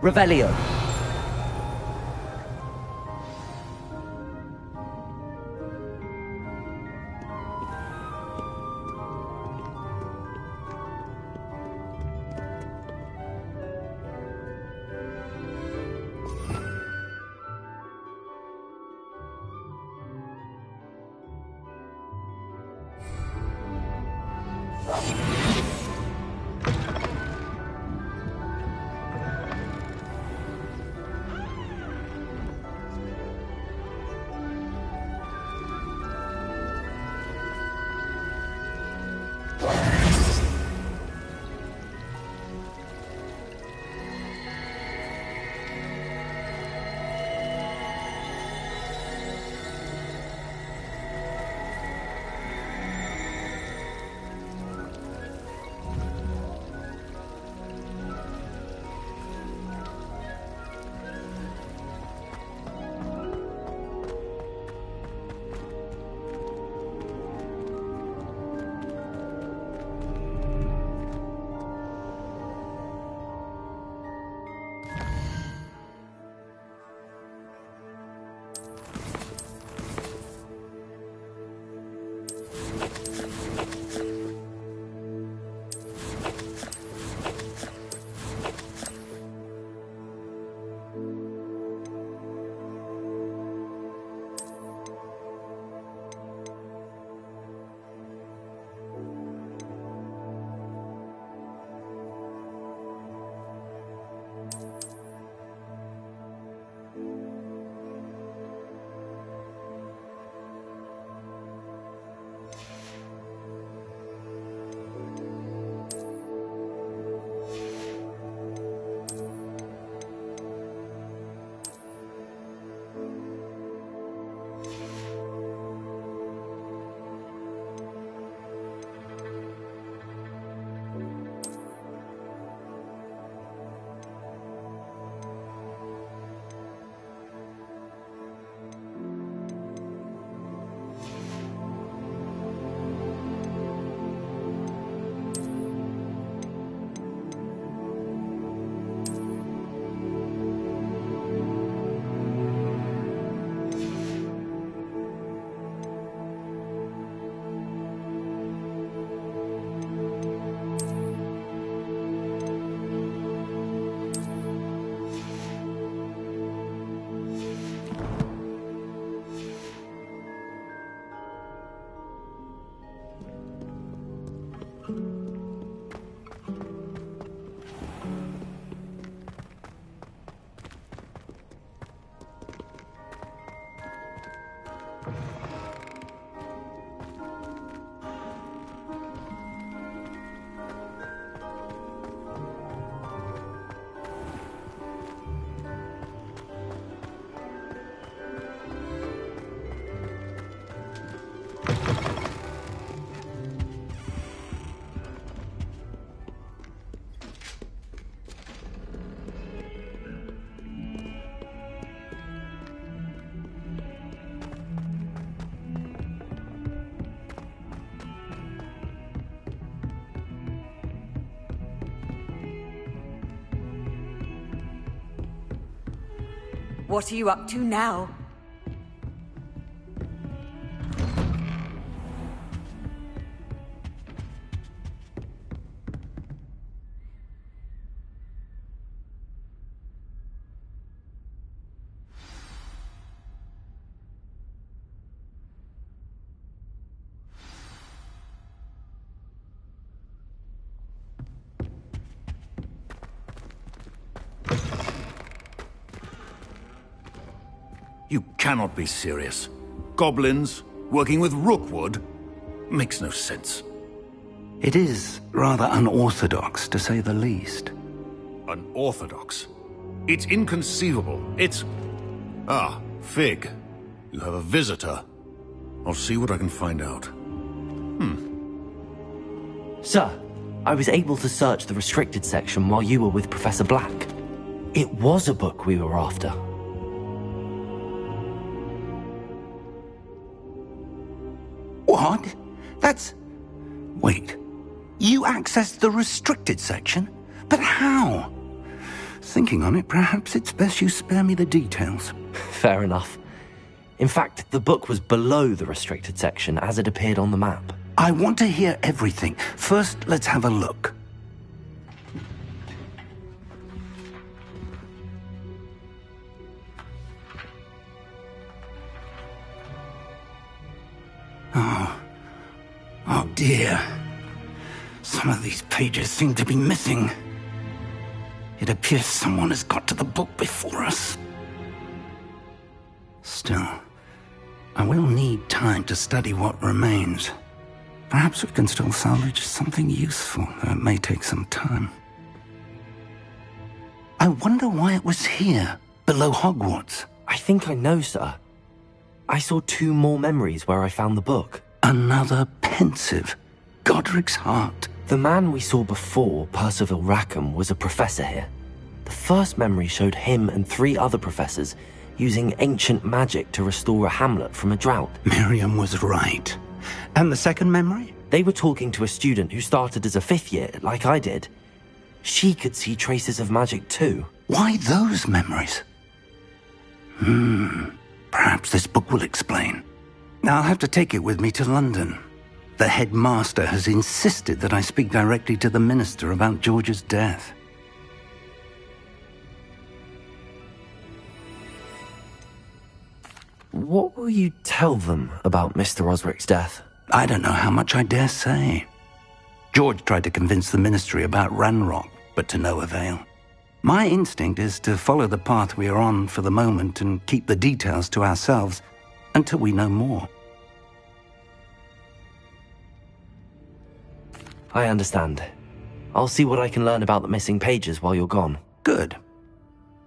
Revelio. What are you up to now? You cannot be serious. Goblins, working with Rookwood? Makes no sense. It is rather unorthodox, to say the least. Unorthodox? It's inconceivable. It's... Ah, Fig. You have a visitor. I'll see what I can find out. Sir, I was able to search the restricted section while you were with Professor Black. It was a book we were after. What? That's... Wait. You accessed the restricted section? But how? Thinking on it, perhaps it's best you spare me the details. Fair enough. In fact, the book was below the restricted section as it appeared on the map. I want to hear everything. First, let's have a look. Oh dear. Some of these pages seem to be missing. It appears someone has got to the book before us. Still, I will need time to study what remains. Perhaps we can still salvage something useful, though it may take some time. I wonder why it was here, below Hogwarts. I think I know, sir. I saw 2 more memories where I found the book. Another pensive. Godric's heart. The man we saw before, Percival Rackham, was a professor here. The first memory showed him and 3 other professors using ancient magic to restore a hamlet from a drought. Miriam was right. And the second memory? They were talking to a student who started as a 5th year, like I did. She could see traces of magic too. Why those memories? Perhaps this book will explain. I'll have to take it with me to London. The headmaster has insisted that I speak directly to the minister about George's death. What will you tell them about Mr. Osric's death? I don't know how much I dare say. George tried to convince the ministry about Ranrock, but to no avail. My instinct is to follow the path we are on for the moment and keep the details to ourselves until we know more. I understand. I'll see what I can learn about the missing pages while you're gone. Good.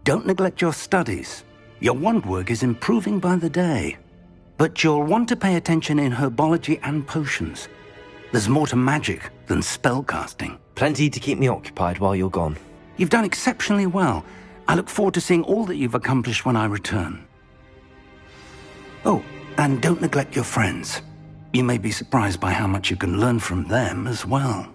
Don't neglect your studies. Your wand work is improving by the day. But you'll want to pay attention in herbology and potions. There's more to magic than spellcasting. Plenty to keep me occupied while you're gone. You've done exceptionally well. I look forward to seeing all that you've accomplished when I return. Oh, and don't neglect your friends. You may be surprised by how much you can learn from them as well.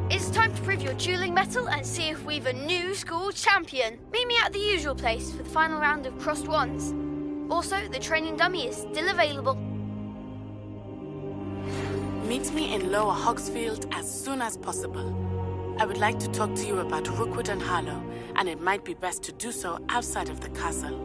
It's time to prove your dueling mettle and see if we've a new school champion. Meet me at the usual place for the final round of crossed wands. Also, the training dummy is still available. Meet me in Lower Hogsfield as soon as possible. I would like to talk to you about Rookwood and Harlow, and it might be best to do so outside of the castle.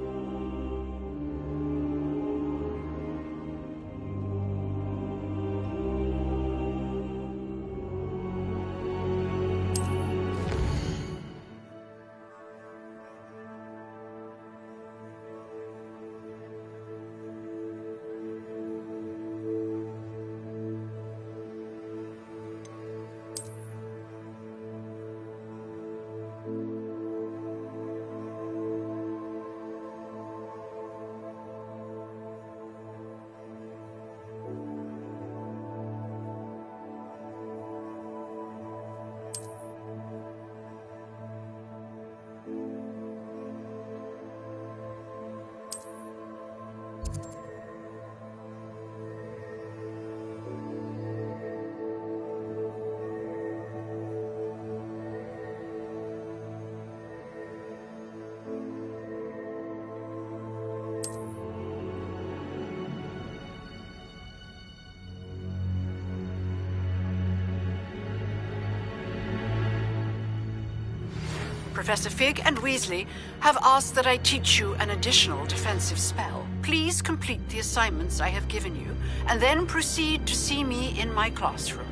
Professor Fig and Weasley have asked that I teach you an additional defensive spell. Please complete the assignments I have given you, and then proceed to see me in my classroom.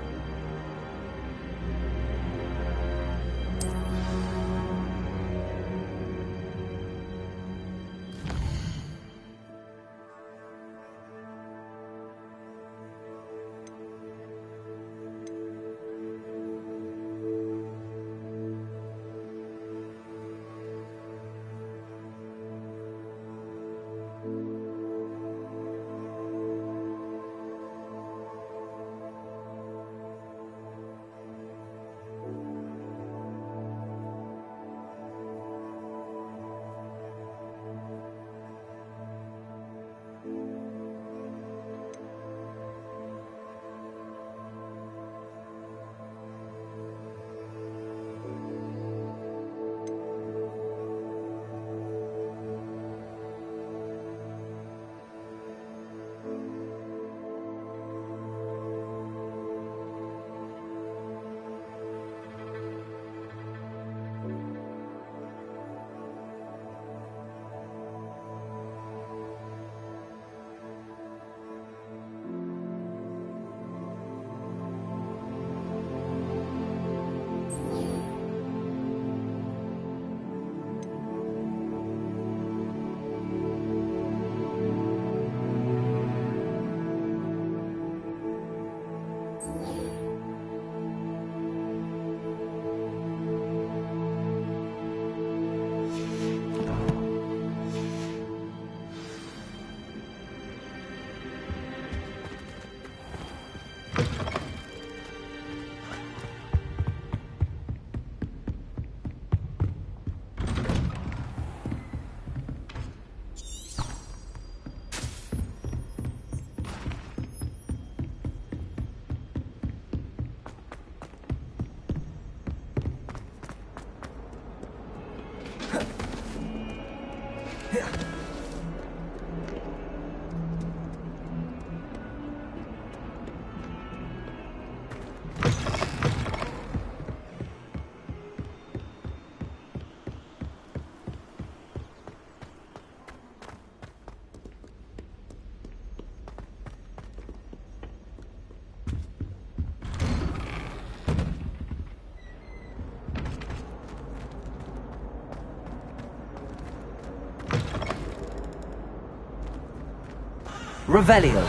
Revelio.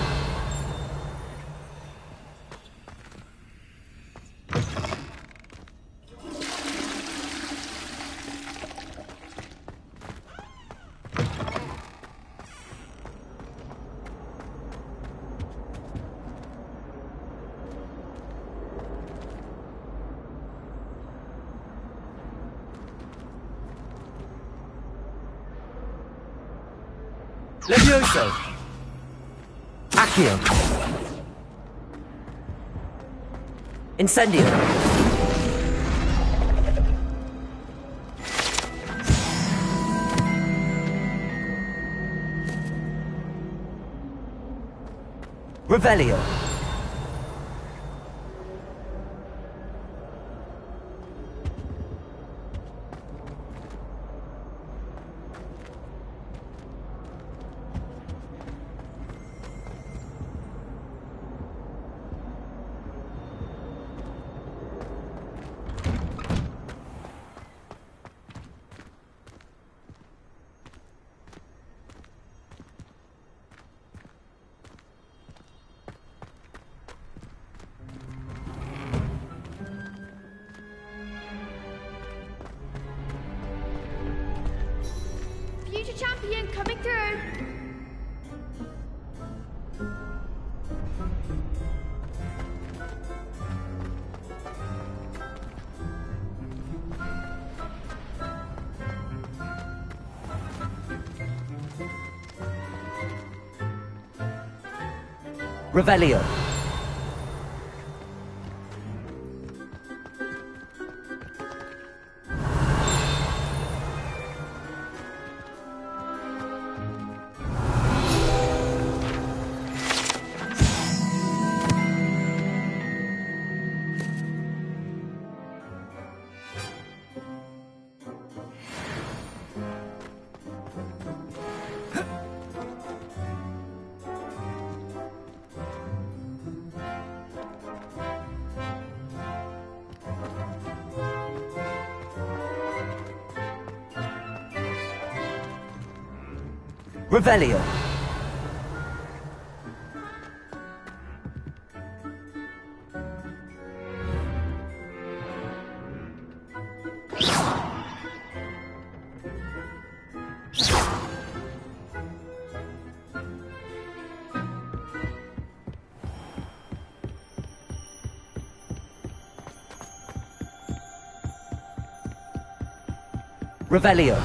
Levioso. Accio. Incendio. Revelio. Future champion coming through. Revelio. Revelio. Revelio.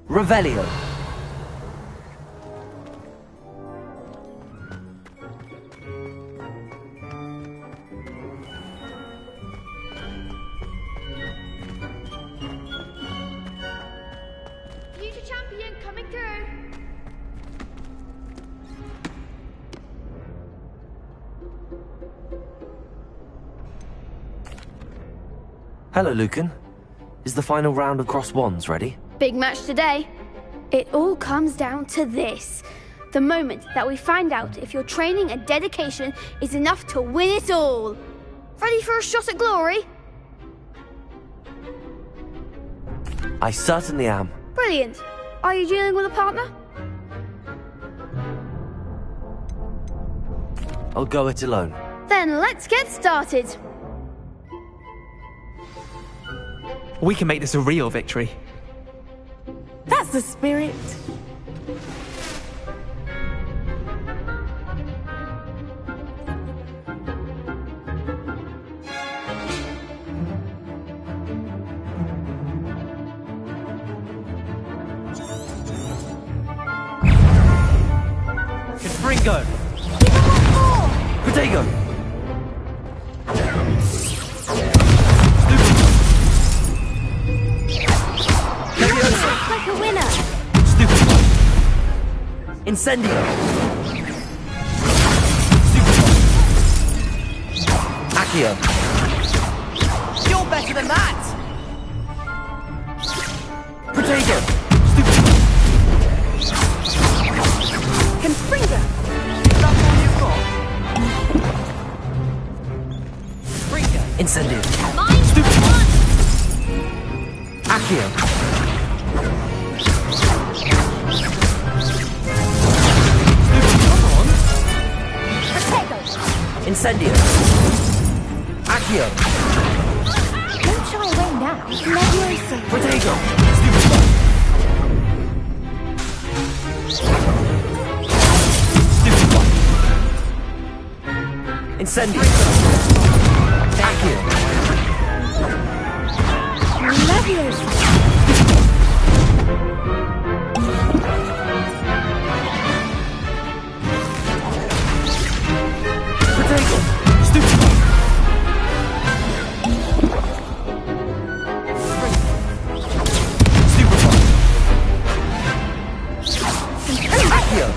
Revelio. Future champion coming through. Hello, Lucan. Is the final round of Cross Wands ready? Big match today. It all comes down to this. The moment that we find out if your training and dedication is enough to win it all. Ready for a shot at glory? I certainly am. Brilliant. Are you dealing with a partner? I'll go it alone. Then let's get started. We can make this a real victory. That's the spirit. Confringo! Protego! Like a winner. Stupid one. Incendio. Stupid one. Accio. You're better than that. Protego. Stupid one. Confringo. That's all you've got. Fringo! Incendio. Mine Stupid one. Accio. Incendio. Accio. Don't shy away now. Leviosa. Protego. Stupid one. Stupid one. Incendio. Accio. Leviosa. Protego. Stupid one. Stupid one. Accio.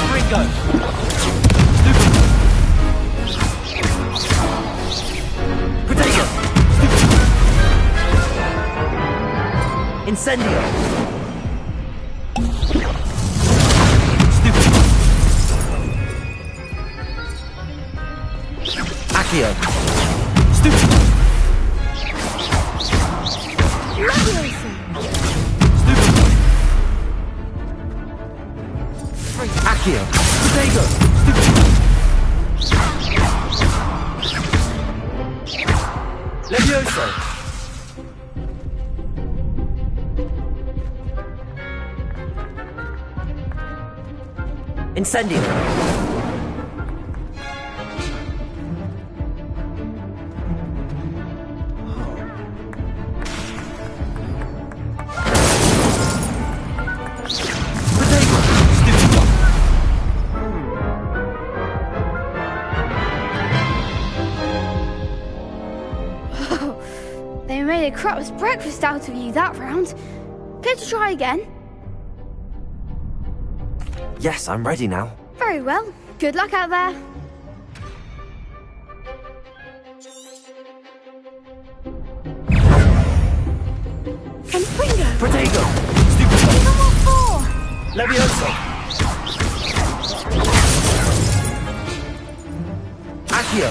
Fringo! Stupid one. Protego. Stupid one. Incendio. Stupid one. Accio. Stupid one. Leviosa. Stupid one. Accio. Protego. Stupid one. Levioso. Incendio. made a crap's breakfast out of you that round. Care to try again? Yes, I'm ready now. Very well. Good luck out there. Confringo! Protego! Even what for? Levioso! Accio!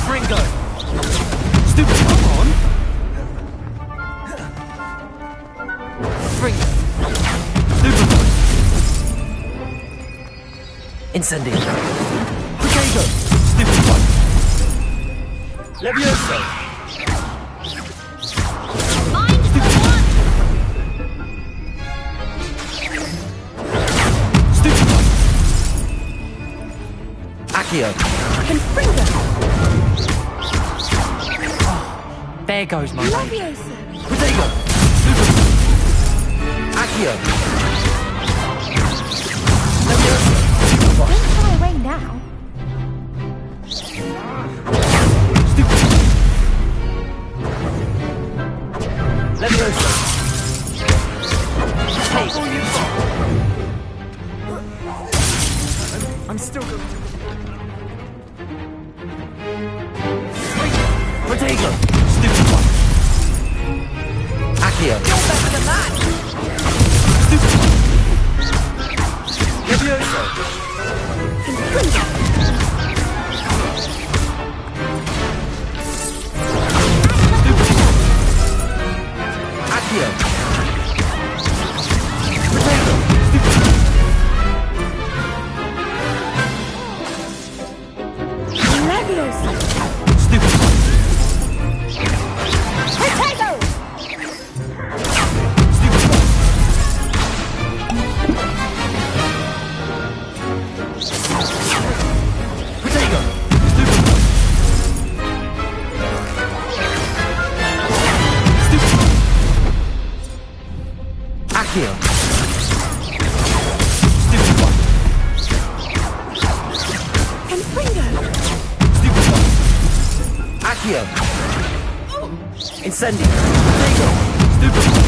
Fringo! Stupid, come on! Fringo! Stupid! Incendio! Protego! Stupid one! Levioso! Stupid one! Accio! Confringo! There goes my mate. Leviosa! Protego! Accio! Levioso! Don't shy away now. Levioso! Take all you've got. I'm still going to... Protego! Stupid one! Accio! You're better than that! Stupid one! Levioso! Accio! Protego! Leviosa! Stupid one! Protego! Stupid one! Protego! Stupid one! Stupid one! Accio! Stupid one! Confringo! Stupid one! Accio! Incendio! Protego! Stupid one!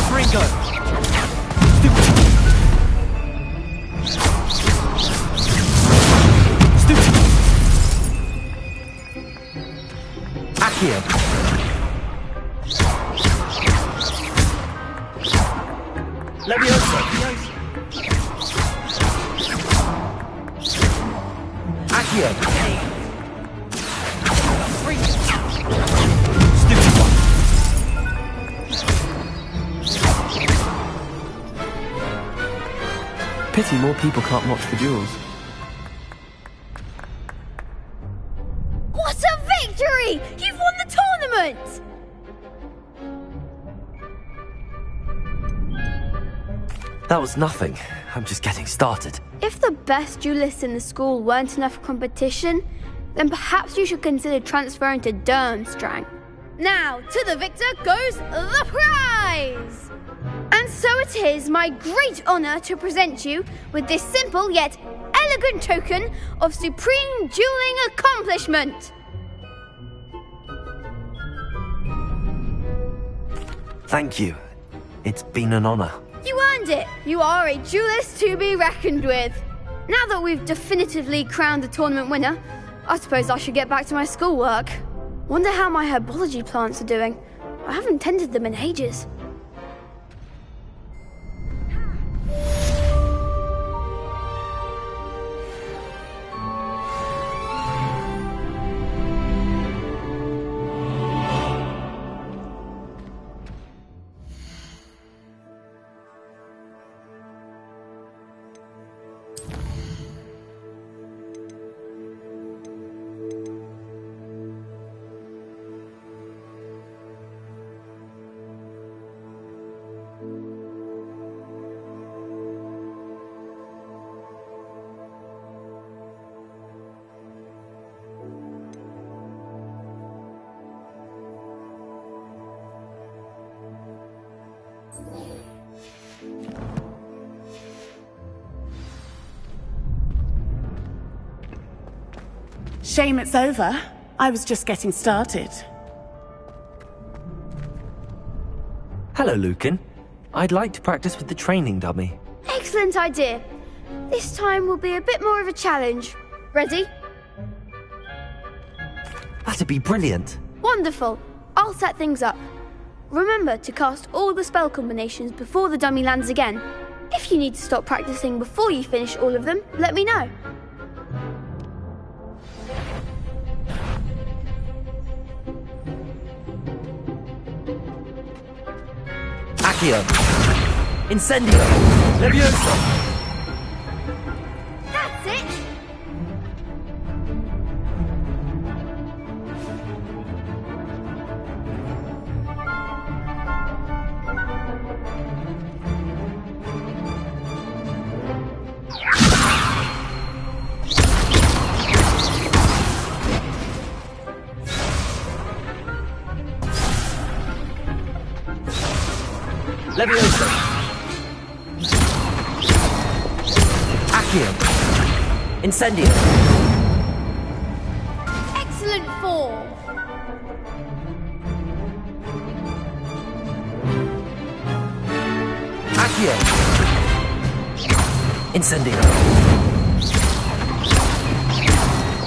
Fringo! Stupid one! Stupid one! Accio! Levioso! Accio! Stupid one! Pity more people can't watch the duels. What a victory! You've won the tournament! That was nothing. I'm just getting started. If the best duelists in the school weren't enough for competition, then perhaps you should consider transferring to Durmstrang. Now, to the victor goes the prize! And so it is my great honour to present you with this simple yet elegant token of supreme dueling accomplishment. Thank you. It's been an honor. You earned it! You are a duelist to be reckoned with. Now that we've definitively crowned the tournament winner, I suppose I should get back to my schoolwork. Wonder how my herbology plants are doing. I haven't tended them in ages. Shame it's over. I was just getting started. Hello, Lucan. I'd like to practice with the training dummy. Excellent idea. This time will be a bit more of a challenge. Ready? That'd be brilliant. Wonderful. I'll set things up. Remember to cast all the spell combinations before the dummy lands again. If you need to stop practicing before you finish all of them, let me know. Accio. Incendio. Levioso. That's it! Levioso. Accio. Incendio. Excellent form! Accio. Incendio.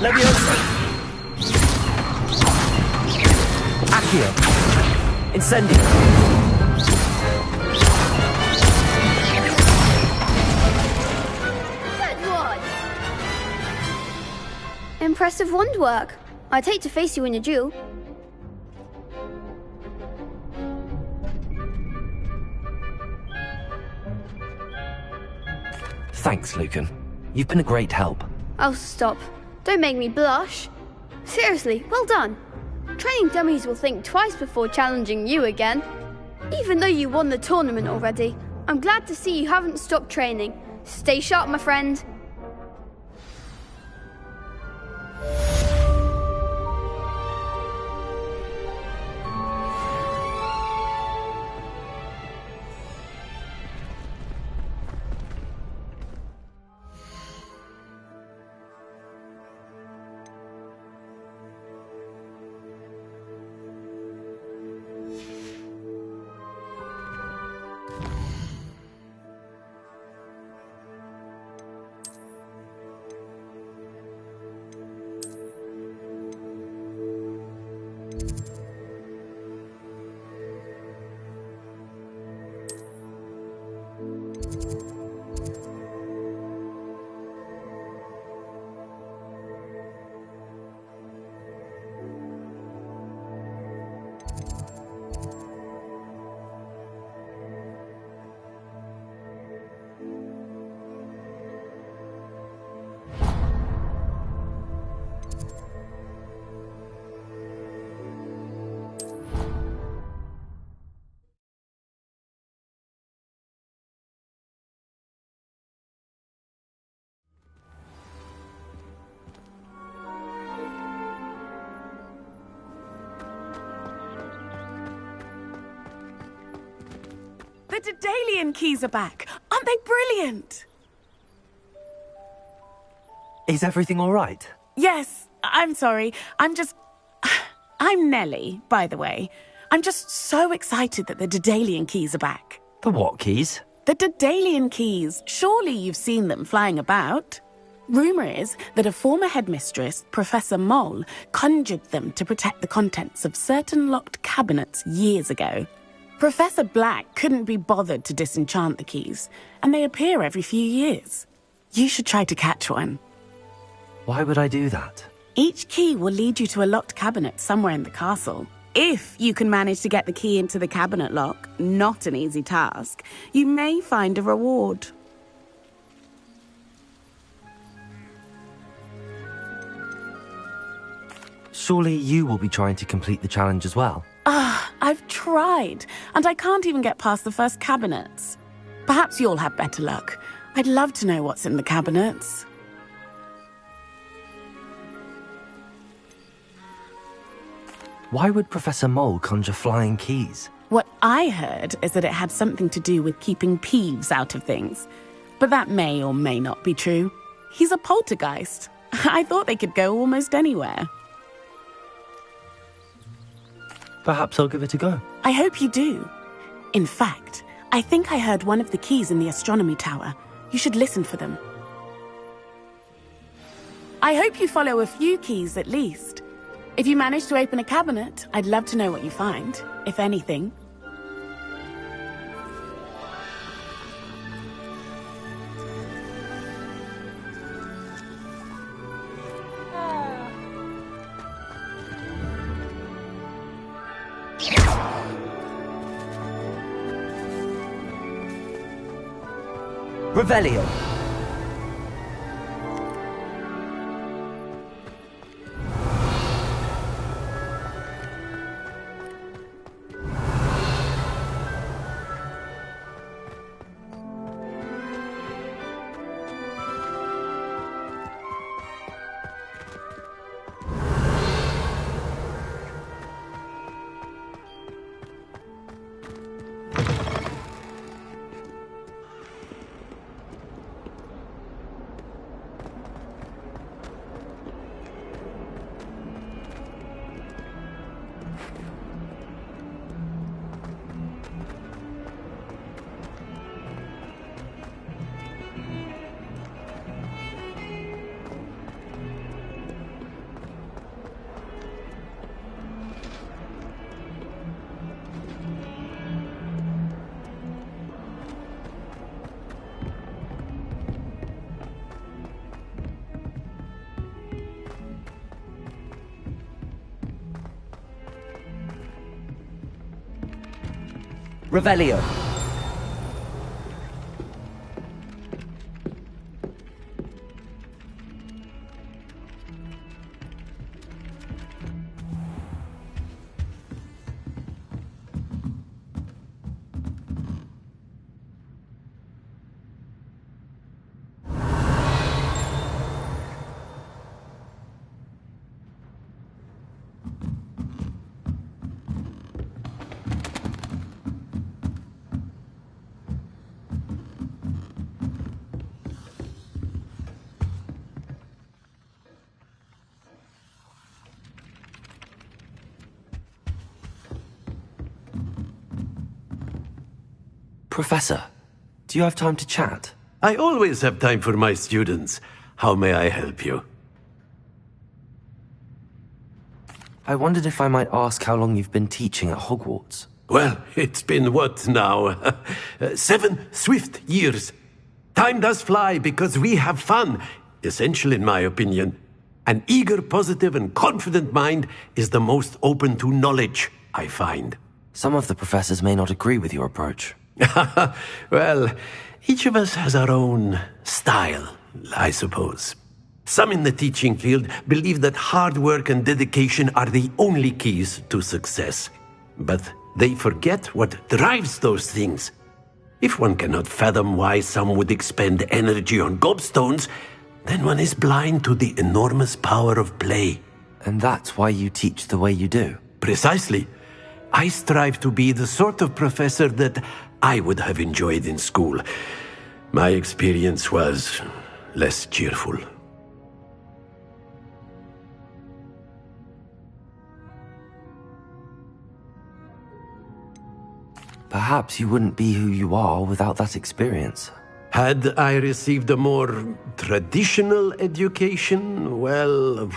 Levioso. Accio. Incendio. Impressive wand work. I'd hate to face you in a duel. Thanks, Lucan. You've been a great help. Oh, stop. Don't make me blush. Seriously, well done. Training dummies will think twice before challenging you again. Even though you won the tournament already, I'm glad to see you haven't stopped training. Stay sharp, my friend. The Daedalian keys are back. Aren't they brilliant? Is everything all right? Yes, I'm sorry. I'm Nellie, by the way. I'm just so excited that the Daedalian keys are back. The what keys? The Daedalian keys. Surely you've seen them flying about. Rumour is that a former headmistress, Professor Mole, conjured them to protect the contents of certain locked cabinets years ago. Professor Black couldn't be bothered to disenchant the keys, and they appear every few years. You should try to catch one. Why would I do that? Each key will lead you to a locked cabinet somewhere in the castle. If you can manage to get the key into the cabinet lock, not an easy task, you may find a reward. Surely you will be trying to complete the challenge as well. I've tried, and I can't even get past the first cabinets. Perhaps you'll have better luck. I'd love to know what's in the cabinets. Why would Professor Mole conjure flying keys? What I heard is that it had something to do with keeping Peeves out of things. But that may or may not be true. He's a poltergeist. I thought they could go almost anywhere. Perhaps I'll give it a go. I hope you do. In fact, I think I heard one of the keys in the astronomy tower. You should listen for them. I hope you follow a few keys at least. If you manage to open a cabinet, I'd love to know what you find, if anything. Revelio. Revelio. Professor, do you have time to chat? I always have time for my students. How may I help you? I wondered if I might ask how long you've been teaching at Hogwarts. Well, it's been what now? 7 swift years. Time does fly because we have fun. Essential in my opinion. An eager, positive, and confident mind is the most open to knowledge, I find. Some of the professors may not agree with your approach. Well, each of us has our own style, I suppose. Some in the teaching field believe that hard work and dedication are the only keys to success. But they forget what drives those things. If one cannot fathom why some would expend energy on gobstones, then one is blind to the enormous power of play. And that's why you teach the way you do? Precisely. I strive to be the sort of professor that I would have enjoyed in school. My experience was less cheerful. Perhaps you wouldn't be who you are without that experience. Had I received a more traditional education, well,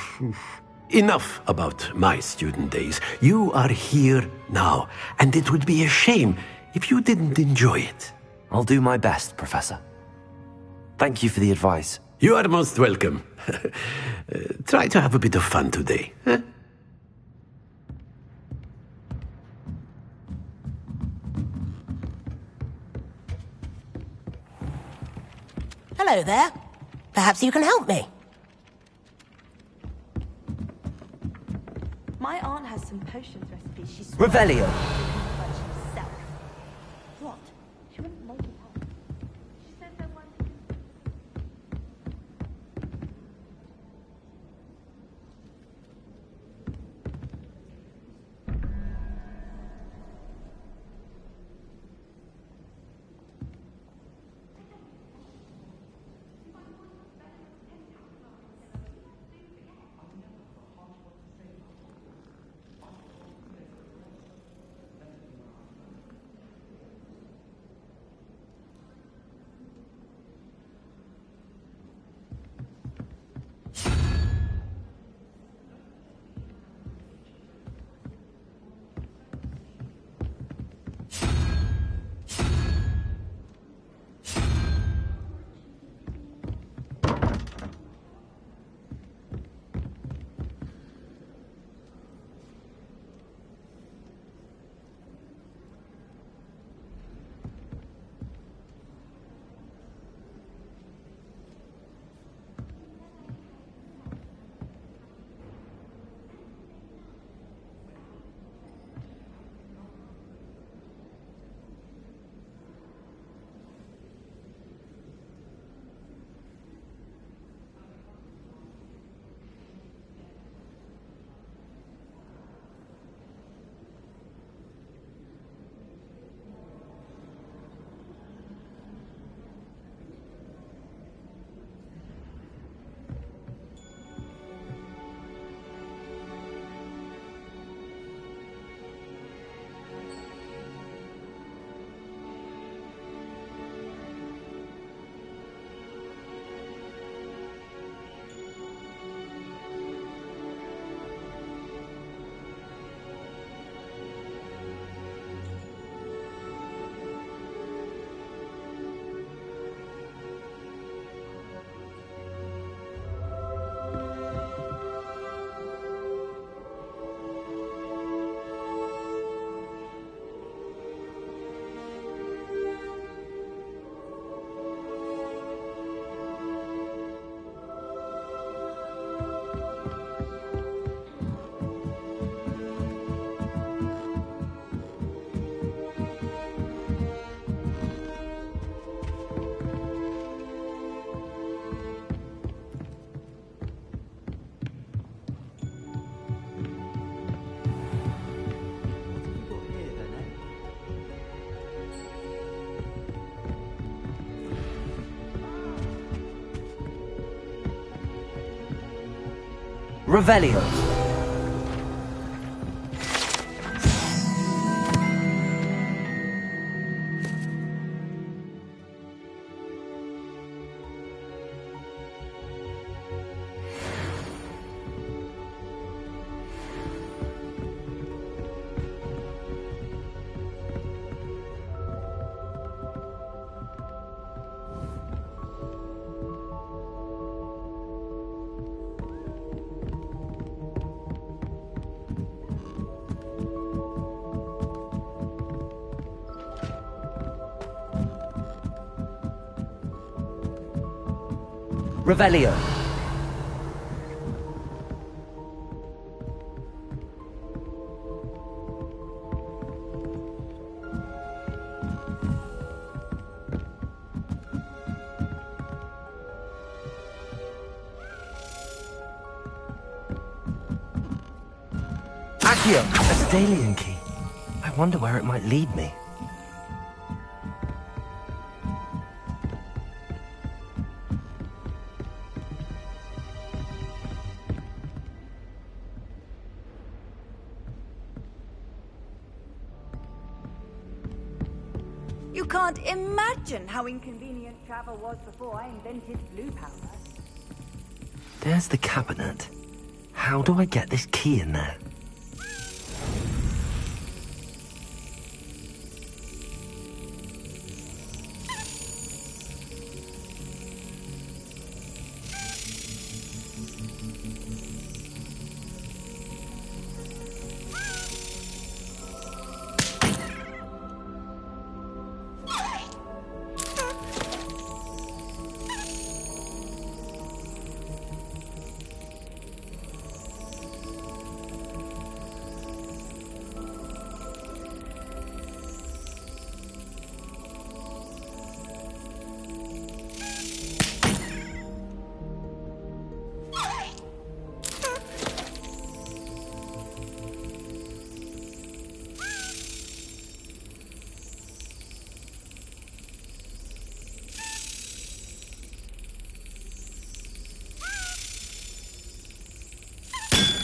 enough about my student days. You are here now, and it would be a shame if you didn't enjoy it. I'll do my best, Professor. Thank you for the advice. You are most welcome. Try to have a bit of fun today. Huh? Hello there. Perhaps you can help me. My aunt has some potions recipes. She's Revelio. What? She wouldn't make it up. She said there was. Revelio. Revelio. Accio, a Stalion key. I wonder where it might lead me. You can't imagine how inconvenient travel was before I invented blue powder. There's the cabinet. How do I get this key in there?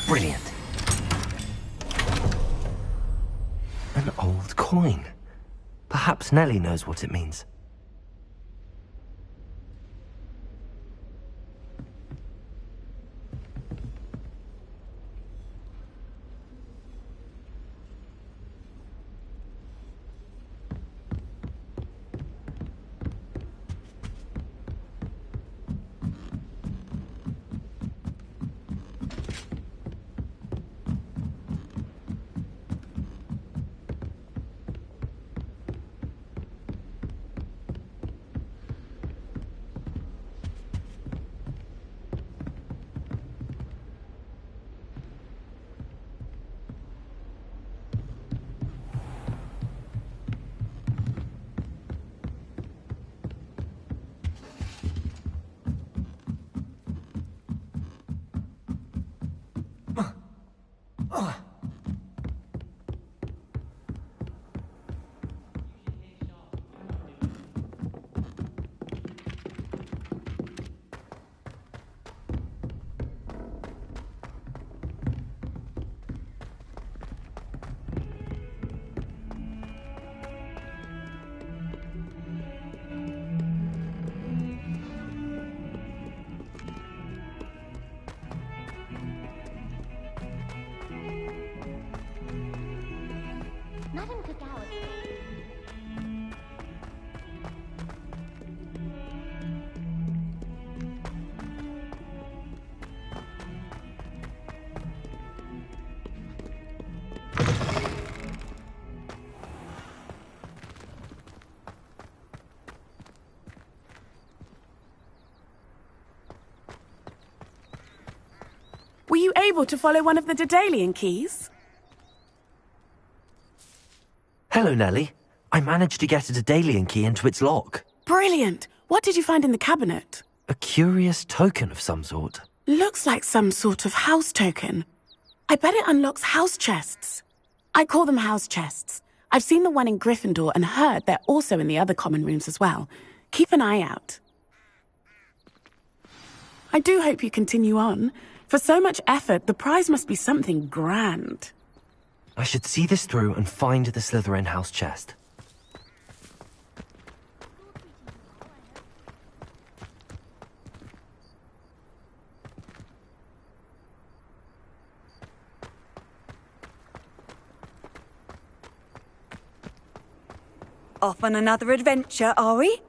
Brilliant. An old coin. Perhaps Nellie knows what it means. Madam Kagawa. Were you able to follow one of the Daedalian keys? Hello, Nellie. I managed to get a Daedalian key into its lock. Brilliant. What did you find in the cabinet? A curious token of some sort. Looks like some sort of house token. I bet it unlocks house chests. I call them house chests. I've seen the one in Gryffindor and heard they're also in the other common rooms as well. Keep an eye out. I do hope you continue on. For so much effort, the prize must be something grand. I should see this through and find the Slytherin house chest. Off on another adventure, are we?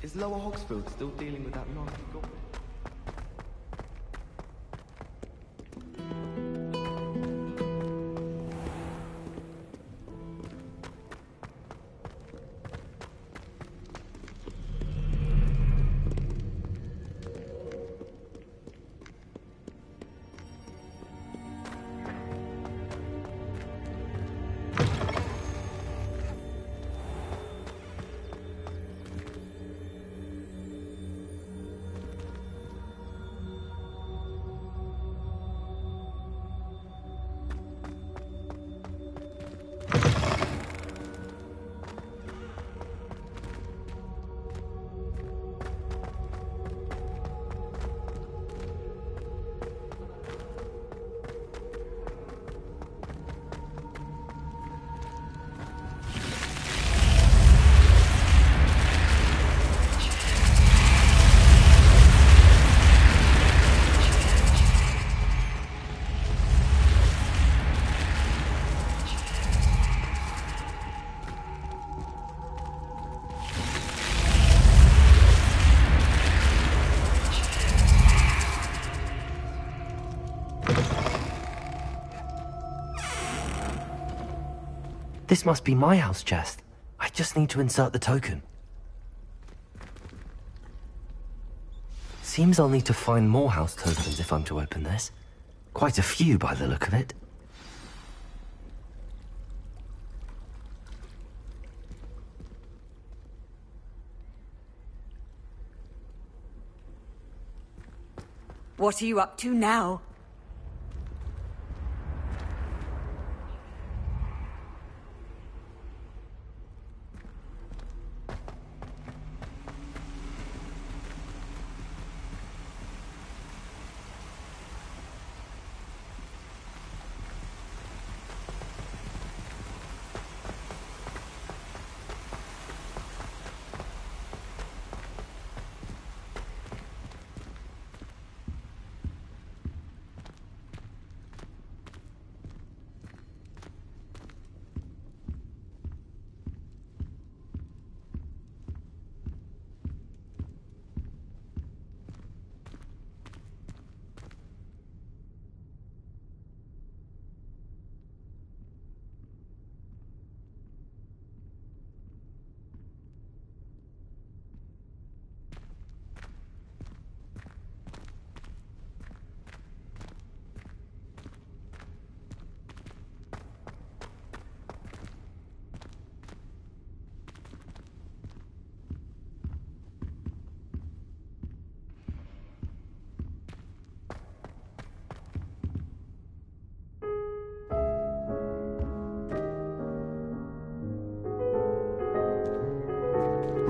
Is Lower Hogsfield still dealing with that nasty goblin? This must be my house chest. I just need to insert the token. Seems I'll need to find more house tokens if I'm to open this. Quite a few by the look of it. What are you up to now?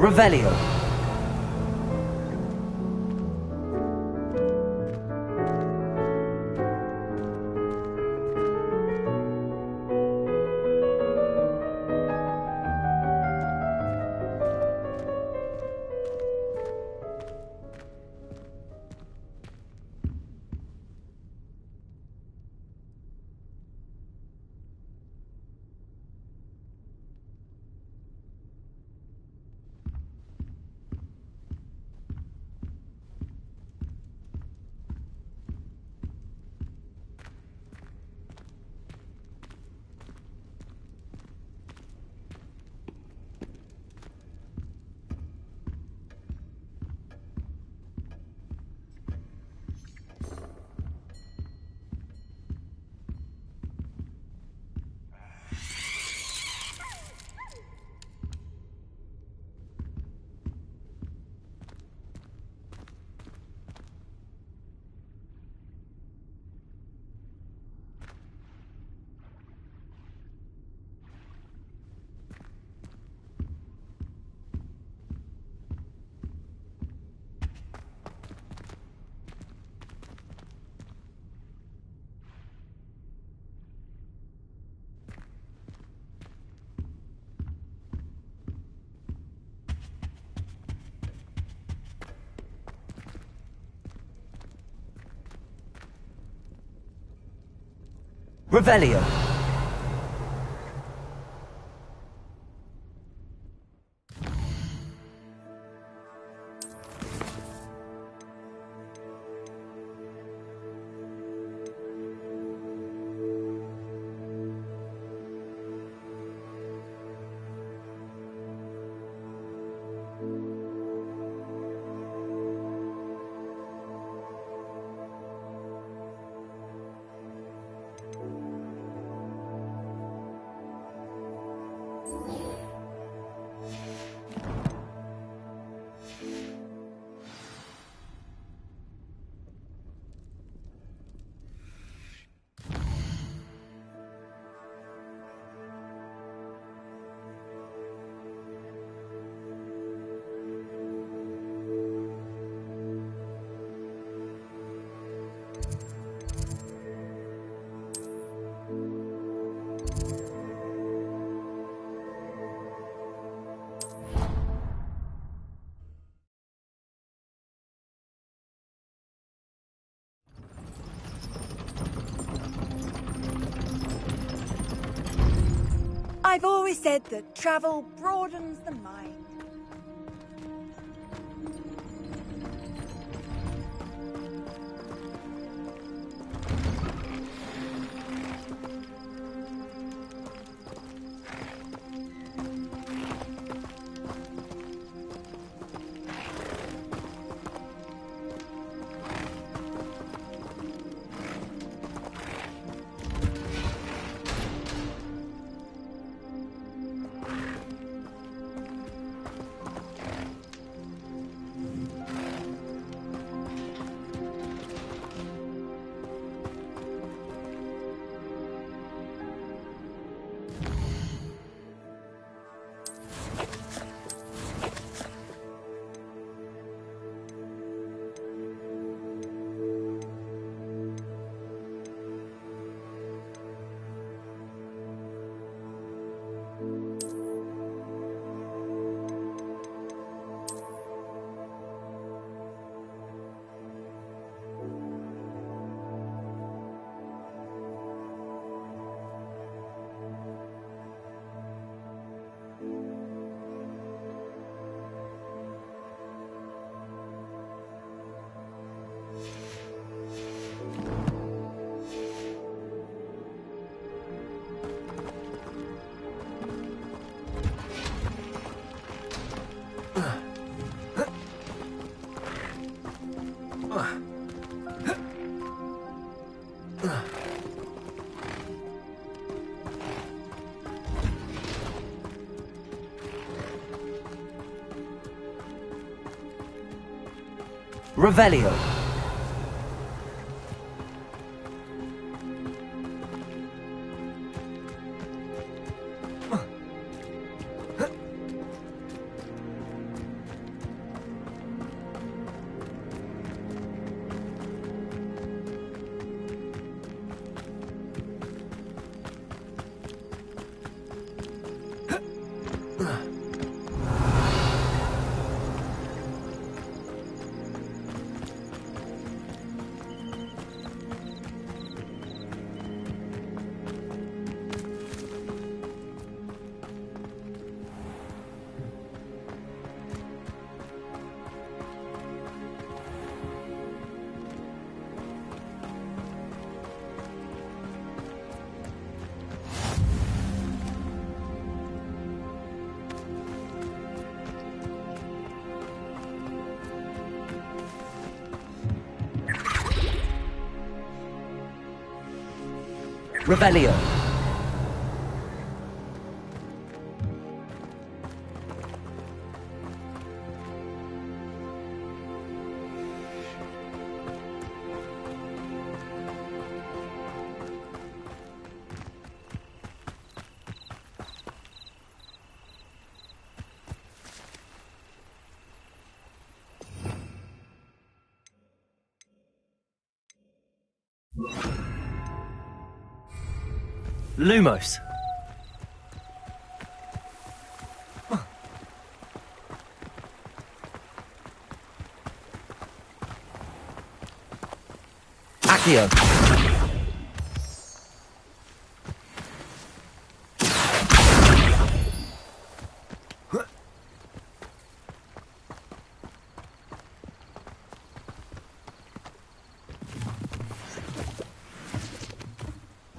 Revelio. Revelio. I've always said that travel broadens the mind. Revelio. Revelio. Lumos. Accio.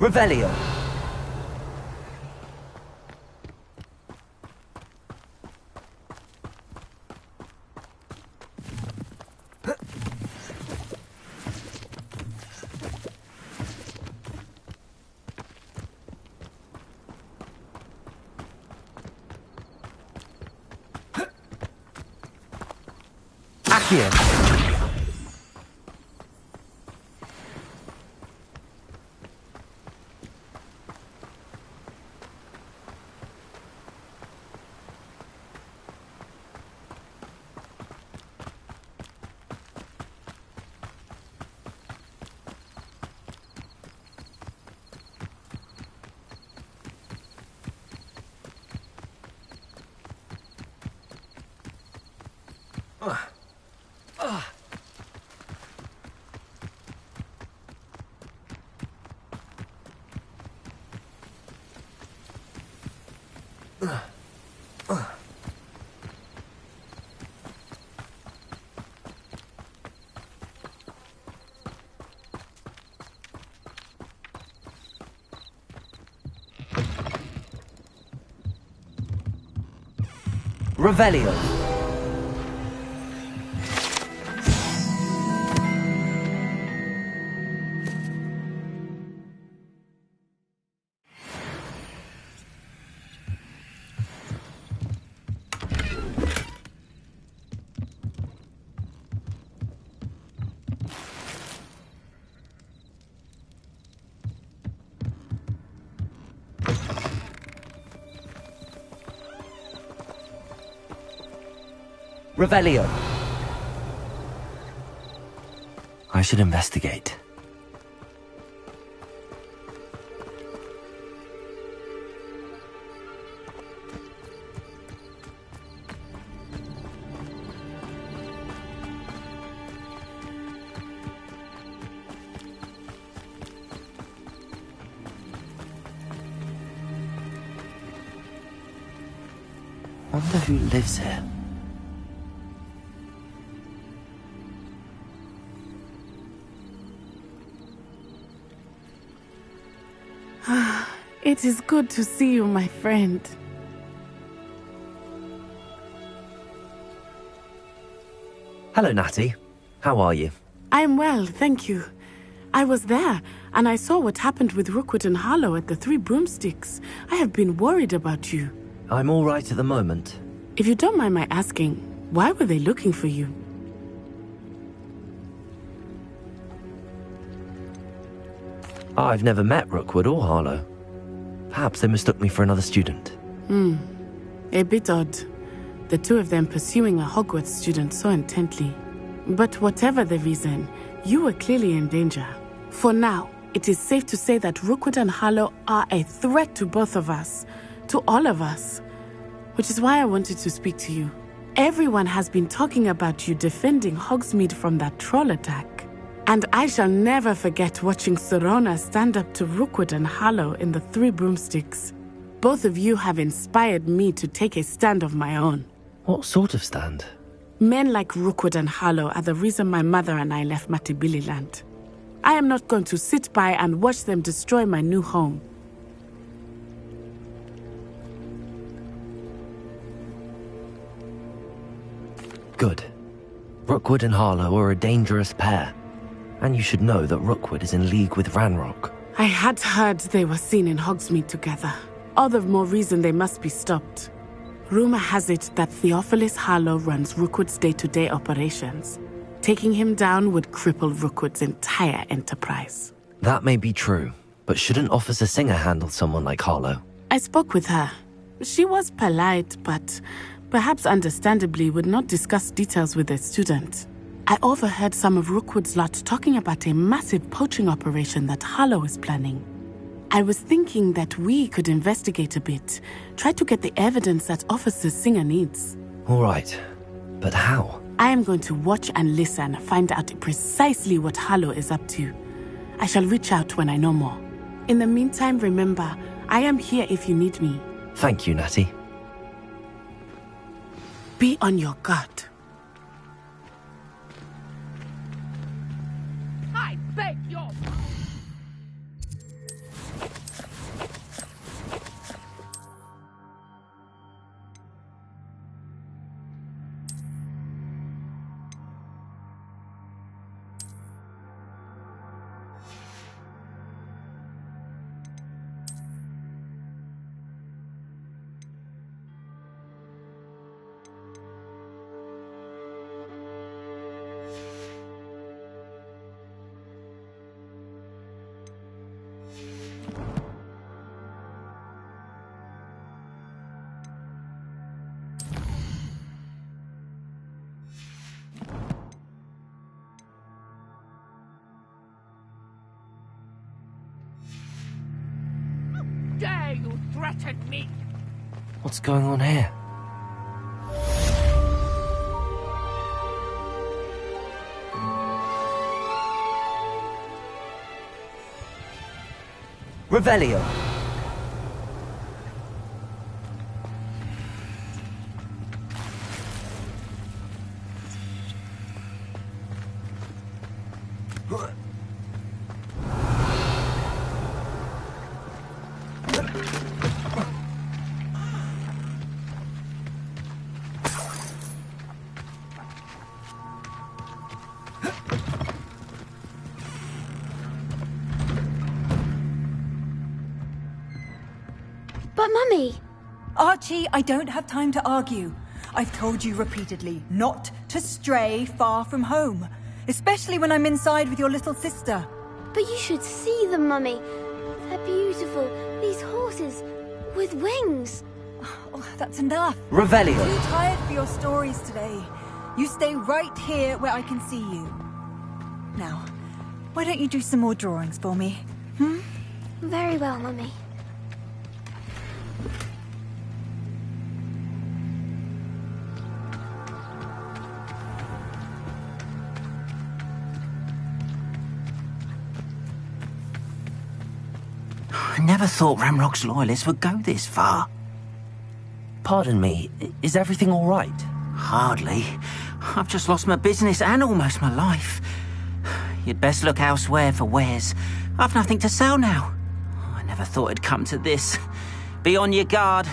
Revelio. Accio. Revelio. Revelio. I should investigate. Wonder who lives here. It is good to see you, my friend. Hello, Natty. How are you? I am well, thank you. I was there, and I saw what happened with Rookwood and Harlow at the Three Broomsticks. I have been worried about you. I'm all right at the moment. If you don't mind my asking, why were they looking for you? I've never met Rookwood or Harlow. Perhaps they mistook me for another student. A bit odd. The two of them pursuing a Hogwarts student so intently. But whatever the reason, you were clearly in danger. For now, it is safe to say that Rookwood and Harlow are a threat to both of us. To all of us. Which is why I wanted to speak to you. Everyone has been talking about you defending Hogsmeade from that troll attack. And I shall never forget watching Serona stand up to Rookwood and Harlow in the Three Broomsticks. Both of you have inspired me to take a stand of my own. What sort of stand? Men like Rookwood and Harlow are the reason my mother and I left Matibililand. I am not going to sit by and watch them destroy my new home. Good. Rookwood and Harlow are a dangerous pair. And you should know that Rookwood is in league with Ranrock. I had heard they were seen in Hogsmeade together. All the more reason they must be stopped. Rumor has it that Theophilus Harlow runs Rookwood's day-to-day operations. Taking him down would cripple Rookwood's entire enterprise. That may be true, but shouldn't Officer Singer handle someone like Harlow? I spoke with her. She was polite, but perhaps understandably would not discuss details with a student. I overheard some of Rookwood's lot talking about a massive poaching operation that Harlow is planning. I was thinking that we could investigate a bit, try to get the evidence that Officer Singer needs. All right, but how? I am going to watch and listen, find out precisely what Harlow is up to. I shall reach out when I know more. In the meantime, remember, I am here if you need me. Thank you, Natty. Be on your guard. I beg your... dare you threaten me? What's going on here? Revelio. But Mummy! Archie, I don't have time to argue. I've told you repeatedly not to stray far from home, especially when I'm inside with your little sister. But you should see them, Mummy. They're beautiful. These horses with wings. Oh, that's enough. Revelio. I'm too tired for your stories today. You stay right here where I can see you. Now, why don't you do some more drawings for me? Very well, Mummy. I never thought Ranrock's loyalists would go this far. Pardon me, is everything all right? Hardly. I've just lost my business and almost my life. You'd best look elsewhere for wares. I've nothing to sell now. I never thought it'd come to this. Be on your guard.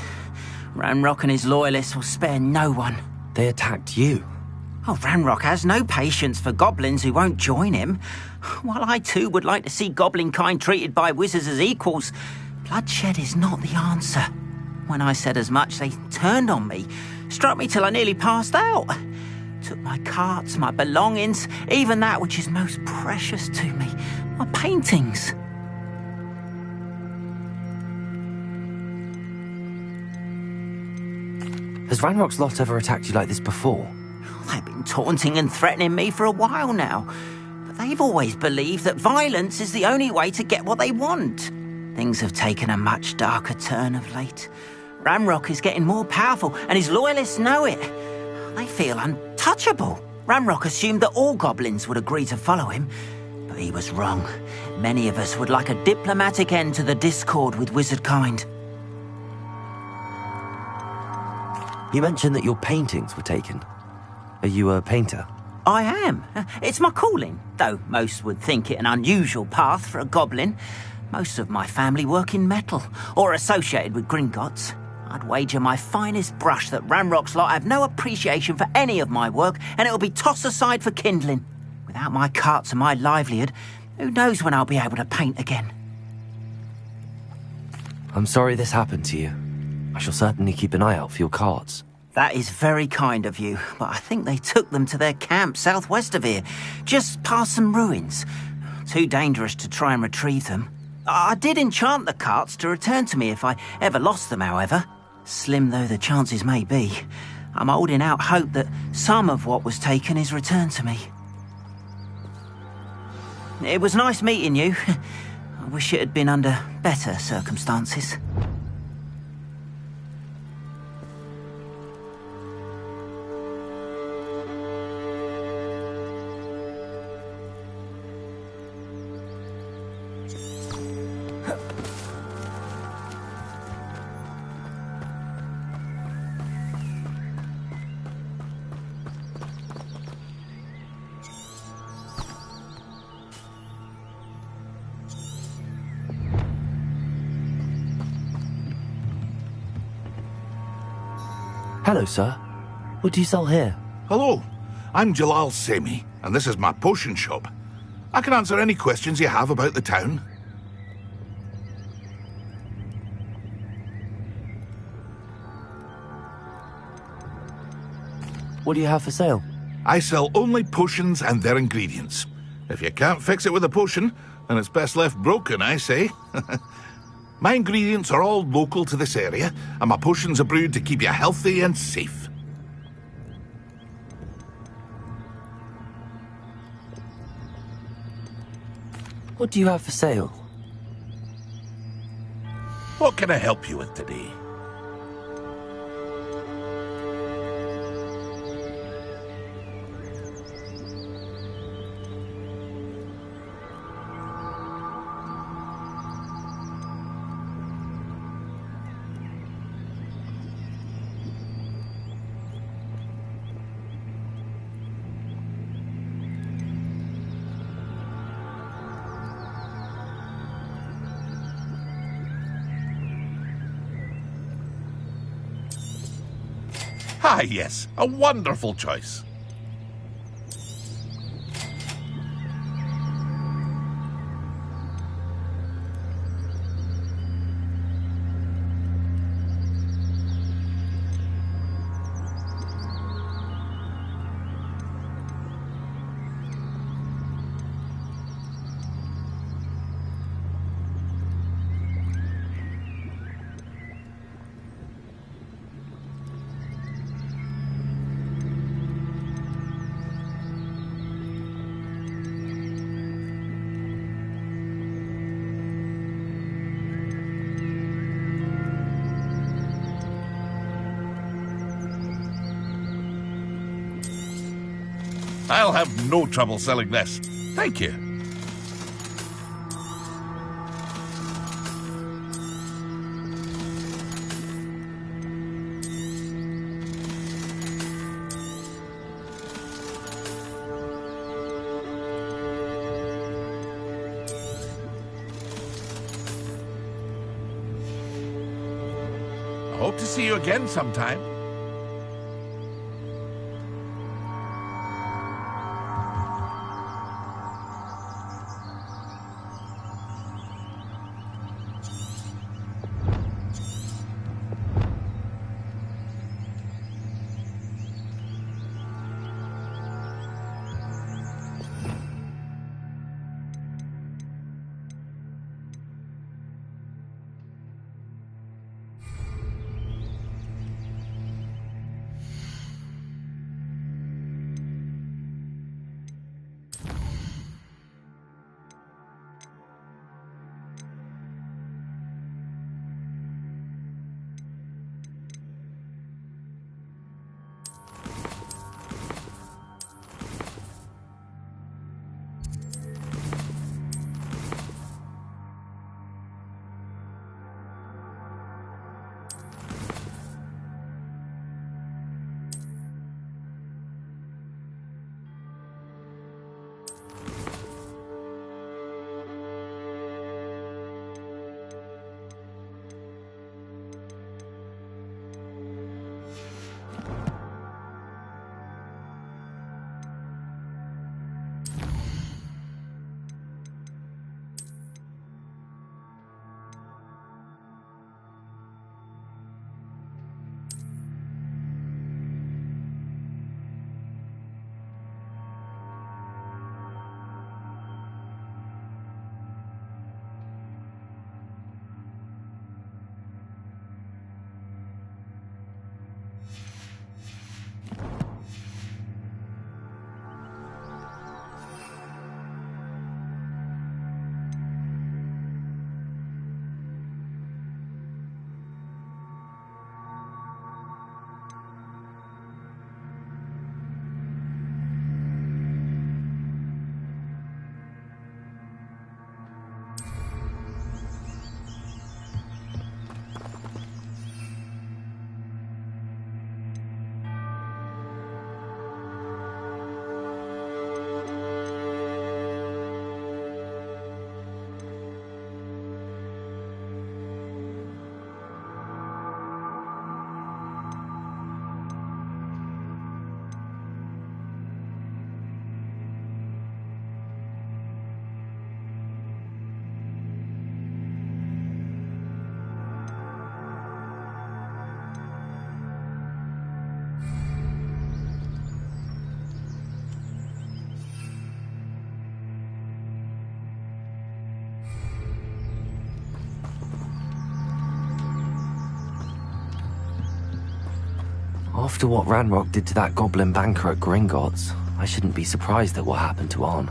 Ranrock and his loyalists will spare no one. They attacked you. Oh, Ranrock has no patience for goblins who won't join him. While I too would like to see goblin kind treated by wizards as equals, bloodshed is not the answer. When I said as much, they turned on me, struck me till I nearly passed out. Took my carts, my belongings, even that which is most precious to me, my paintings. Has Ranrock's lot ever attacked you like this before? They've been taunting and threatening me for a while now. But they've always believed that violence is the only way to get what they want. Things have taken a much darker turn of late. Ranrock is getting more powerful, and his loyalists know it. They feel untouchable. Ranrock assumed that all goblins would agree to follow him, but he was wrong. Many of us would like a diplomatic end to the discord with wizard kind. You mentioned that your paintings were taken. Are you a painter? I am. It's my calling, though most would think it an unusual path for a goblin. Most of my family work in metal, or associated with Gringotts. I'd wager my finest brush that Ranrock's lot have no appreciation for any of my work, and it'll be tossed aside for kindling. Without my carts and my livelihood, who knows when I'll be able to paint again. I'm sorry this happened to you. I shall certainly keep an eye out for your carts. That is very kind of you, but I think they took them to their camp southwest of here, just past some ruins. Too dangerous to try and retrieve them. I did enchant the carts to return to me if I ever lost them, however. Slim though the chances may be, I'm holding out hope that some of what was taken is returned to me. It was nice meeting you. I wish it had been under better circumstances. Hello, sir. What do you sell here? Hello, I'm Jalal Semi, and this is my potion shop. I can answer any questions you have about the town. What do you have for sale? I sell only potions and their ingredients. If you can't fix it with a potion, then it's best left broken, I say. My ingredients are all local to this area, and my potions are brewed to keep you healthy and safe. What do you have for sale? What can I help you with today? Ah, yes, a wonderful choice. I'll have no trouble selling this. Thank you. I hope to see you again sometime. After what Ranrock did to that goblin banker at Gringotts, I shouldn't be surprised at what happened to Arn.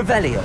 Revelio.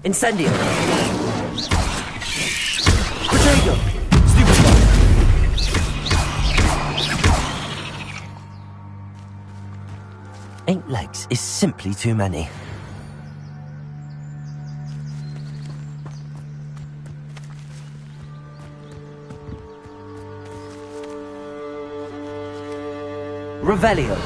Incendio. Protego. Stupefy. Eight legs is simply too many. Revelio.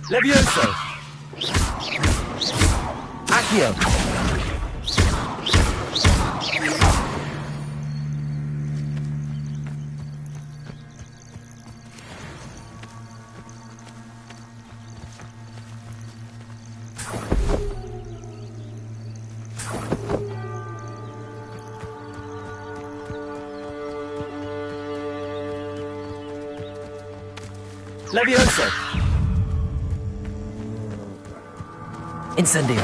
Levioso. Accio. Levioso. Incendio.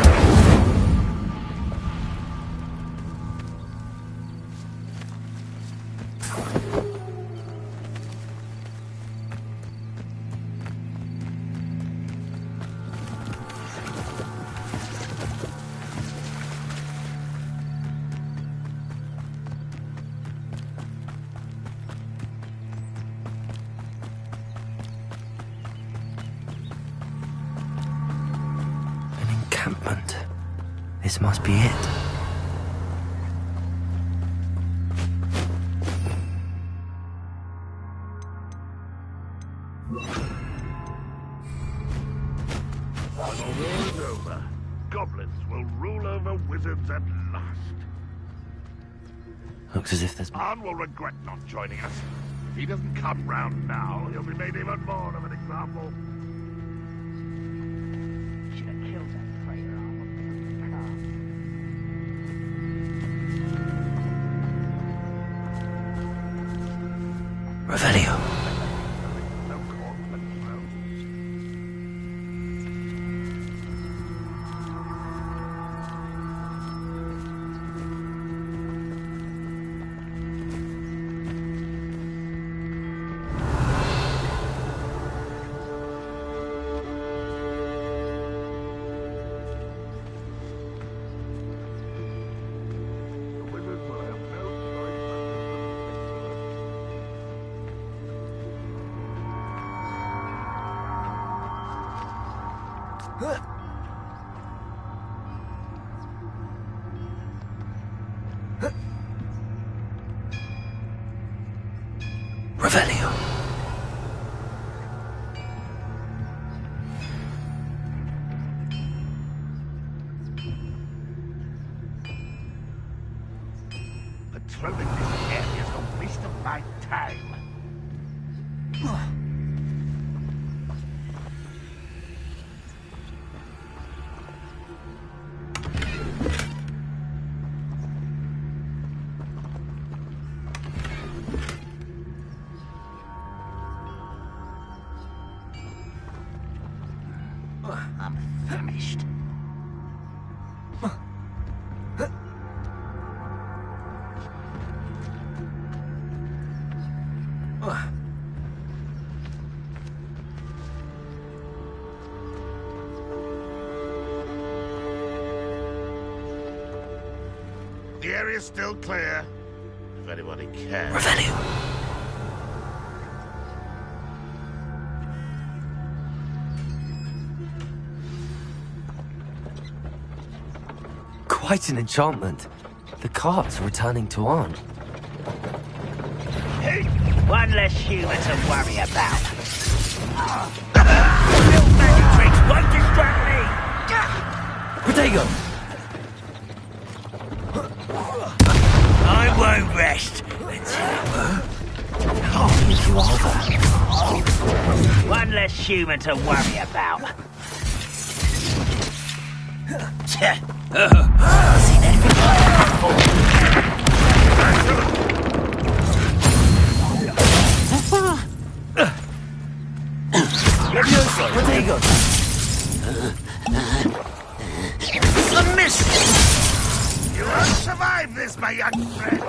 This must be it. When the war's over, goblins will rule over wizards at last. Looks as if there's... Arn will regret not joining us. If he doesn't come round now, he'll be made even more of an example. Should have killed that traitor. Revelio. Revelio. I'm famished. The area's still clear. If anybody cares. Revelio. Quite an enchantment. The cart's returning to Arn. Hey, one less human to worry about. Little magic tricks won't distract me. Protego! I won't rest until I'll give you over. One less human to worry about. Seen everything like that before. Protego! I missed it! You won't survive this, my young friend.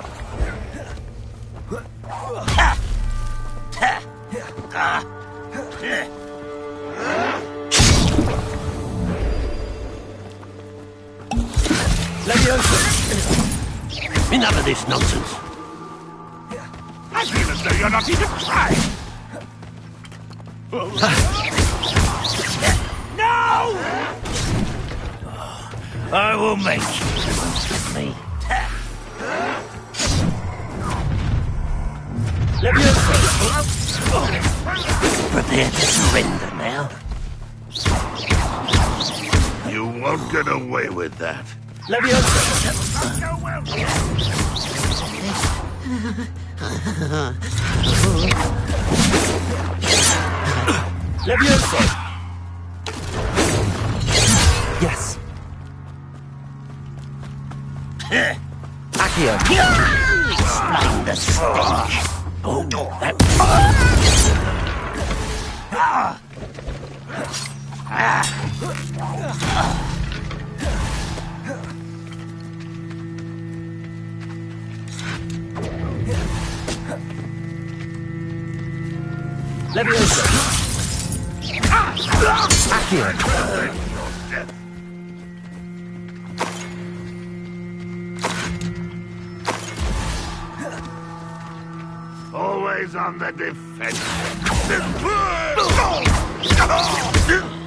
Enough of this nonsense. I feel as though you're not even trying. No! I will make me. Prepare to surrender now. You won't get away with that. Yes. Accio. Explain the stench. Oh, that... Leviosa. Accio. Always on the defense.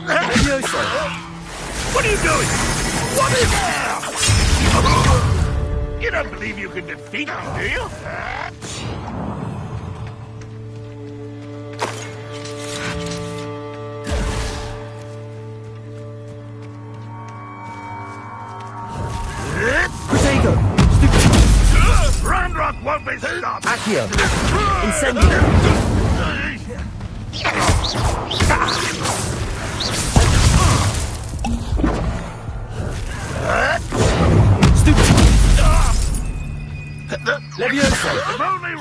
Leviosa. What are you doing? What is there? You don't believe you can defeat me, do you? Protego. Ranrock won't be stopped. Accio. Incendio. Stupid. Leviosa. If only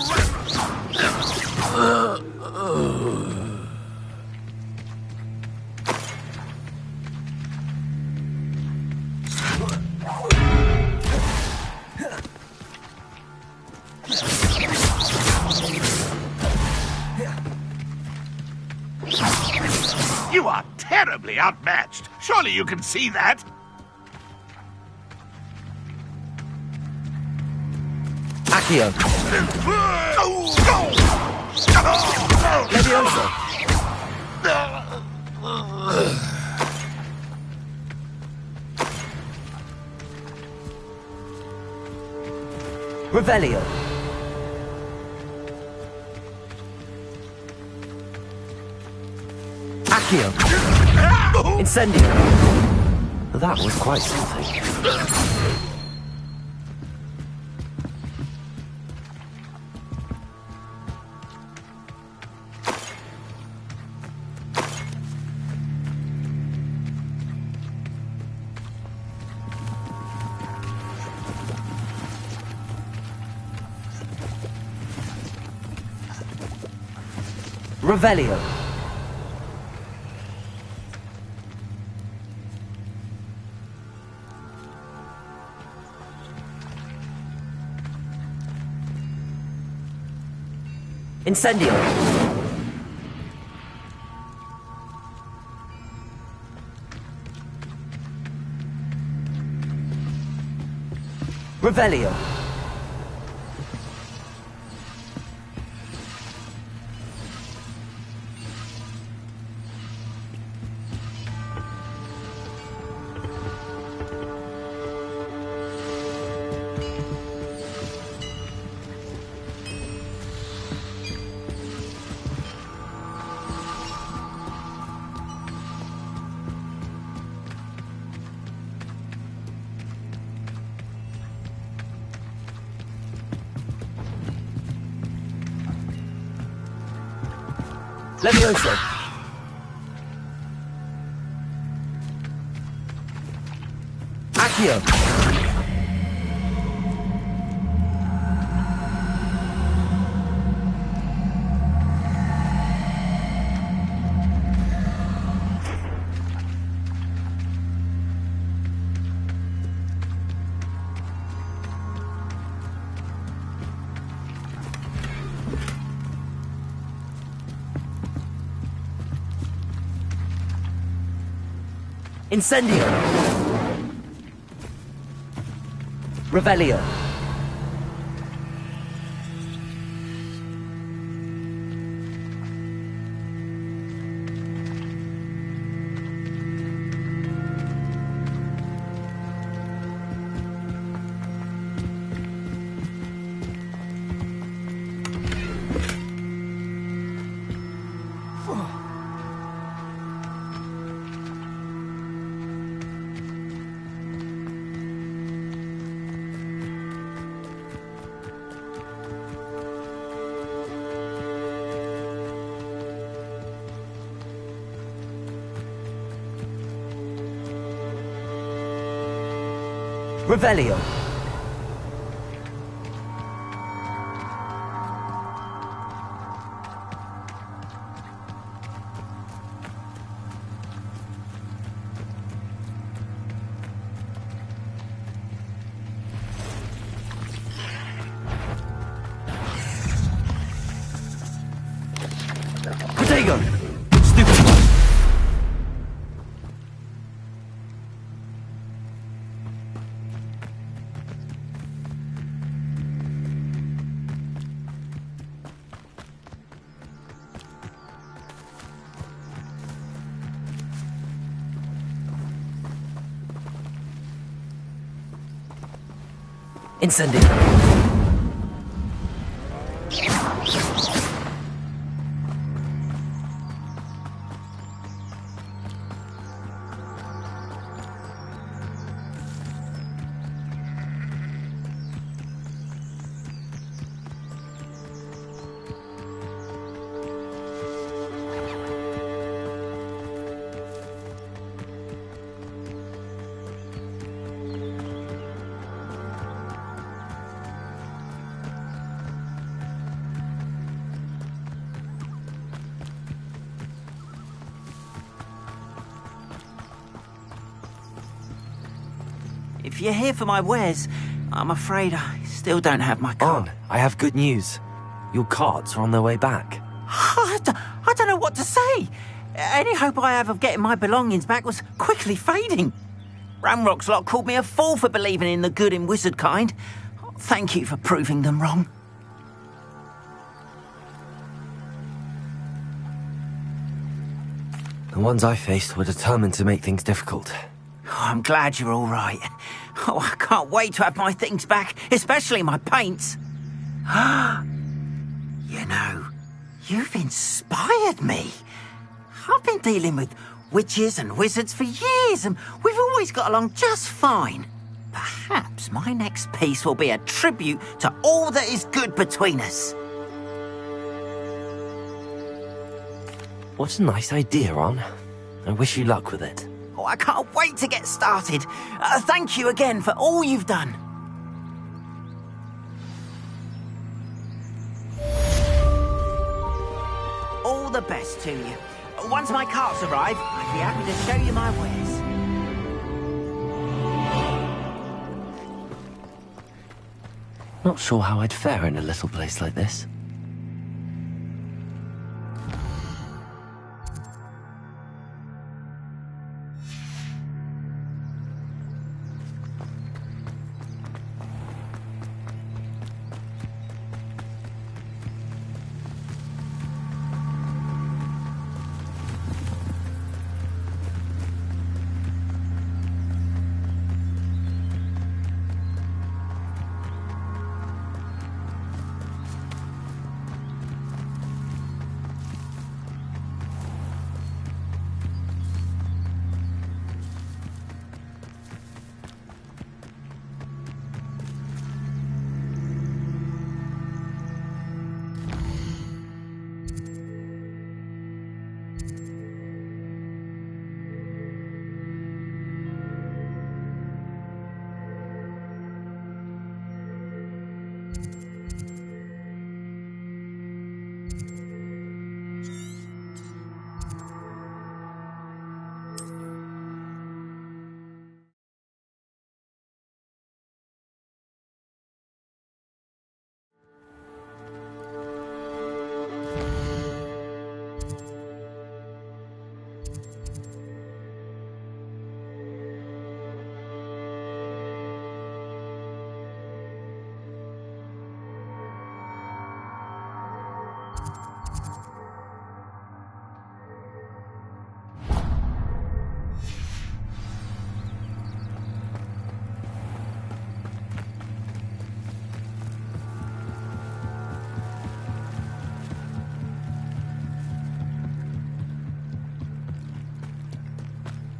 You are terribly outmatched. Surely you can see that. Accio. Leviosa. Revelio. Accio. Incendio. That was quite something. Revelio. Incendio. Revelio. Levioso. Accio. Incendio. Revelio. Revelio. Protego. Stupid one. Incendio. If you're here for my wares, I'm afraid I still don't have my cart. On, I have good news. Your carts are on their way back. I don't know what to say. Any hope I have of getting my belongings back was quickly fading. Ramrock's lot called me a fool for believing in the good in wizard kind. Thank you for proving them wrong. The ones I faced were determined to make things difficult. Oh, I'm glad you're all right. Oh, I can't wait to have my things back, especially my paints. You know, you've inspired me. I've been dealing with witches and wizards for years, and we've always got along just fine. Perhaps my next piece will be a tribute to all that is good between us. What a nice idea, Ron. I wish you luck with it. Oh, I can't wait to get started. Thank you again for all you've done. All the the best to you. Once my carts arrive, I'd be happy to show you my wares. Not sure how I'd fare in a little place like this.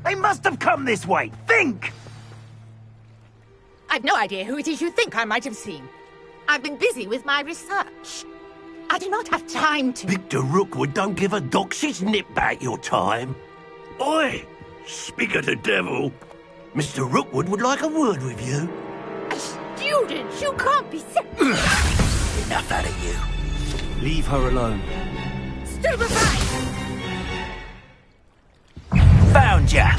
They must have come this way. Think! I've no idea who it is you think I might have seen. I've been busy with my research. I do not have time to... Victor Rookwood don't give a doxy's nip back your time. Oi! Speak of the devil. Mr. Rookwood would like a word with you. Student, you can't be sick. Enough out of you. Leave her alone. Stupefy! Found ya!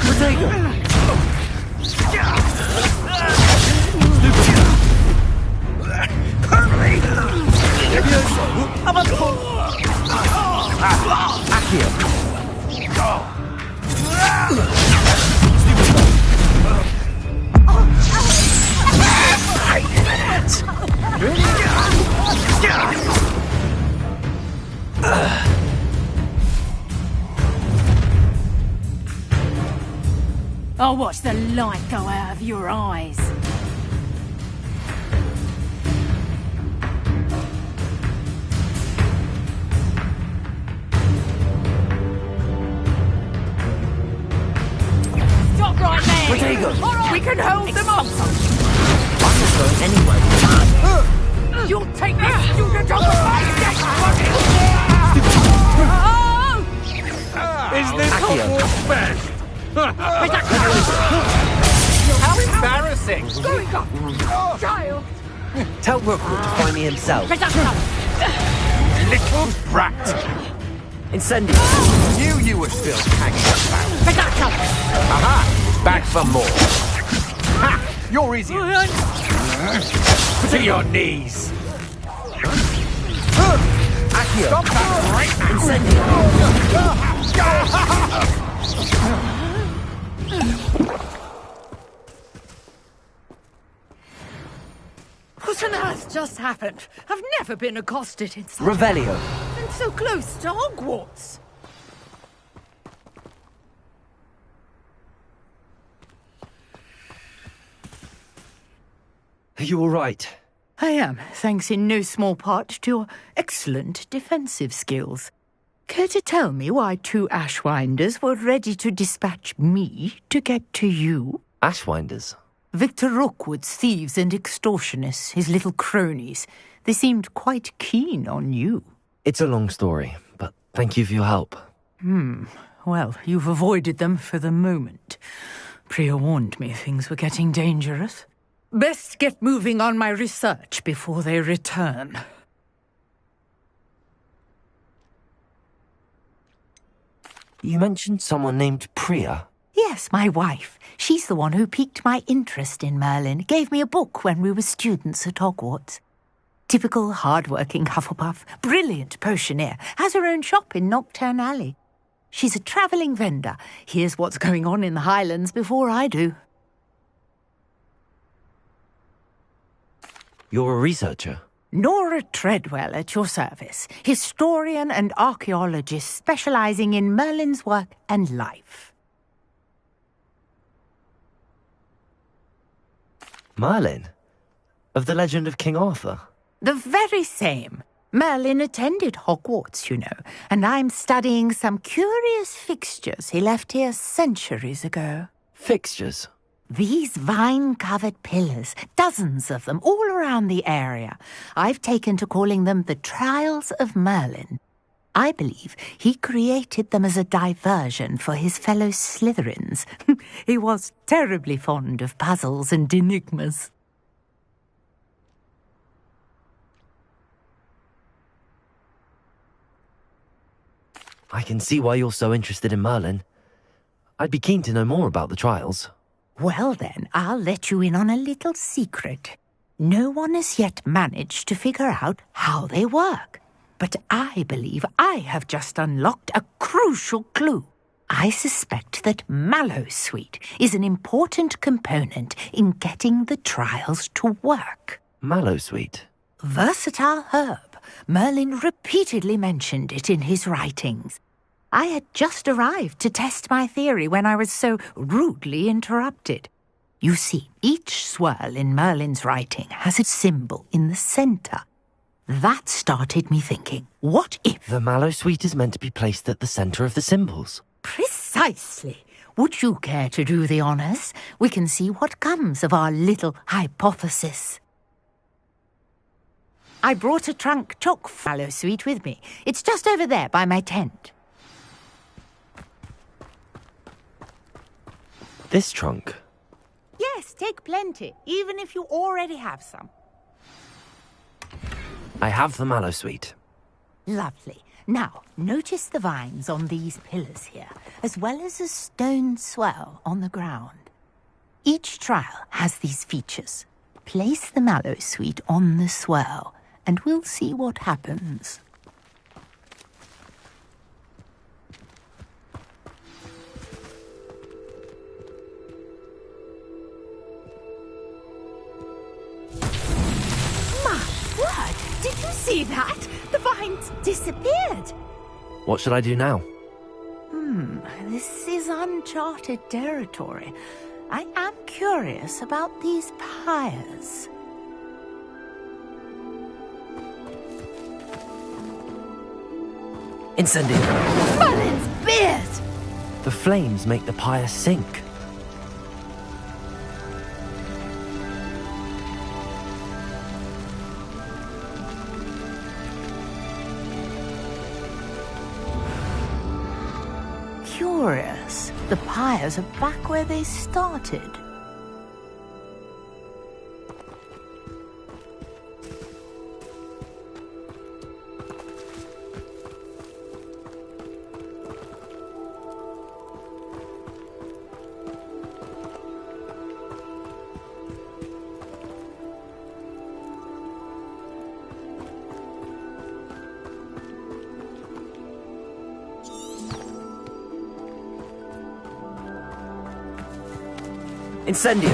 I'll watch the light go out of your eyes. Stop right there! Rodrigo! All right. We can hold them off. I'm not going anywhere. You'll take this student on the Is this Hogwarts best? How embarrassing! Child! Tell Rookwood to find me himself. Little brat! Incendio. Knew you were still hanging about. Aha! Back for more. Ha! You're easy. To your knees. Accio. Stop that right now. What on earth just happened? I've never been accosted in such Revelio. and so close to Hogwarts. Are you all right? I am, thanks in no small part to your excellent defensive skills. Care to tell me why two Ashwinders were ready to dispatch me to get to you? Ashwinders? Victor Rookwood's thieves and extortionists, his little cronies. They seemed quite keen on you. It's a long story, but thank you for your help. Well, you've avoided them for the moment. Priya warned me things were getting dangerous. Best get moving on my research before they return. You mentioned someone named Priya. Yes, my wife. She's the one who piqued my interest in Merlin. Gave me a book when we were students at Hogwarts. Typical hard-working Hufflepuff, brilliant potioneer, has her own shop in Nocturne Alley. She's a travelling vendor. Hears what's going on in the Highlands before I do. You're a researcher? Nora Treadwell at your service, historian and archaeologist specialising in Merlin's work and life. Merlin? Of the legend of King Arthur? The very same. Merlin attended Hogwarts, you know, and I'm studying some curious fixtures he left here centuries ago. Fixtures? These vine-covered pillars, dozens of them, all around the area. I've taken to calling them the Trials of Merlin. I believe he created them as a diversion for his fellow Slytherins. He was terribly fond of puzzles and enigmas. I can see why you're so interested in Merlin. I'd be keen to know more about the trials. Well then, I'll let you in on a little secret. No one has yet managed to figure out how they work. But I believe I have just unlocked a crucial clue. I suspect that Mallowsweet is an important component in getting the trials to work. Mallowsweet? Versatile herb. Merlin repeatedly mentioned it in his writings. I had just arrived to test my theory when I was so rudely interrupted. You see, each swirl in Merlin's writing has a symbol in the centre. That started me thinking, what if... The Mallowsweet is meant to be placed at the centre of the symbols. Precisely. Would you care to do the honours? We can see what comes of our little hypothesis. I brought a trunk chock Mallowsweet with me. It's just over there by my tent. This trunk? Yes, take plenty, even if you already have some. I have the Mallowsweet. Lovely. Now, notice the vines on these pillars here, as well as a stone swell on the ground. Each trial has these features. Place the Mallowsweet on the swell, and we'll see what happens. Did you see that? The vines disappeared. What should I do now? This is uncharted territory. I am curious about these pyres. Incendio! Merlin's beard! The flames make the pyre sink. Curious. The pyres are back where they started. Incendio!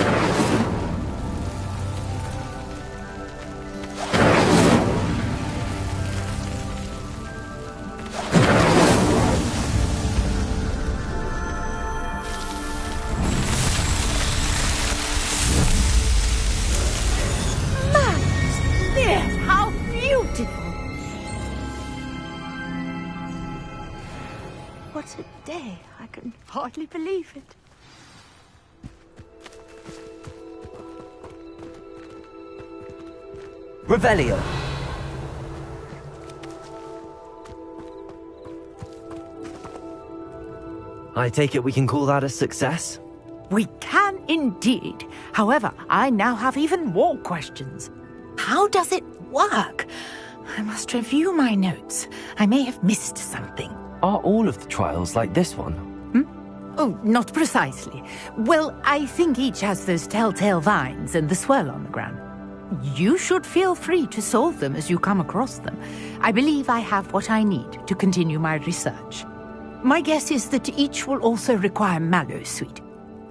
How beautiful! What a day. I can hardly believe it. Revelio. I take it we can call that a success? We can indeed. However, I now have even more questions. How does it work? I must review my notes. I may have missed something. Are all of the trials like this one? Oh, not precisely. Well, I think each has those telltale vines and the swirl on the ground. You should feel free to solve them as you come across them. I believe I have what I need to continue my research. My guess is that each will also require mallowsweet,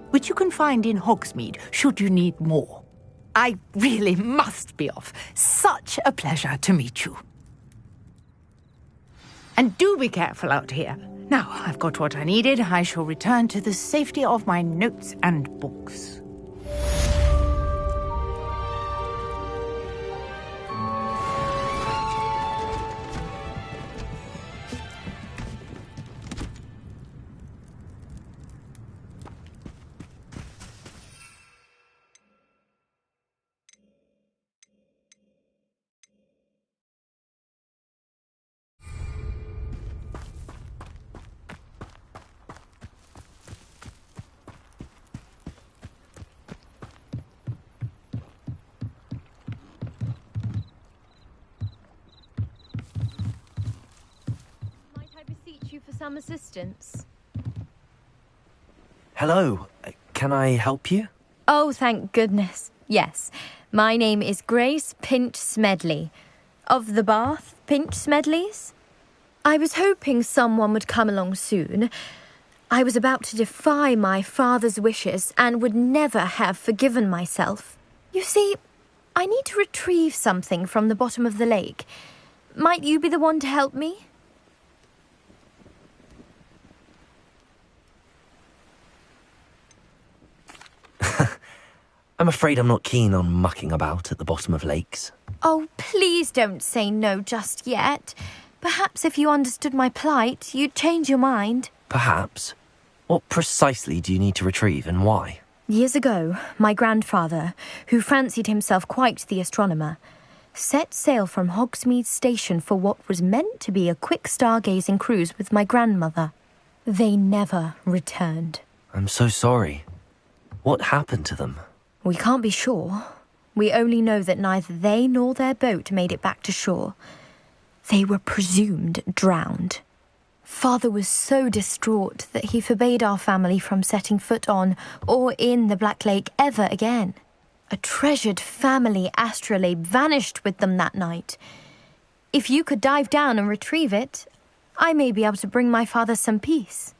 which you can find in Hogsmeade should you need more. I really must be off. Such a pleasure to meet you. And do be careful out here. Now, I've got what I needed. I shall return to the safety of my notes and books. Some assistance. Hello, can I help you? Oh, thank goodness. Yes, my name is Grace Pinch Smedley, of the Bath Pinch Smedleys. I was hoping someone would come along soon. I was about to defy my father's wishes and would never have forgiven myself. You see, I need to retrieve something from the bottom of the lake. Might you be the one to help me? I'm afraid I'm not keen on mucking about at the bottom of lakes. Oh, please don't say no just yet. Perhaps if you understood my plight, you'd change your mind. Perhaps. What precisely do you need to retrieve and why? Years ago, my grandfather, who fancied himself quite the astronomer, set sail from Hogsmeade Station for what was meant to be a quick stargazing cruise with my grandmother. They never returned. I'm so sorry. What happened to them? We can't be sure. We only know that neither they nor their boat made it back to shore. They were presumed drowned. Father was so distraught that he forbade our family from setting foot on or in the Black Lake ever again. A treasured family astrolabe vanished with them that night. If you could dive down and retrieve it, I may be able to bring my father some peace.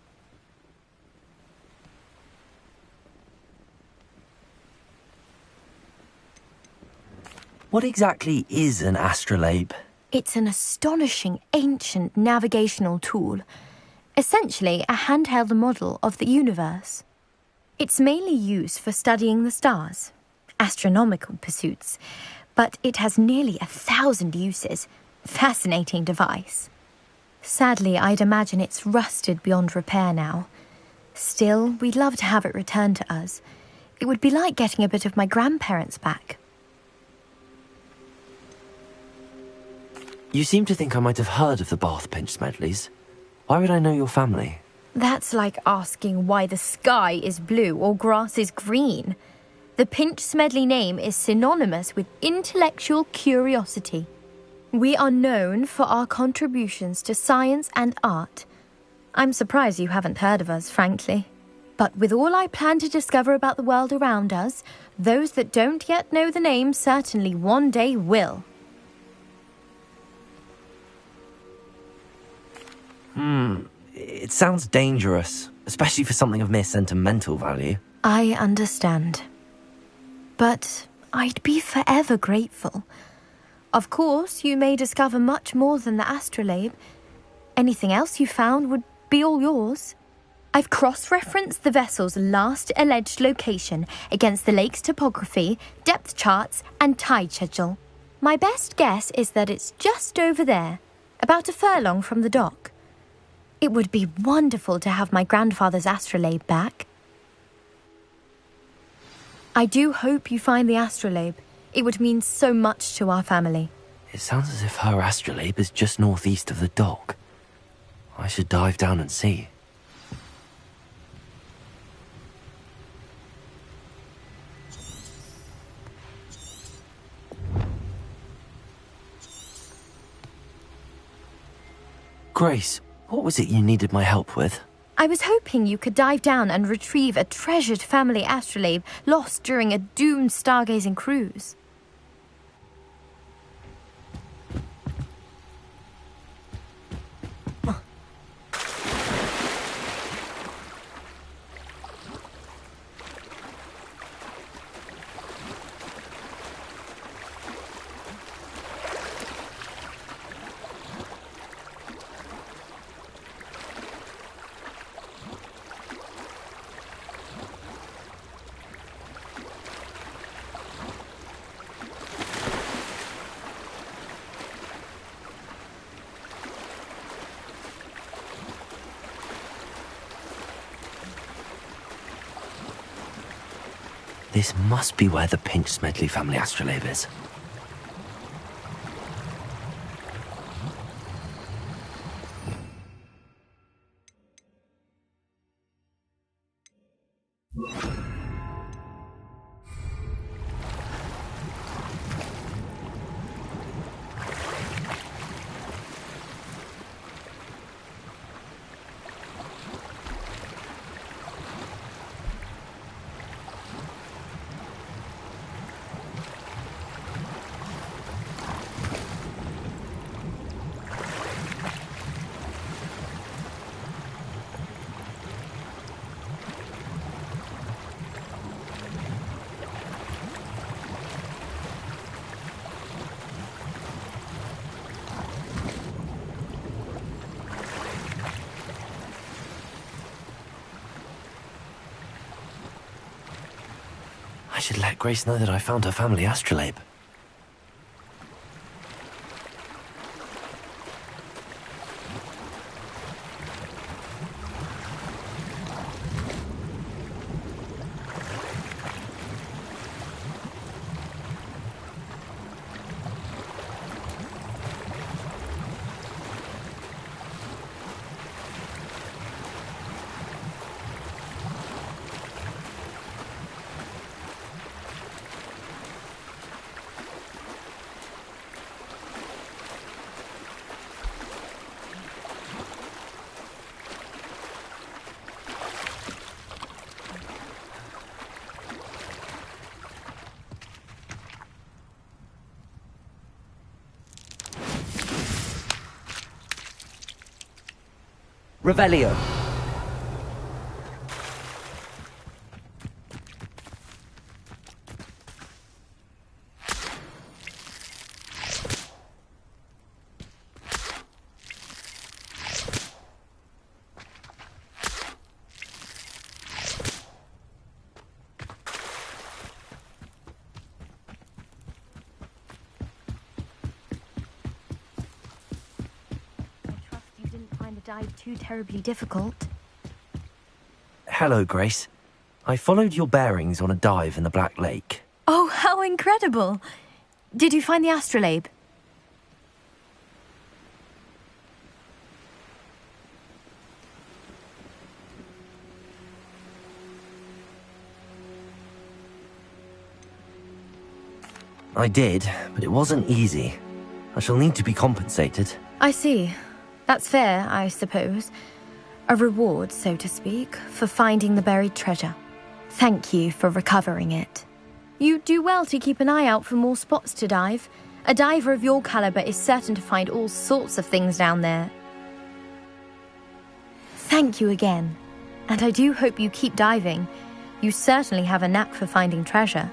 What exactly is an astrolabe? It's an astonishing ancient navigational tool, essentially a handheld model of the universe. It's mainly used for studying the stars, astronomical pursuits, but it has nearly 1,000 uses. Fascinating device. Sadly, I'd imagine it's rusted beyond repair now. Still, we'd love to have it returned to us. It would be like getting a bit of my grandparents back. You seem to think I might have heard of the Bath Pinch Smedleys. Why would I know your family? That's like asking why the sky is blue or grass is green. The Pinch Smedley name is synonymous with intellectual curiosity. We are known for our contributions to science and art. I'm surprised you haven't heard of us, frankly. But with all I plan to discover about the world around us, those that don't yet know the name certainly one day will. It sounds dangerous, especially for something of mere sentimental value. I understand. But I'd be forever grateful. Of course, you may discover much more than the astrolabe. Anything else you found would be all yours. I've cross-referenced the vessel's last alleged location against the lake's topography, depth charts, and tide schedule. My best guess is that it's just over there, about a furlong from the dock. It would be wonderful to have my grandfather's astrolabe back. I do hope you find the astrolabe. It would mean so much to our family. It sounds as if her astrolabe is just northeast of the dock. I should dive down and see. Grace, what was it you needed my help with? I was hoping you could dive down and retrieve a treasured family astrolabe lost during a doomed stargazing cruise. This must be where the Pinch Smedley family astrolabe is. I should let Grace know that I found her family astrolabe. Revelio. Dive too terribly difficult. Hello, Grace. I followed your bearings on a dive in the Black Lake. Oh, how incredible! Did you find the astrolabe? I did, but it wasn't easy. I shall need to be compensated. I see. That's fair, I suppose. A reward, so to speak, for finding the buried treasure. Thank you for recovering it. You do well to keep an eye out for more spots to dive. A diver of your caliber is certain to find all sorts of things down there. Thank you again. And I do hope you keep diving. You certainly have a knack for finding treasure.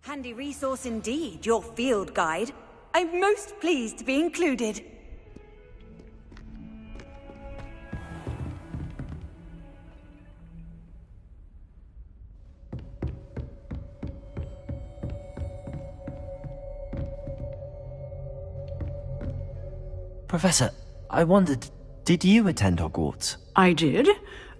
Handy resource indeed, your field guide. I'm most pleased to be included. Professor, I wondered, did you attend Hogwarts? I did.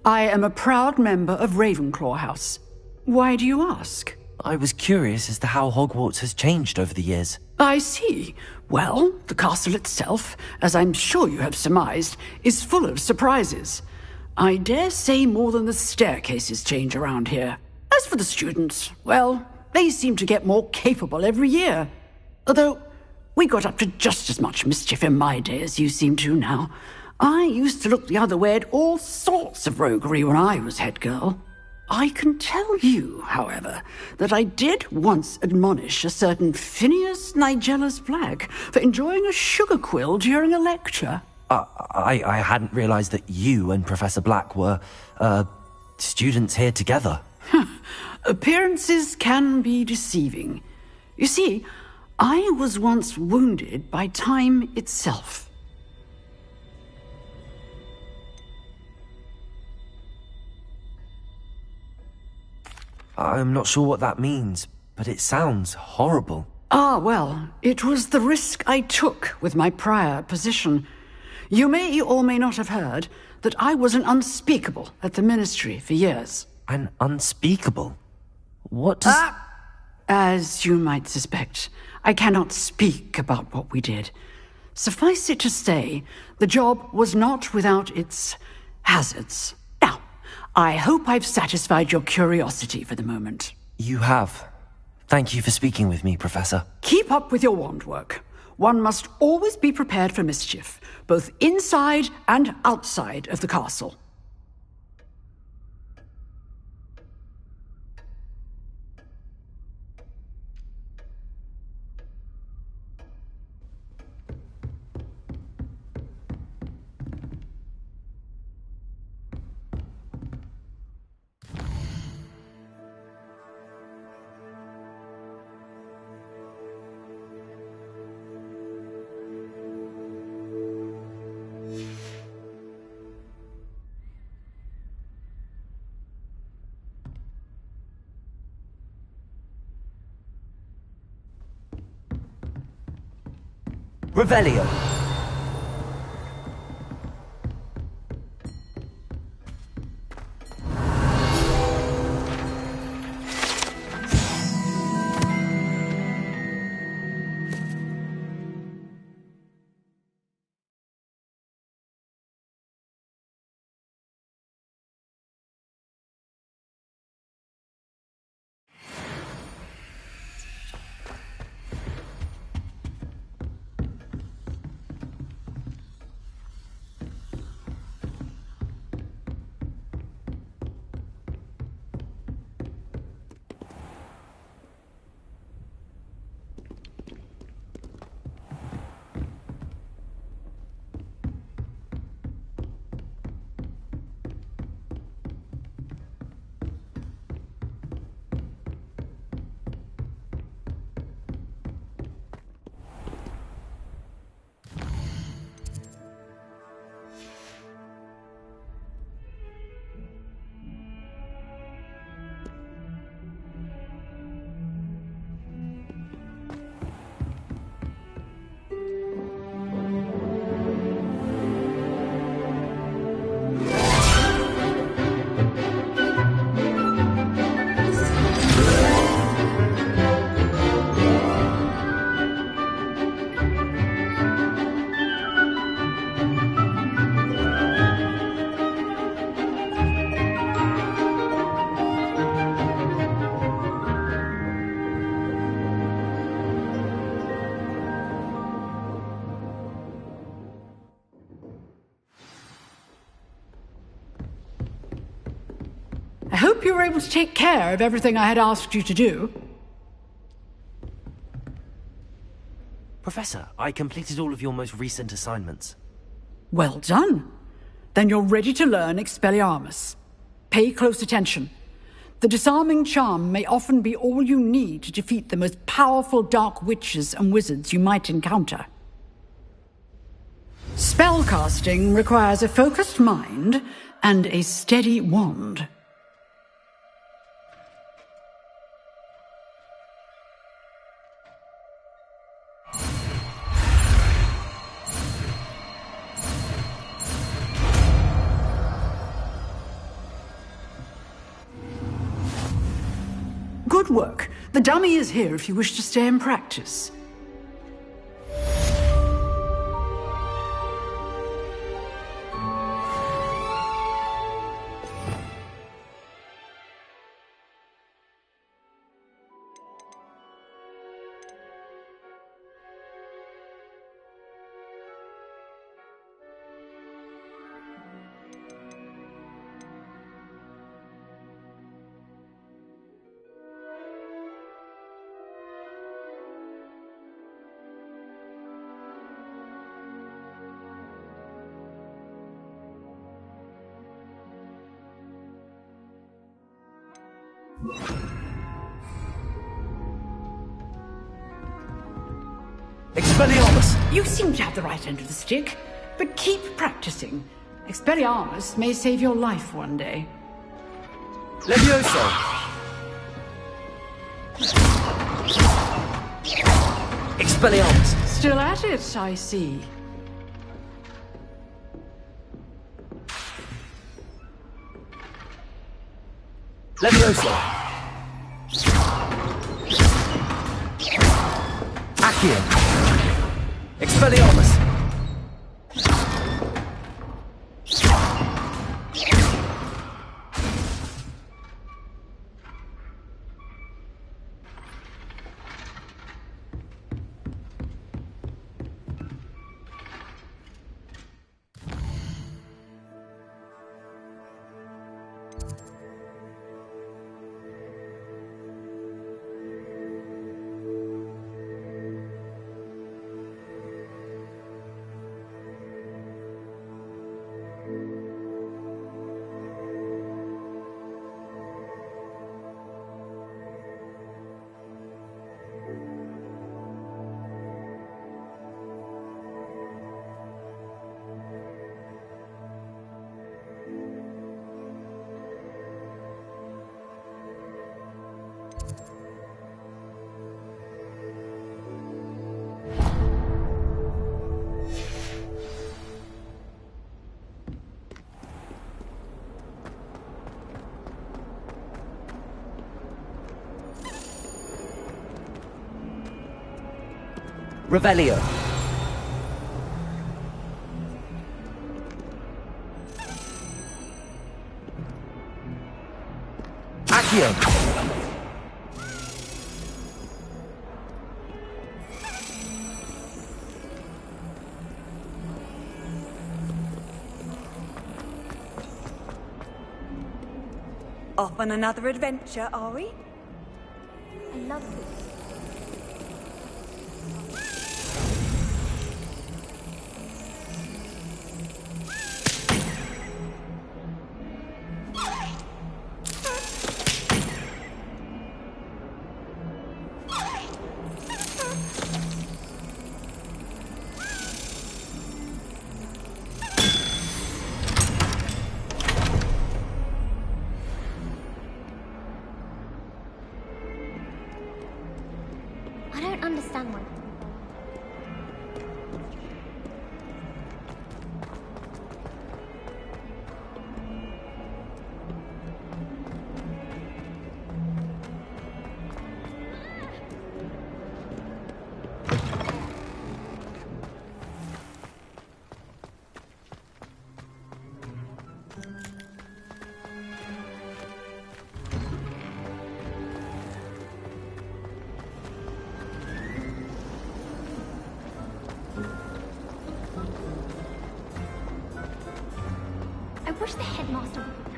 I am a proud member of Ravenclaw House. Why do you ask? I was curious as to how Hogwarts has changed over the years. I see. Well, the castle itself, as I'm sure you have surmised, is full of surprises. I dare say more than the staircases change around here. As for the students, well, they seem to get more capable every year. Although, we got up to just as much mischief in my day as you seem to now. I used to look the other way at all sorts of roguery when I was head girl. I can tell you, however, that I did once admonish a certain Phineas Nigellus Black for enjoying a sugar quill during a lecture. I hadn't realized that you and Professor Black were, students here together. Appearances can be deceiving. You see, I was once wounded by time itself. I'm not sure what that means, but it sounds horrible. Ah, well, it was the risk I took with my prior position. You may or may not have heard that I was an unspeakable at the Ministry for years. An unspeakable? What does... As you might suspect, I cannot speak about what we did. Suffice it to say, the job was not without its hazards. Now, I hope I've satisfied your curiosity for the moment. You have. Thank you for speaking with me, Professor. Keep up with your wand work. One must always be prepared for mischief, both inside and outside of the castle. Revelio. I hope you were able to take care of everything I had asked you to do. Professor, I completed all of your most recent assignments. Well done. Then you're ready to learn Expelliarmus. Pay close attention. The disarming charm may often be all you need to defeat the most powerful dark witches and wizards you might encounter. Spellcasting requires a focused mind and a steady wand. Good work. The dummy is here if you wish to stay and practice. Expelliarmus! You seem to have the right end of the stick, but keep practicing. Expelliarmus may save your life one day. Levioso! Expelliarmus! Still at it, I see. Levioso! Accio! Expelliarmus! Revelio. Accio. Off on another adventure, are we? I love it. Understand one. I wish the headmaster would be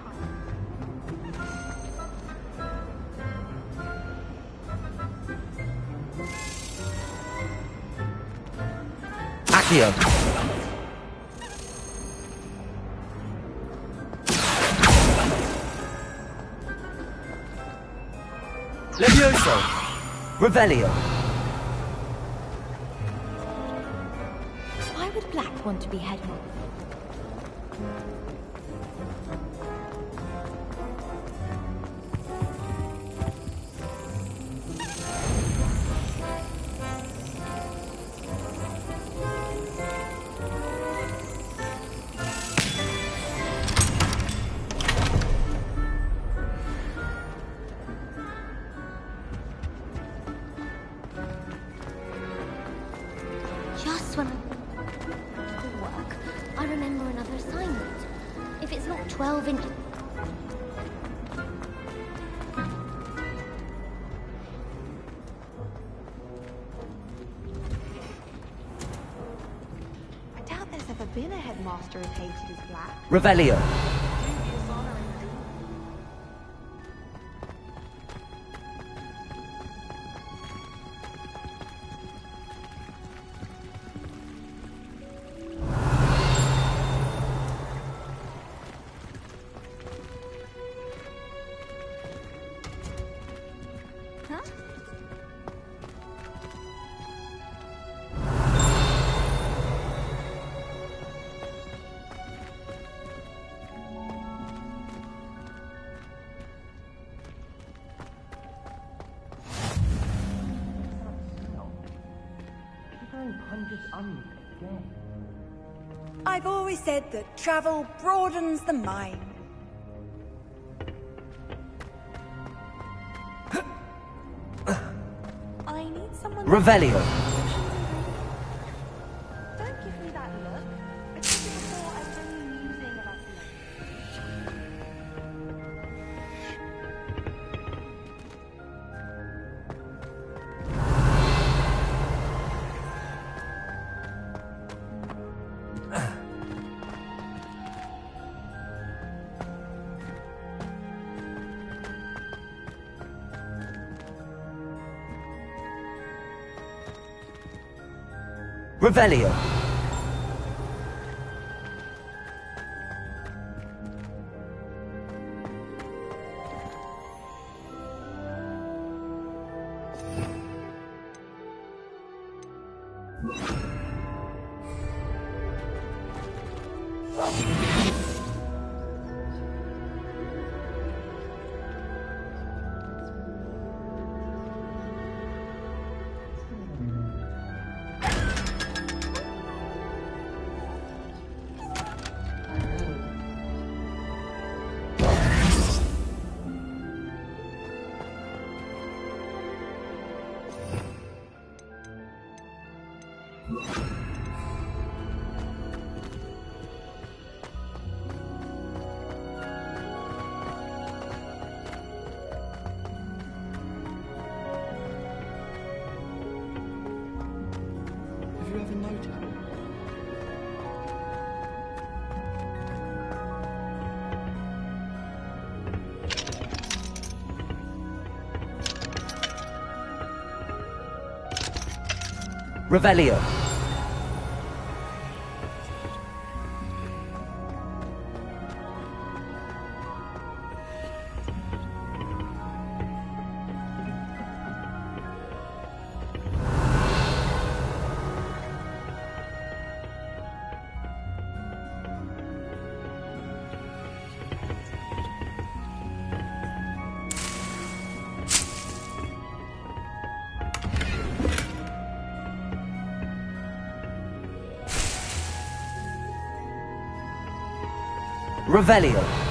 Accio. Levioso! Revelio! Why would Black want to be headmaster? Just when I could work, I remember another assignment. If it's not 12 inches... I doubt there's ever been a headmaster as hated as Black. Revelio! I've always said that travel broadens the mind. I need someone... Revelio! Don't give me that look. I told you before I was only musing about the Revelio! Have you ever noticed? Revelio! Revelio!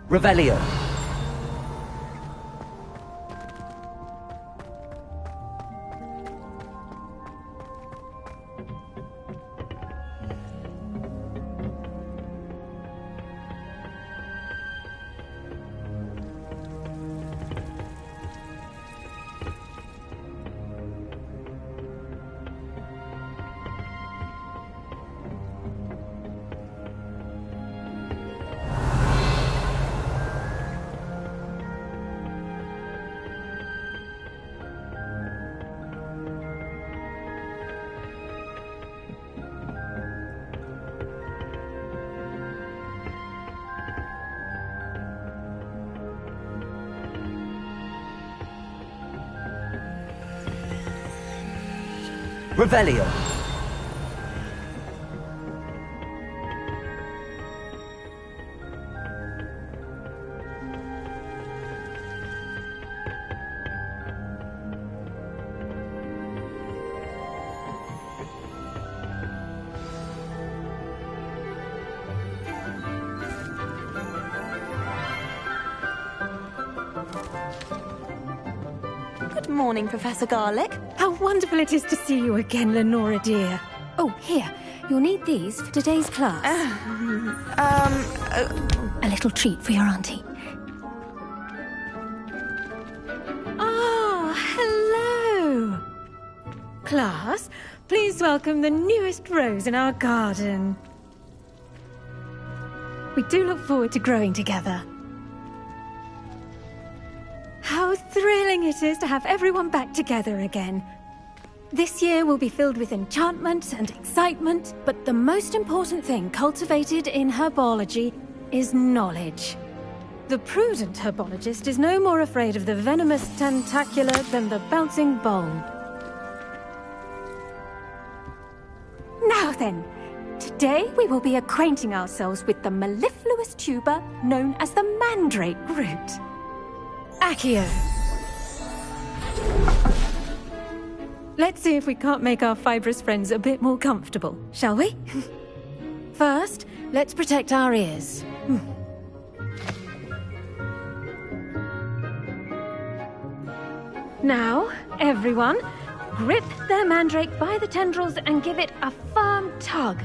Revelio! Revelio. Good morning, Professor Garlic. How wonderful it is to see you again, Lenora dear. Oh, here. You'll need these for today's class. A little treat for your auntie. Oh, hello. Class, please welcome the newest rose in our garden. We do look forward to growing together. How thrilling it is to have everyone back together again. This year will be filled with enchantment and excitement, but the most important thing cultivated in herbology is knowledge. The prudent herbologist is no more afraid of the venomous tentacula than the bouncing bulb. Now then, today we will be acquainting ourselves with the mellifluous tuber known as the mandrake root. Accio. Let's see if we can't make our fibrous friends a bit more comfortable, shall we? First, let's protect our ears. Now, everyone, grip their mandrake by the tendrils and give it a firm tug.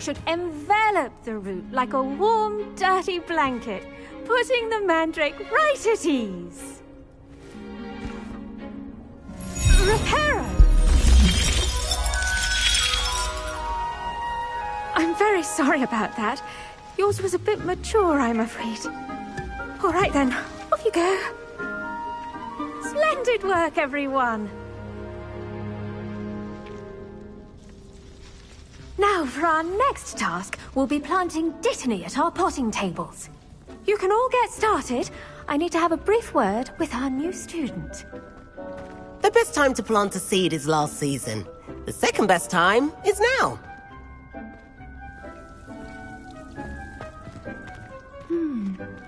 Should envelop the root like a warm, dirty blanket, putting the mandrake right at ease. Reparo! I'm very sorry about that. Yours was a bit mature, I'm afraid. All right then, off you go. Splendid work, everyone. Now, for our next task, we'll be planting dittany at our potting tables. You can all get started. I need to have a brief word with our new student. The best time to plant a seed is last season. The second best time is now.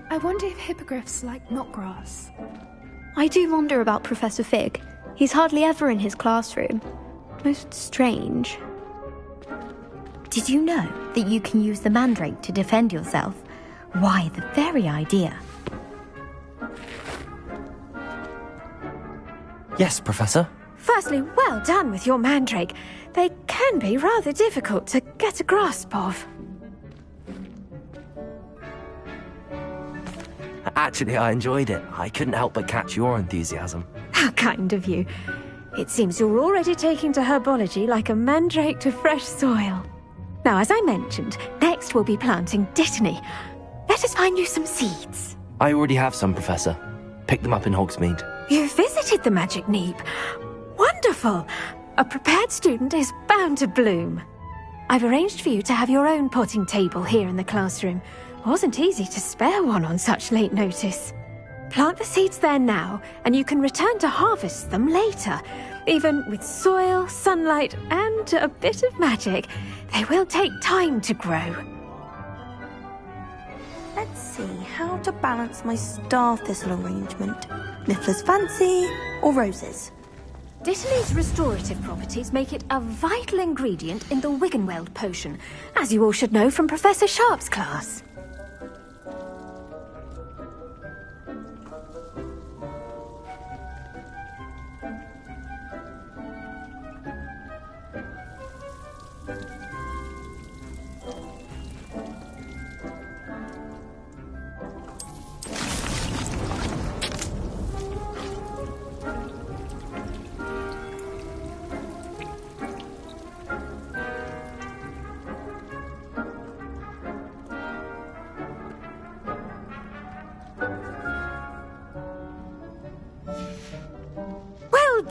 I wonder if hippogriffs like knotgrass. I do wonder about Professor Fig. He's hardly ever in his classroom. Most strange. Did you know that you can use the mandrake to defend yourself? Why, the very idea. Yes, Professor. Firstly, well done with your mandrake. They can be rather difficult to get a grasp of. Actually, I enjoyed it. I couldn't help but catch your enthusiasm. How kind of you. It seems you're already taking to herbology like a mandrake to fresh soil. Now, as I mentioned, next we'll be planting dittany. Let us find you some seeds. I already have some, Professor. Picked them up in Hogsmeade. You visited the Magic Neep. Wonderful. A prepared student is bound to bloom. I've arranged for you to have your own potting table here in the classroom. Wasn't easy to spare one on such late notice. Plant the seeds there now, and you can return to harvest them later. Even with soil, sunlight, and a bit of magic, they will take time to grow. Let's see how to balance my star thistle arrangement. Niffler's fancy or roses? Dittany's restorative properties make it a vital ingredient in the Wiggenweld potion, as you all should know from Professor Sharp's class.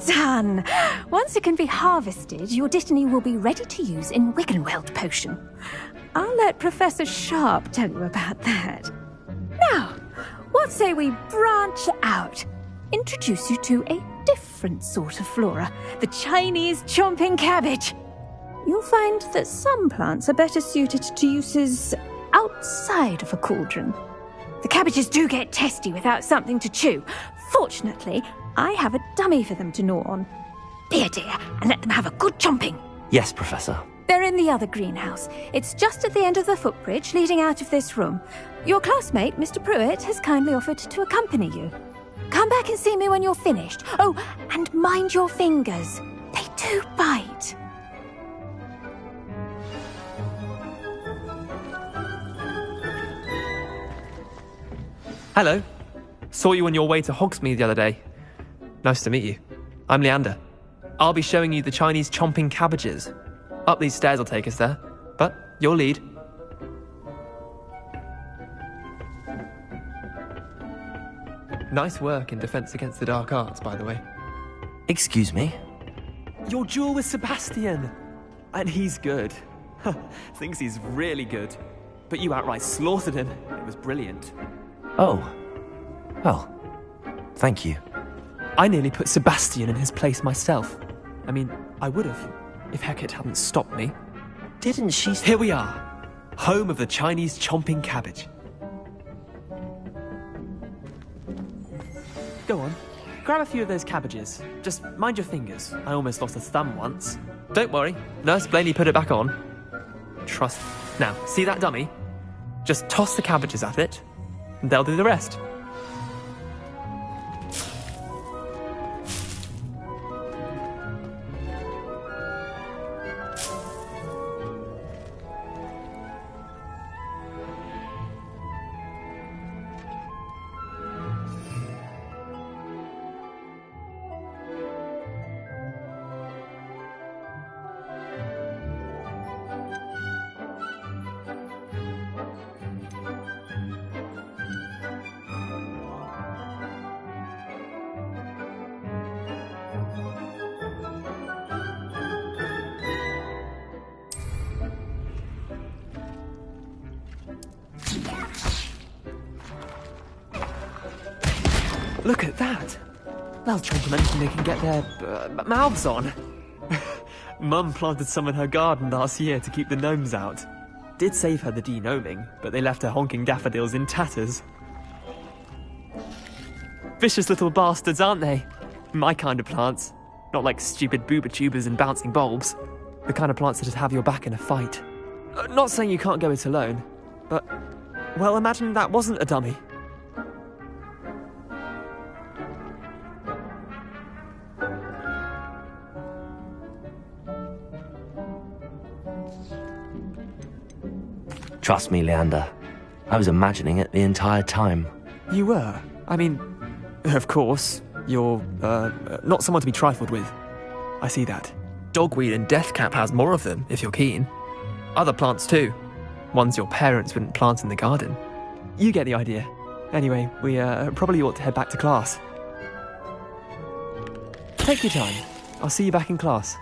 done. Once it can be harvested, your Dittany will be ready to use in Wiggenweld potion. I'll let Professor Sharp tell you about that. Now, what say we branch out? Introduce you to a different sort of flora, the Chinese chomping cabbage. You'll find that some plants are better suited to uses outside of a cauldron. The cabbages do get testy without something to chew. Fortunately, I have a dummy for them to gnaw on. Dear, and let them have a good chomping. Yes, Professor. They're in the other greenhouse. It's just at the end of the footbridge leading out of this room. Your classmate, Mr. Pruitt, has kindly offered to accompany you. Come back and see me when you're finished. Oh, and mind your fingers. They do bite. Hello. Saw you on your way to Hogsmeade the other day. Nice to meet you. I'm Leander. I'll be showing you the Chinese chomping cabbages. Up these stairs will take us there, but you'll lead. Nice work in Defense Against the Dark Arts, by the way. Excuse me? Your duel with Sebastian! And he's good. Thinks he's really good. But you outright slaughtered him. It was brilliant. Oh. Well, thank you. I nearly put Sebastian in his place myself. I mean, I would have, if Hecate hadn't stopped me. Didn't she... Here we are. Home of the Chinese chomping cabbage. Go on. Grab a few of those cabbages. Just mind your fingers. I almost lost a thumb once. Don't worry. Nurse Blaney put it back on. Trust. Now, see that dummy? Just toss the cabbages at it, and they'll do the rest. Look at that! They'll chomp on anything they can get their mouths on. Mum planted some in her garden last year to keep the gnomes out. Did save her the de-gnoming, but they left her honking daffodils in tatters. Vicious little bastards, aren't they? My kind of plants. Not like stupid booba tubers and bouncing bulbs. The kind of plants that'd have your back in a fight. Not saying you can't go it alone, but... well, imagine that wasn't a dummy. Trust me, Leander. I was imagining it the entire time. You were? I mean, of course, you're, not someone to be trifled with. I see that. Dogweed and deathcap has more of them, if you're keen. Other plants too. Ones your parents wouldn't plant in the garden. You get the idea. Anyway, we, probably ought to head back to class. Take your time. I'll see you back in class.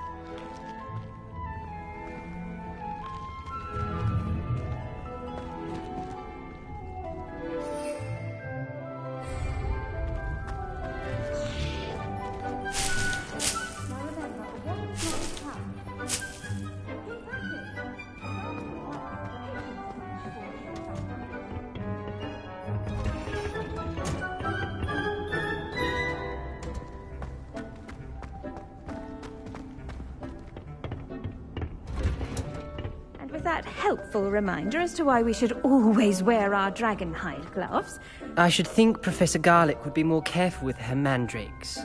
That helpful reminder as to why we should always wear our dragonhide gloves. I should think Professor Garlick would be more careful with her mandrakes.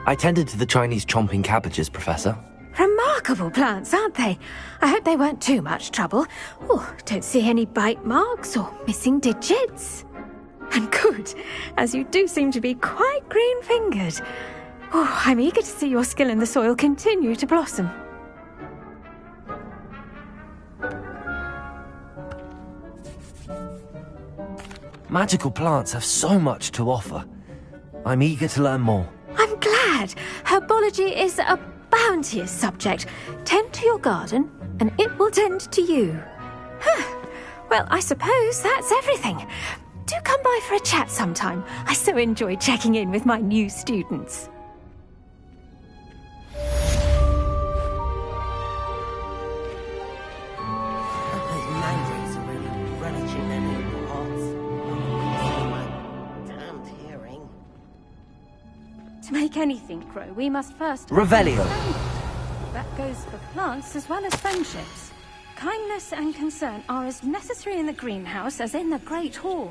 I tended to the Chinese chomping cabbages, Professor. Remarkable plants, aren't they? I hope they weren't too much trouble. Oh, don't see any bite marks or missing digits. And good, as you do seem to be quite green-fingered. Oh, I'm eager to see your skill in the soil continue to blossom. Magical plants have so much to offer. I'm eager to learn more. I'm glad. Herbology is a bounteous subject. Tend to your garden, and it will tend to you. Well, I suppose that's everything. Do come by for a chat sometime. I so enjoy checking in with my new students. Those mandrake are really relishing their new pots. Oh, my damned hearing. To make anything grow, we must first... Revelio. That goes for plants as well as friendships. Kindness and concern are as necessary in the greenhouse as in the Great Hall.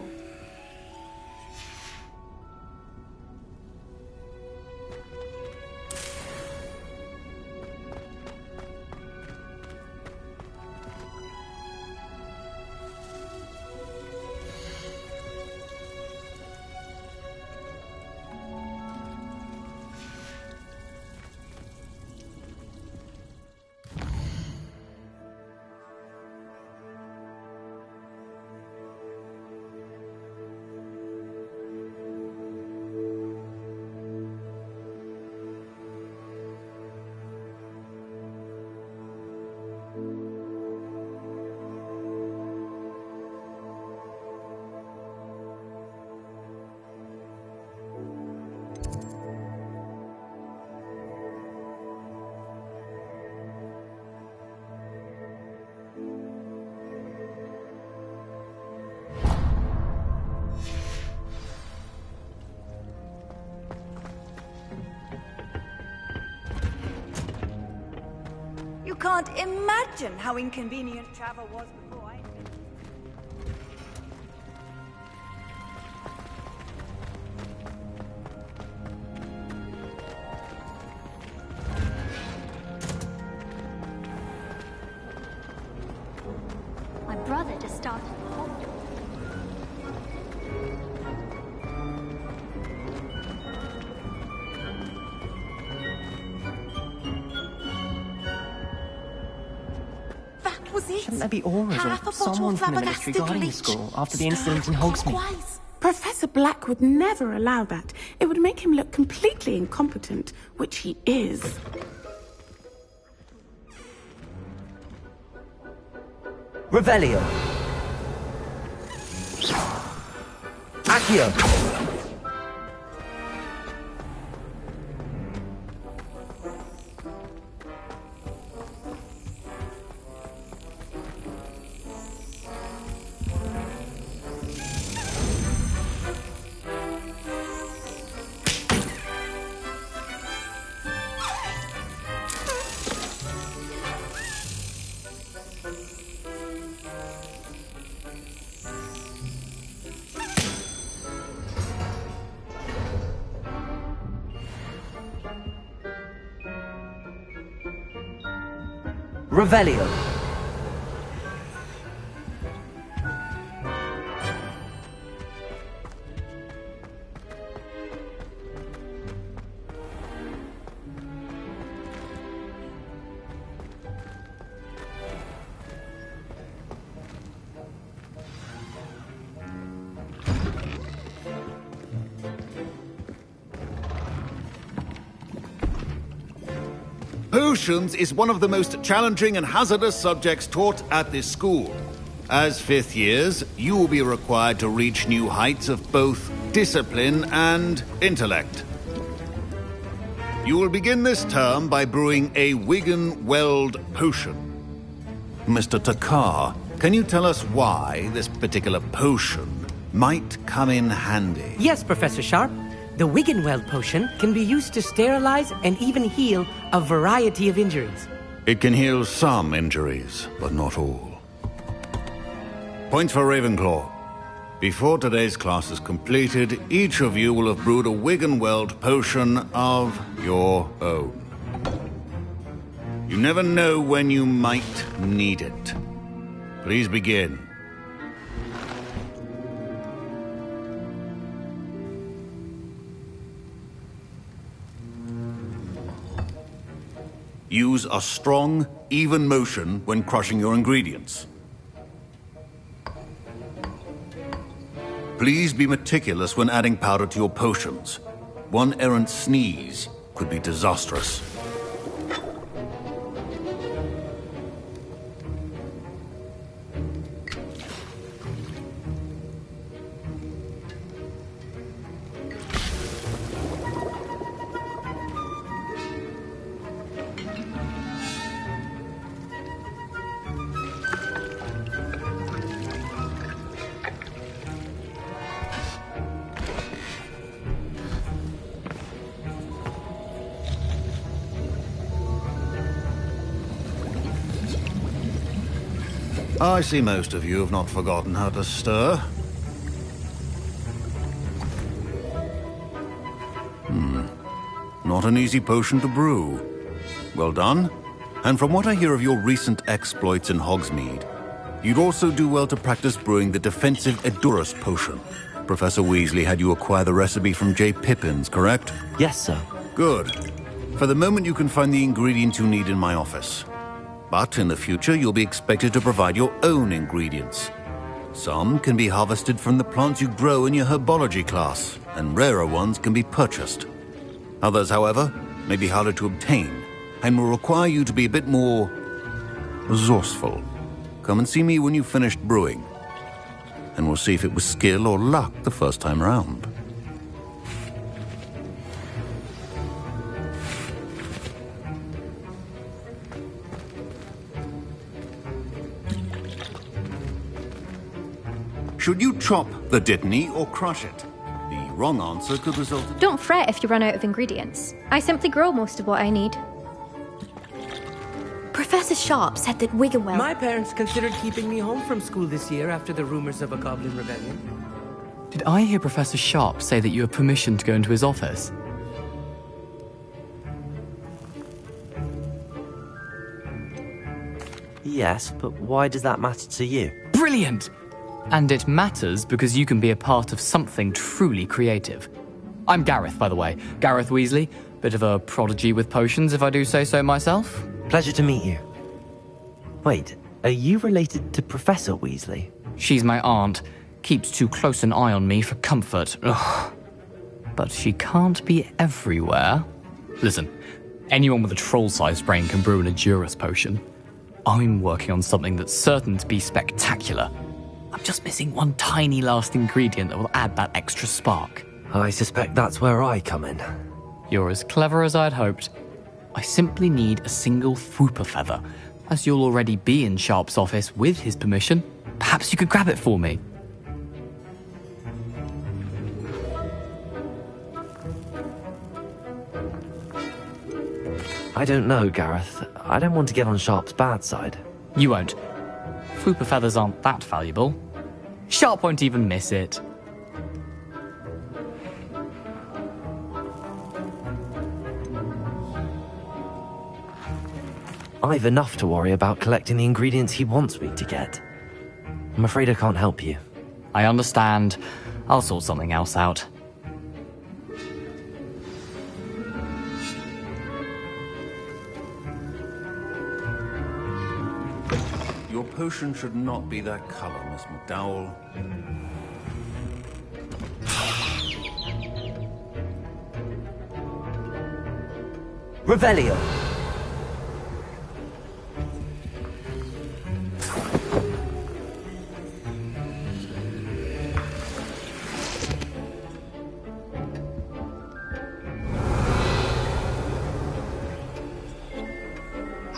You can't imagine how inconvenient travel was before I... My brother just started a home. Shouldn't there be auras or someone from the ministry guarding the school after the incident in Hogsmeade? Professor Black would never allow that. It would make him look completely incompetent, which he is. Revelio. Accio. Revelio. Potions is one of the most challenging and hazardous subjects taught at this school. As fifth years, you will be required to reach new heights of both discipline and intellect. You will begin this term by brewing a Wigan-Weld potion. Mr. Takar, can you tell us why this particular potion might come in handy? Yes, Professor Sharp. The Wigan-Weld potion can be used to sterilize and even heal a variety of injuries. It can heal some injuries, but not all. Points for Ravenclaw. Before today's class is completed, each of you will have brewed a Wigan-Weld potion of your own. You never know when you might need it. Please begin. Use a strong, even motion when crushing your ingredients. Please be meticulous when adding powder to your potions. One errant sneeze could be disastrous. I see most of you have not forgotten how to stir. Not an easy potion to brew. Well done. And from what I hear of your recent exploits in Hogsmeade, you'd also do well to practice brewing the defensive Edurus potion. Professor Weasley had you acquire the recipe from J. Pippins, correct? Yes, sir. Good. For the moment, you can find the ingredients you need in my office. But in the future, you'll be expected to provide your own ingredients. Some can be harvested from the plants you grow in your herbology class, and rarer ones can be purchased. Others, however, may be harder to obtain, and will require you to be a bit more resourceful. Come and see me when you've finished brewing, and we'll see if it was skill or luck the first time round. Should you chop the Dittany or crush it? The wrong answer could result in... Don't fret if you run out of ingredients. I simply grow most of what I need. Professor Sharp said that Wiggenweld... My parents considered keeping me home from school this year after the rumors of a goblin rebellion. Did I hear Professor Sharp say that you have permission to go into his office? Yes, but why does that matter to you? Brilliant! And it matters because you can be a part of something truly creative. I'm Gareth, by the way. Gareth Weasley. Bit of a prodigy with potions, if I do say so myself. Pleasure to meet you. Wait, are you related to Professor Weasley? She's my aunt. Keeps too close an eye on me for comfort. Ugh. But she can't be everywhere. Listen, anyone with a troll-sized brain can brew an Edurus potion. I'm working on something that's certain to be spectacular. I'm just missing one tiny last ingredient that will add that extra spark. I suspect that's where I come in. You're as clever as I'd hoped. I simply need a single Fwooper feather. As you'll already be in Sharp's office with his permission, perhaps you could grab it for me. I don't know, Gareth. I don't want to get on Sharp's bad side. You won't. Fwooper feathers aren't that valuable. Sharp won't even miss it. I've enough to worry about collecting the ingredients he wants me to get. I'm afraid I can't help you. I understand. I'll sort something else out. Your potion should not be that color, Miss McDowell. Revelio!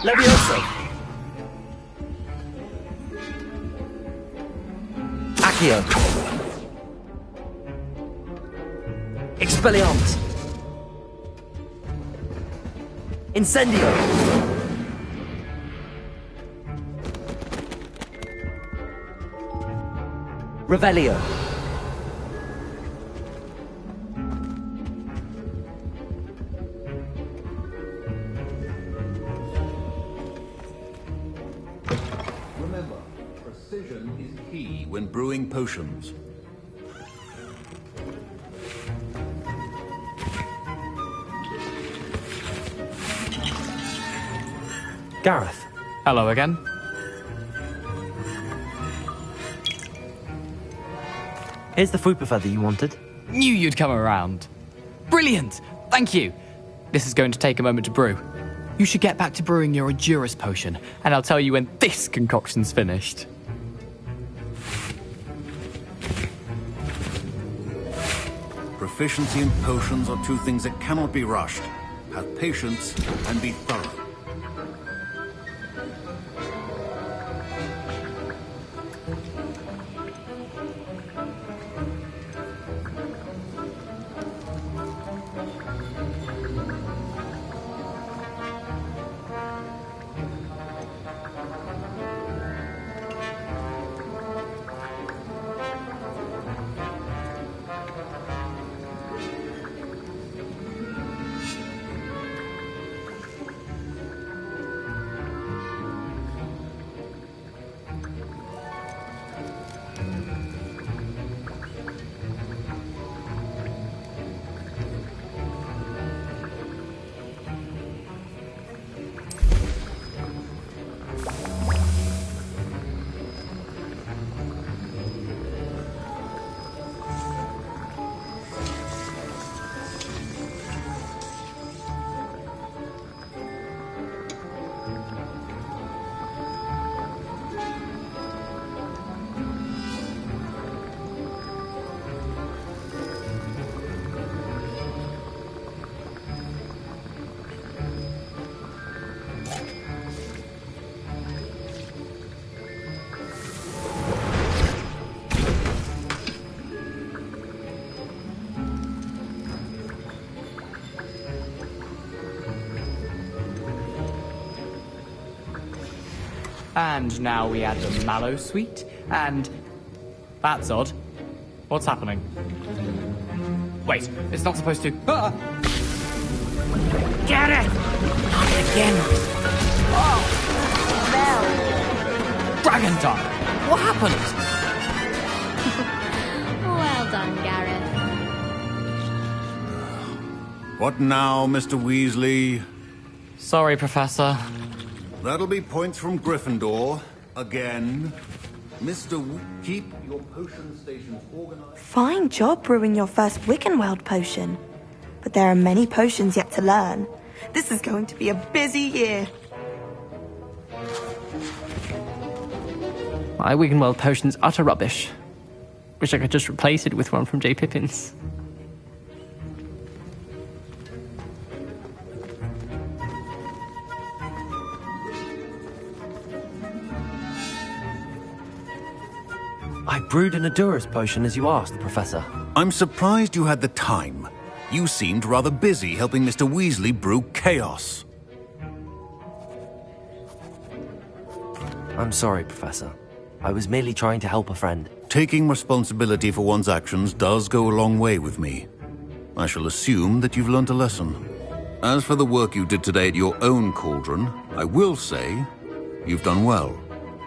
Levioso! Accio! Expelliarmus! Incendio! Revelio! Remember, precision is key when brewing potions. Gareth. Hello again. Here's the fupa feather you wanted. Knew you'd come around. Brilliant! Thank you. This is going to take a moment to brew. You should get back to brewing your Endurus potion, and I'll tell you when this concoction's finished. Proficiency in potions are two things that cannot be rushed. Have patience and be thorough. And now we add the mallow sweet, and... That's odd. What's happening? Wait, it's not supposed to... Ah! Get it! Not again. Oh! Dragon time! What happened? Well done, Gareth. What now, Mr. Weasley? Sorry, Professor. That'll be points from Gryffindor. Again. Keep your potion stations organized. Fine job brewing your first Wiggenweld potion. But there are many potions yet to learn. This is going to be a busy year. My Wiggenweld potion's utter rubbish. Wish I could just replace it with one from J. Pippin's. I brewed an Endurus potion as you asked, Professor. I'm surprised you had the time. You seemed rather busy helping Mr. Weasley brew chaos. I'm sorry, Professor. I was merely trying to help a friend. Taking responsibility for one's actions does go a long way with me. I shall assume that you've learnt a lesson. As for the work you did today at your own cauldron, I will say you've done well.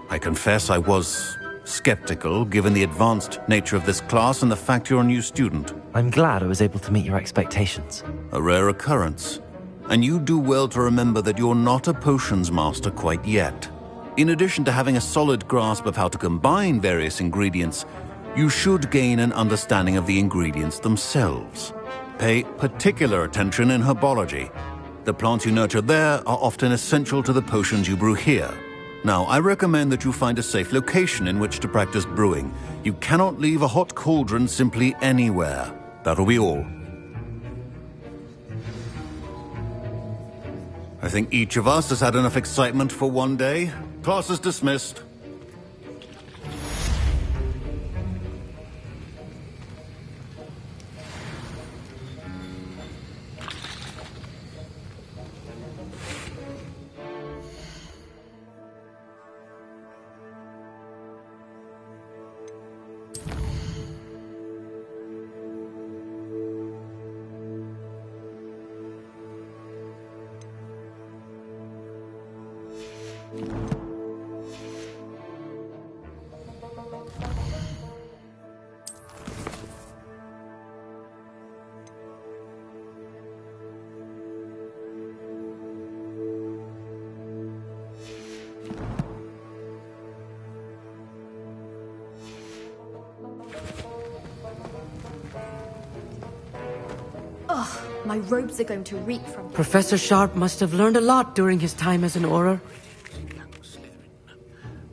I confess I was skeptical, given the advanced nature of this class and the fact you're a new student. I'm glad I was able to meet your expectations. A rare occurrence. And you do well to remember that you're not a potions master quite yet. In addition to having a solid grasp of how to combine various ingredients, you should gain an understanding of the ingredients themselves. Pay particular attention in herbology. The plants you nurture there are often essential to the potions you brew here. Now, I recommend that you find a safe location in which to practice brewing. You cannot leave a hot cauldron simply anywhere. That'll be all. I think each of us has had enough excitement for one day. Class is dismissed. My robes are going to reek from... Professor Sharp must have learned a lot during his time as an Auror.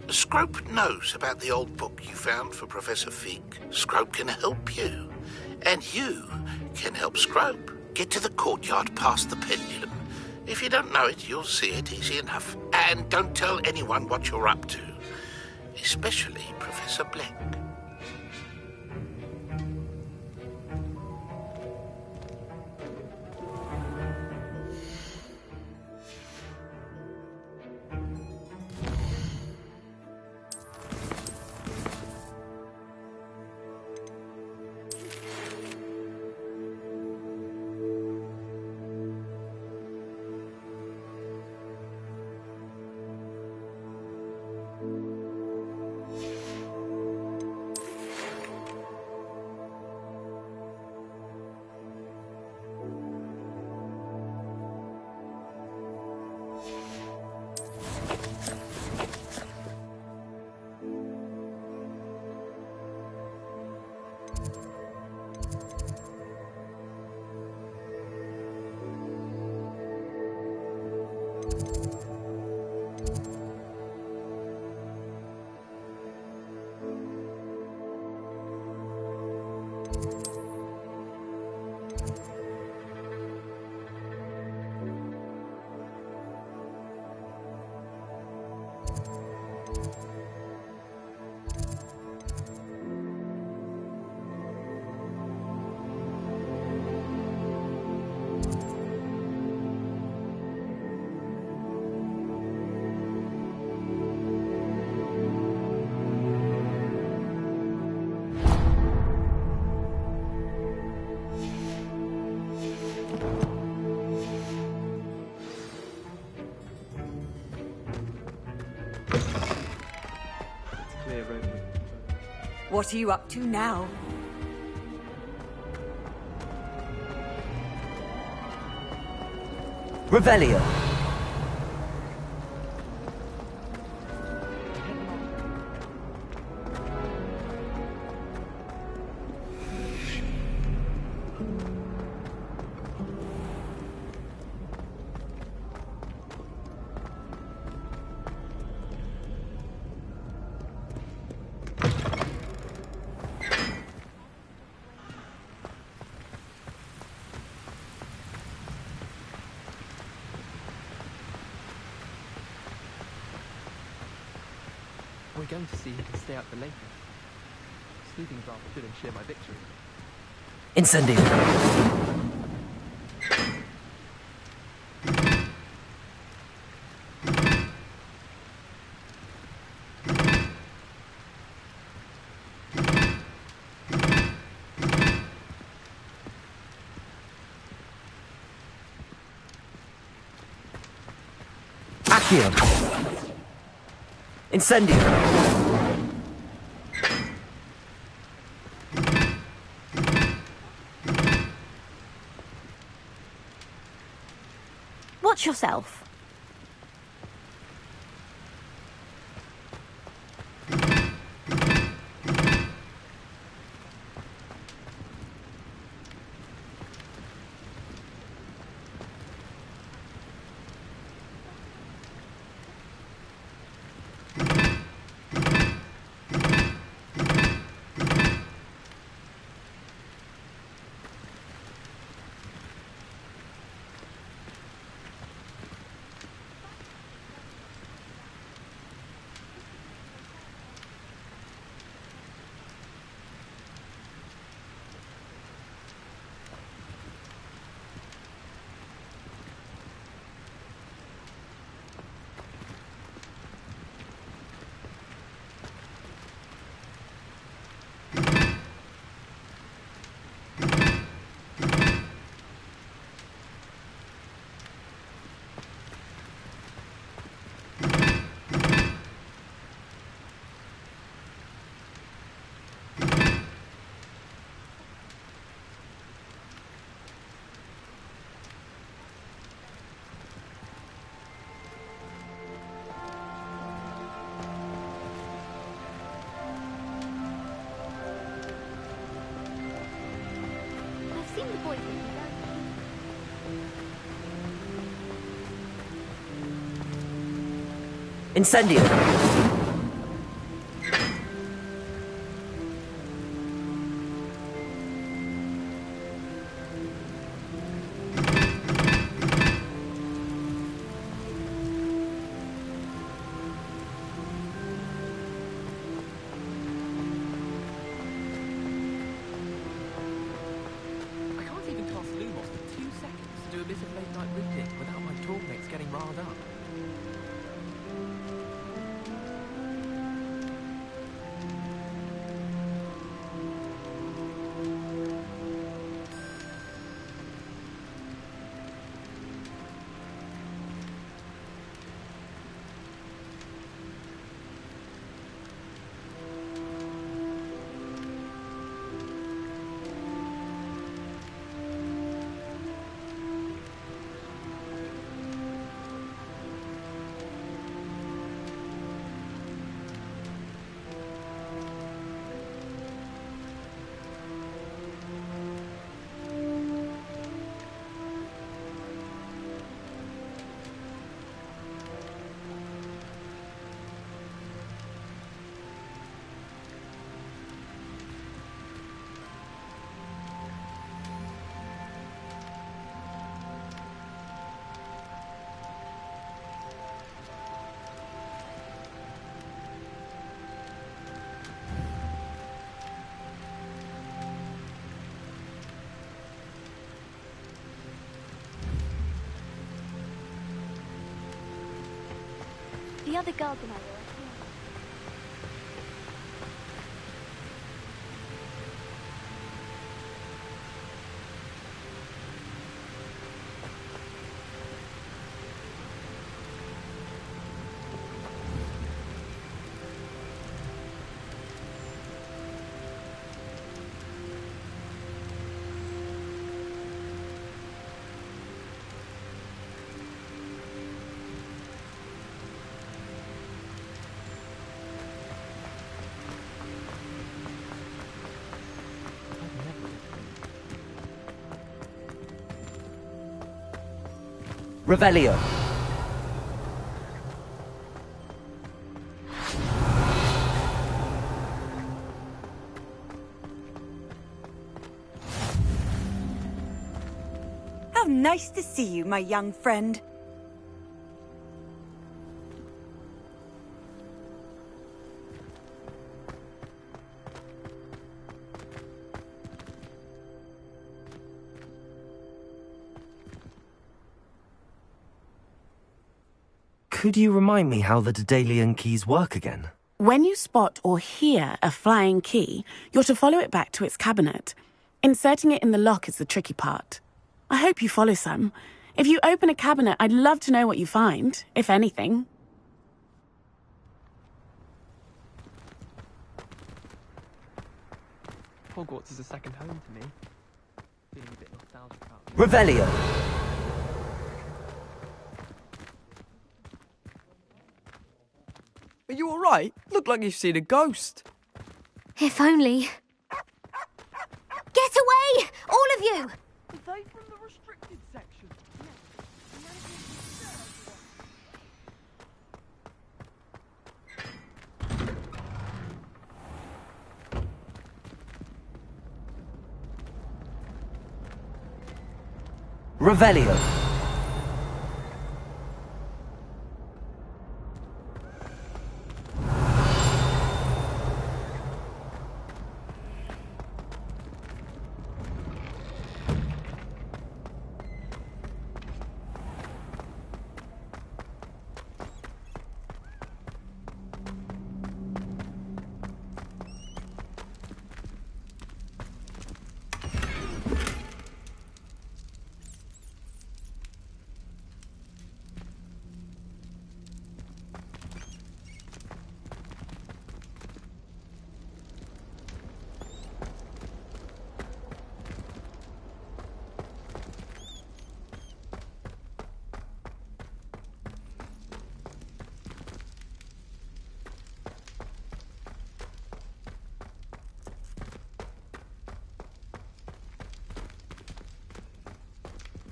Scrope knows about the old book you found for Professor Fig. Scrope can help you. And you can help Scrope. Get to the courtyard past the pendulum. If you don't know it, you'll see it easy enough. And don't tell anyone what you're up to. Especially Professor Black. What are you up to now? Revelio. We're going to see who can stay out the later. Sleeping rather should ensure my victory. Incendio. Accio. Incendio. Watch yourself. Incendio! I can't even cast Lumos for 2 seconds to do a bit of late-night reading without my talkmates getting riled up. The other girls and I were here. Revelio. How nice to see you, my young friend. Could you remind me how the Daedalian keys work again? When you spot or hear a flying key, you're to follow it back to its cabinet. Inserting it in the lock is the tricky part. I hope you follow some. If you open a cabinet, I'd love to know what you find, if anything. Hogwarts is a second home to me. Feeling a bit nostalgic about it. Revelio. Are you alright? Look like you've seen a ghost. If only. Get away! All of you! Are they from the restricted section? Revelio.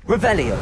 Revelio.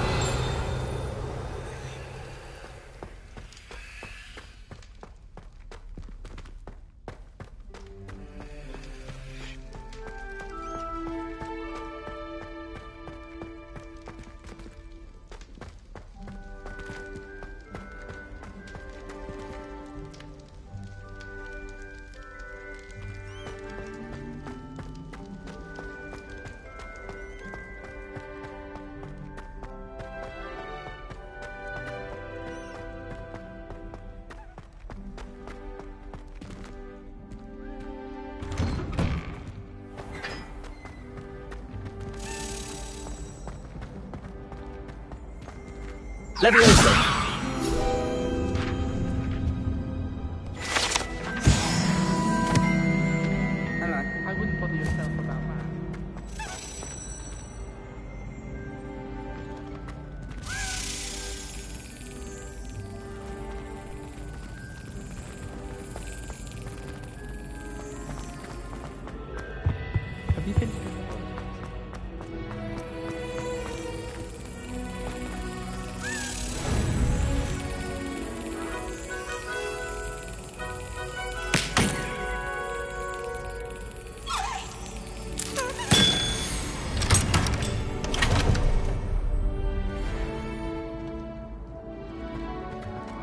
Leviosa! I wouldn't bother yourself about that. Have you been?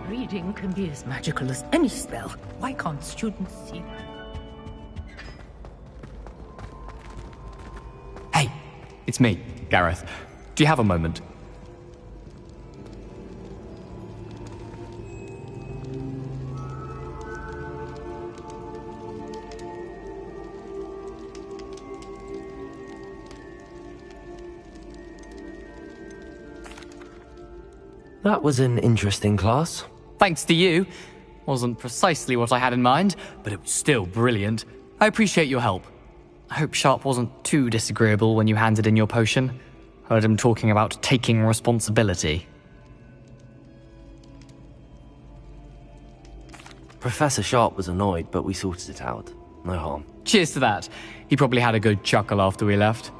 Reading can be as magical as any spell. Why can't students see that? Hey, it's me, Gareth. Do you have a moment? That was an interesting class. Thanks to you. Wasn't precisely what I had in mind, but it was still brilliant. I appreciate your help. I hope Sharp wasn't too disagreeable when you handed in your potion. Heard him talking about taking responsibility. Professor Sharp was annoyed, but we sorted it out. No harm. Cheers to that. He probably had a good chuckle after we left.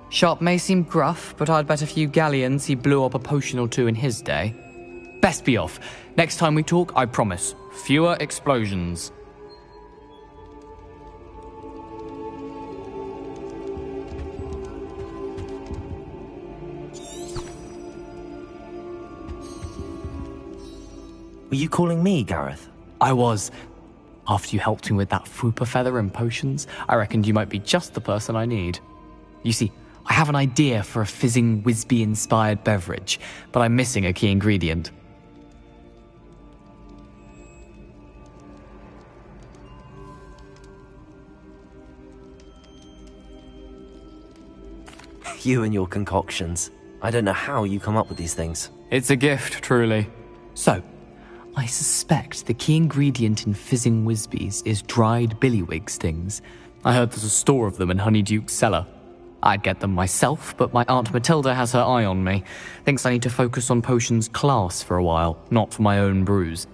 Sharp may seem gruff, but I'd bet a few galleons he blew up a potion or two in his day. Best be off. Next time we talk, I promise, fewer explosions. Were you calling me, Gareth? I was. After you helped me with that Fupa feather and potions, I reckoned you might be just the person I need. You see, I have an idea for a fizzing Whizbee-inspired beverage, but I'm missing a key ingredient. You and your concoctions. I don't know how you come up with these things. It's a gift, truly. So, I suspect the key ingredient in fizzing Whizbees is dried billywig stings. I heard there's a store of them in Honeyduke's cellar. I'd get them myself, but my Aunt Matilda has her eye on me. Thinks I need to focus on potions class for a while, not for my own brews.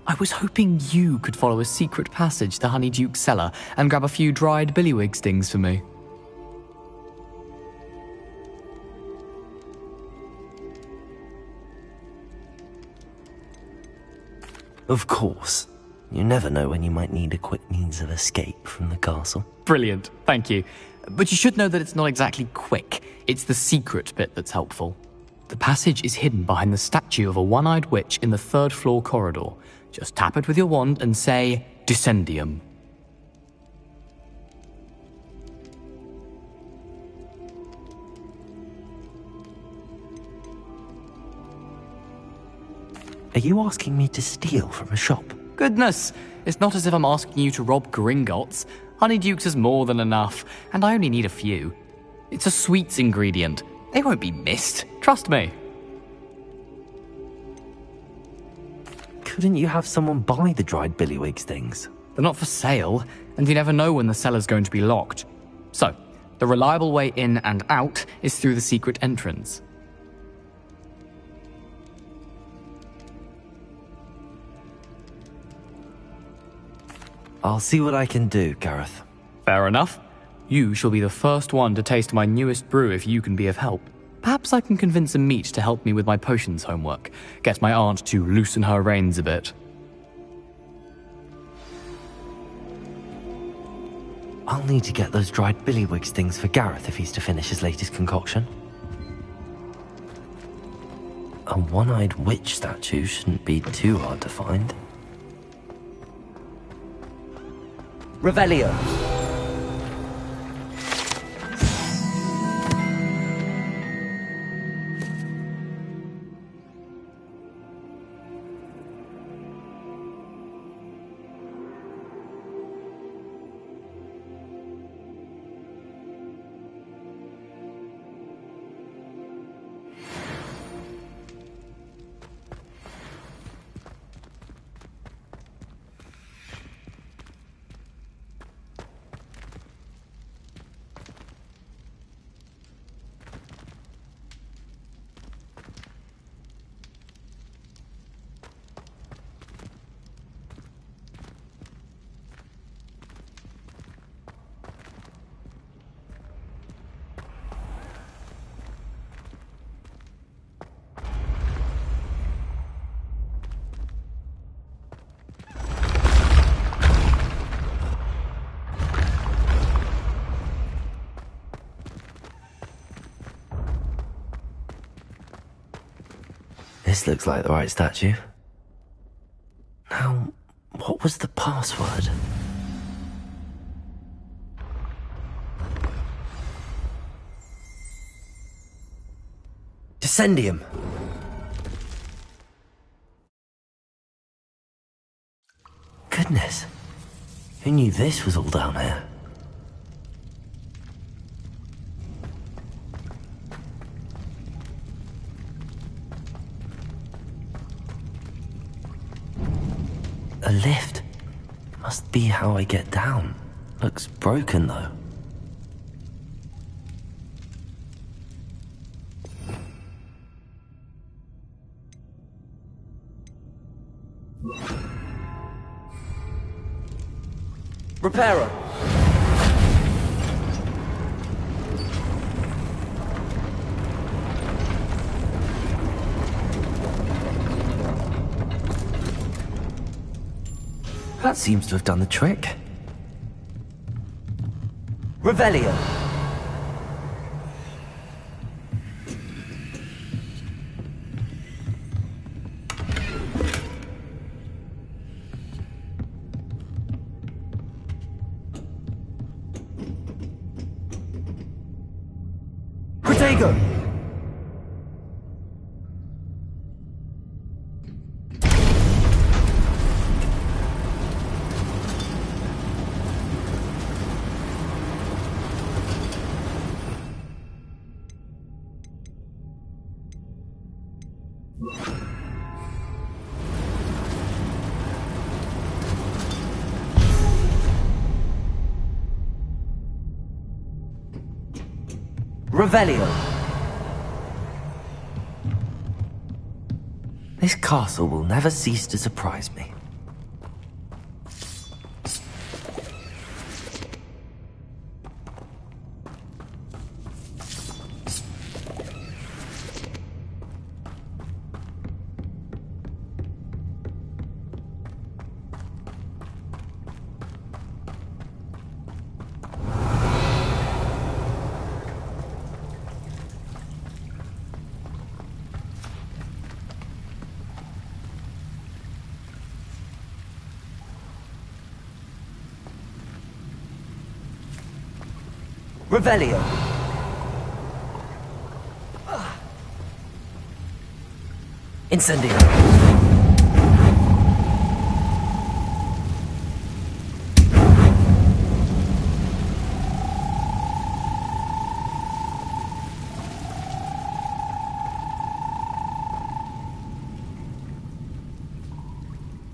I was hoping you could follow a secret passage to Honeyduke's cellar and grab a few dried billywig stings for me. Of course. You never know when you might need a quick means of escape from the castle. Brilliant, thank you. But you should know that it's not exactly quick. It's the secret bit that's helpful. The passage is hidden behind the statue of a one-eyed witch in the third-floor corridor. Just tap it with your wand and say, Descendium. Are you asking me to steal from a shop? Goodness, it's not as if I'm asking you to rob Gringotts. Honeyduke's is more than enough, and I only need a few. It's a sweets ingredient. They won't be missed. Trust me. Couldn't you have someone buy the dried billywig stings? They're not for sale, and you never know when the cellar's going to be locked. So, the reliable way in and out is through the secret entrance. I'll see what I can do, Gareth. Fair enough. You shall be the first one to taste my newest brew if you can be of help. Perhaps I can convince a meat to help me with my potions homework. Get my aunt to loosen her reins a bit. I'll need to get those dried billywig stings for Gareth if he's to finish his latest concoction. A one-eyed witch statue shouldn't be too hard to find. Revelio. This looks like the right statue. Now, what was the password? Descendium. Goodness. Who knew this was all down here? A lift. Must be how I get down. Looks broken though. Repairer. That seems to have done the trick. Revelio. Protego. Revelio. This castle will never cease to surprise me. Revelio. Incendio.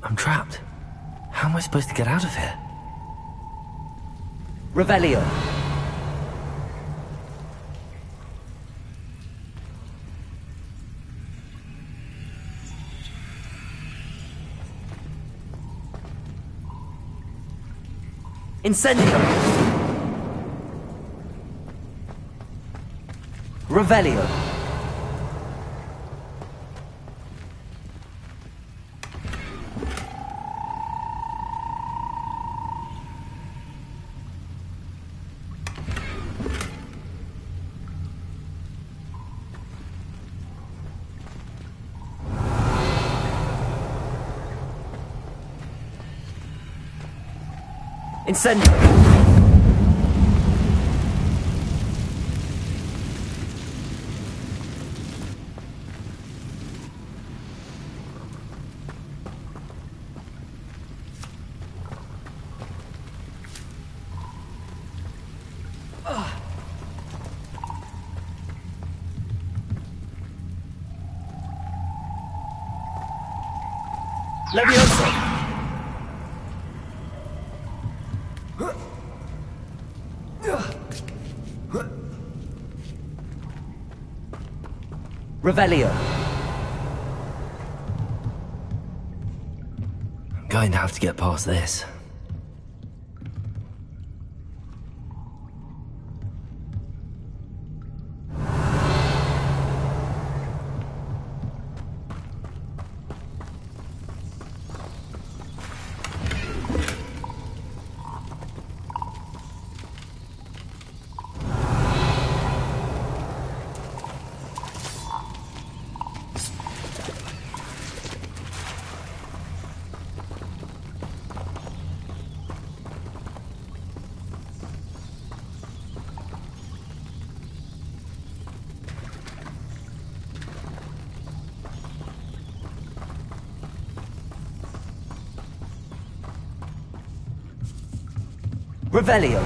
I'm trapped. How am I supposed to get out of here? Revelio. Incendio. Revelio. Incendio. Leviosa. Revelio. I'm going to have to get past this. Revelio.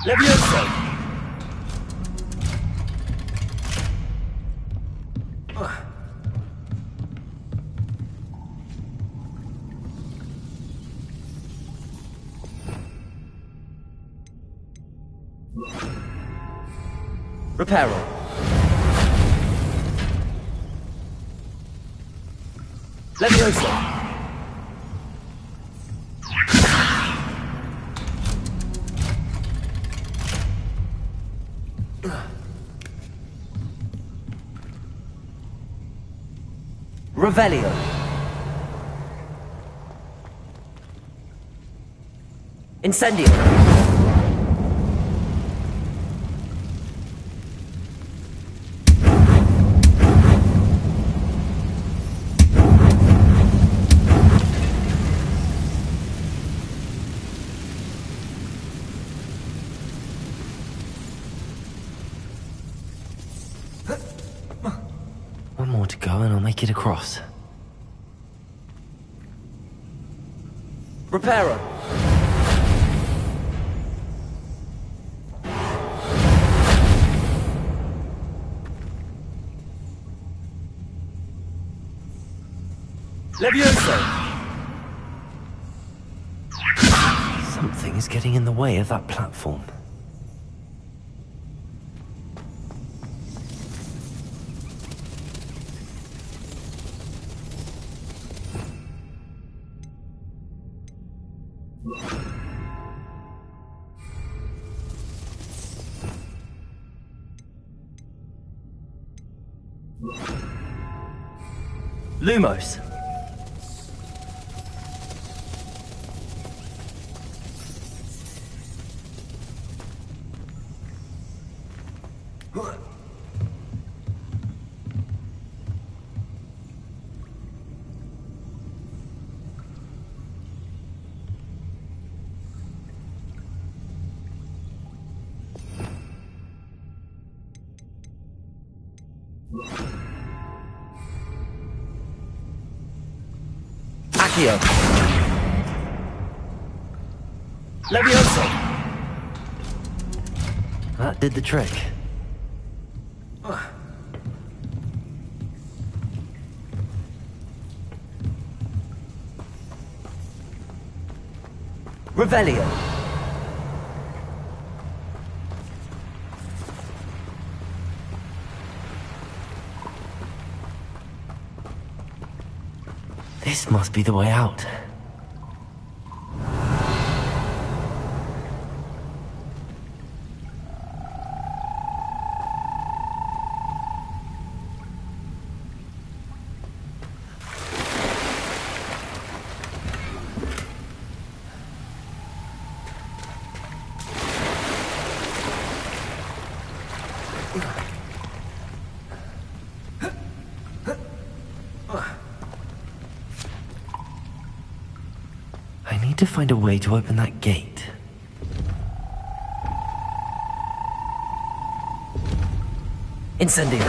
Levioso. Reparo. Levioso. Revelio. Incendio. One more to go and I'll make it across. Reparo. Levioso. Something is getting in the way of that platform. Lumos. Accio. Levioso. That did the trick. Revelio. This must be the way out. I need to find a way to open that gate. Incendio.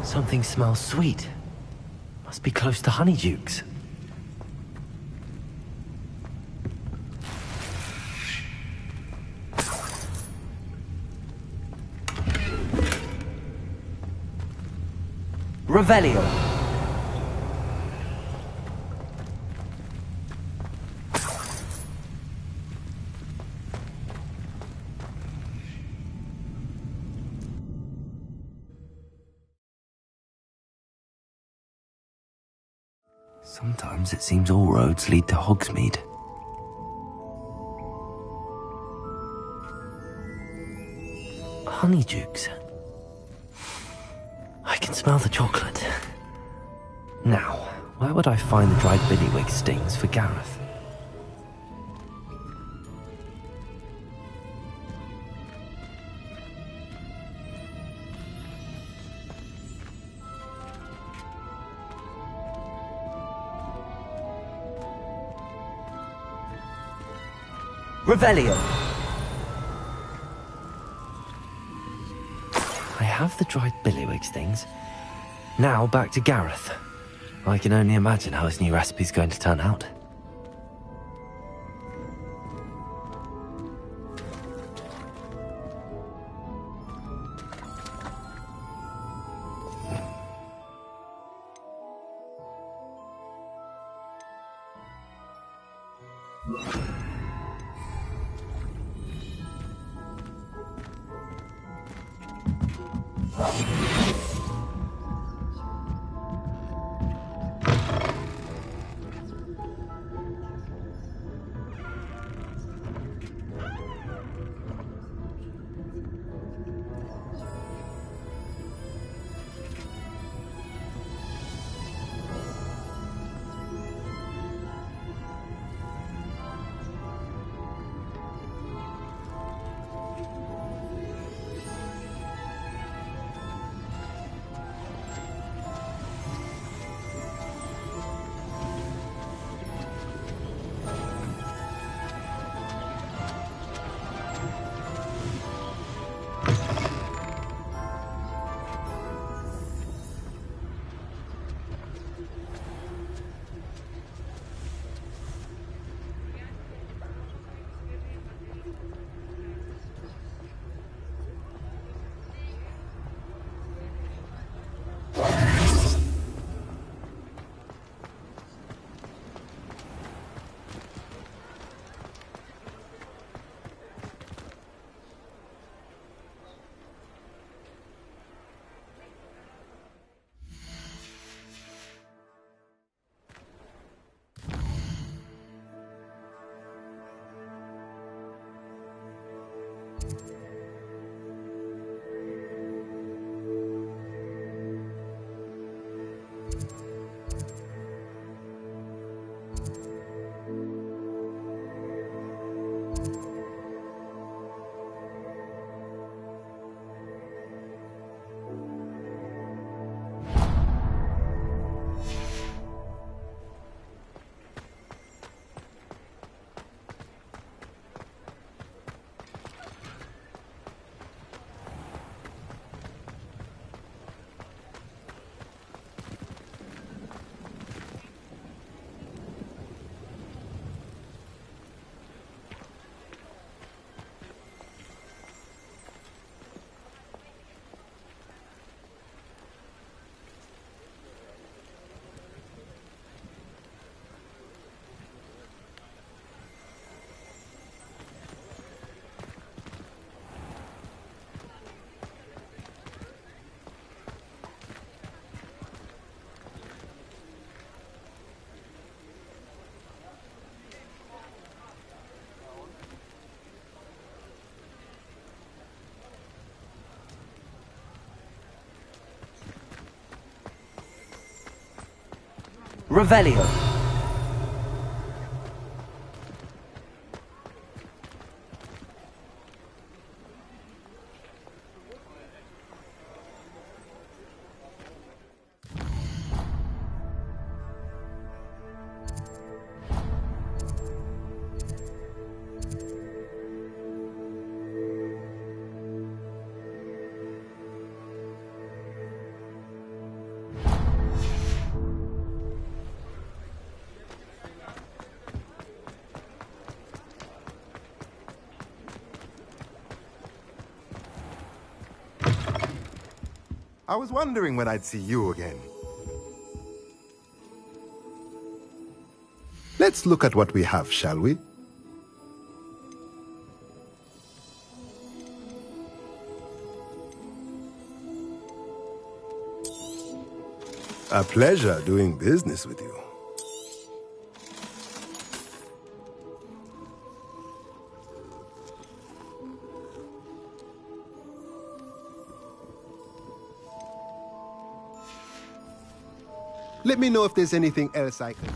Something smells sweet. Must be close to Honeydukes. Revelio. Sometimes it seems all roads lead to Hogsmeade. Honeydukes. I can smell the chocolate. Now, Where would I find the dried billywig stings for Gareth? Revelio! I have the dried billywig stings. Now back to Gareth. I can only imagine how his new recipe's going to turn out. Revelio. I was wondering when I'd see you again. Let's look at what we have, shall we? A pleasure doing business with you. Let me know if there's anything else I can...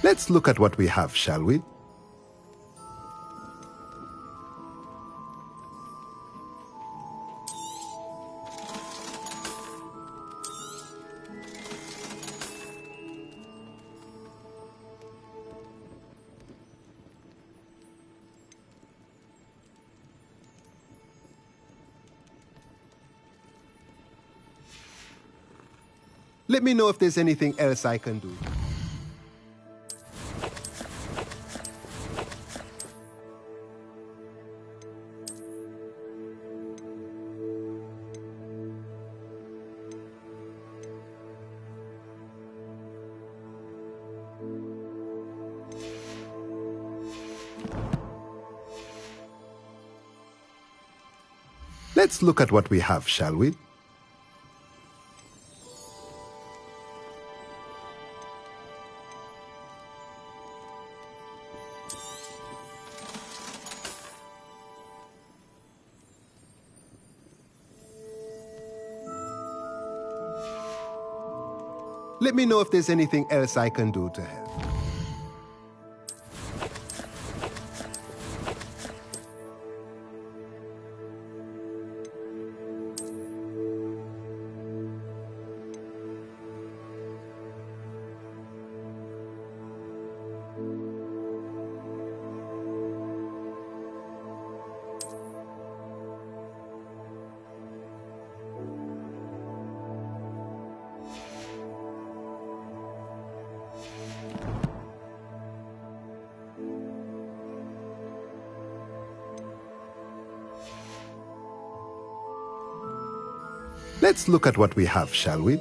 Let's look at what we have, shall we? Let me know if there's anything else I can do. Let's look at what we have, shall we? Let me know if there's anything else I can do to help. Let's look at what we have, shall we?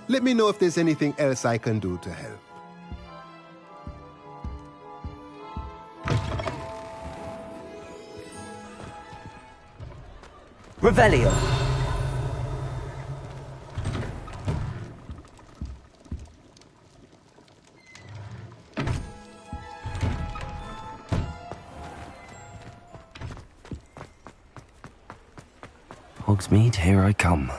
Let me know if there's anything else I can do to help. Revelio. Hogsmeade, here I come.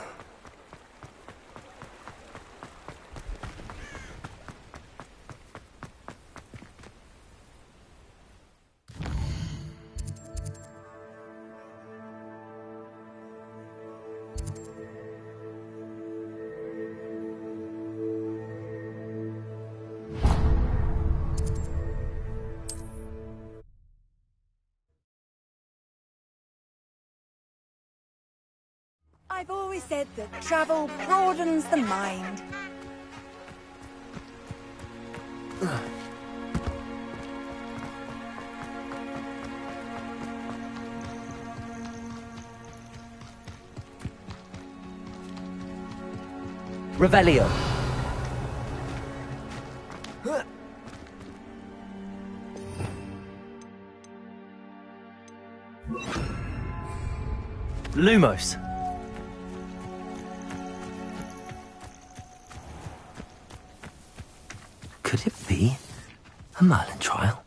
always said that travel broadens the mind. Revelio. Lumos. Could it be a Merlin trial?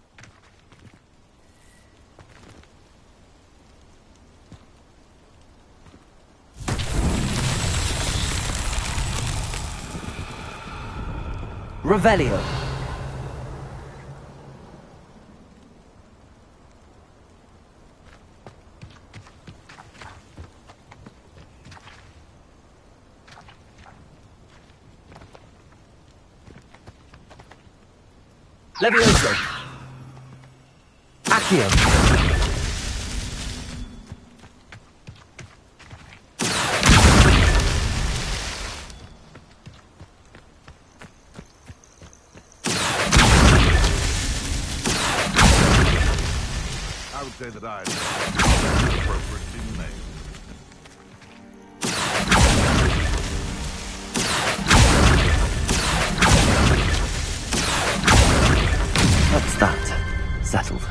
Revelio. Levioso. Accio. I would say that I am appropriately named. That's that. Settled.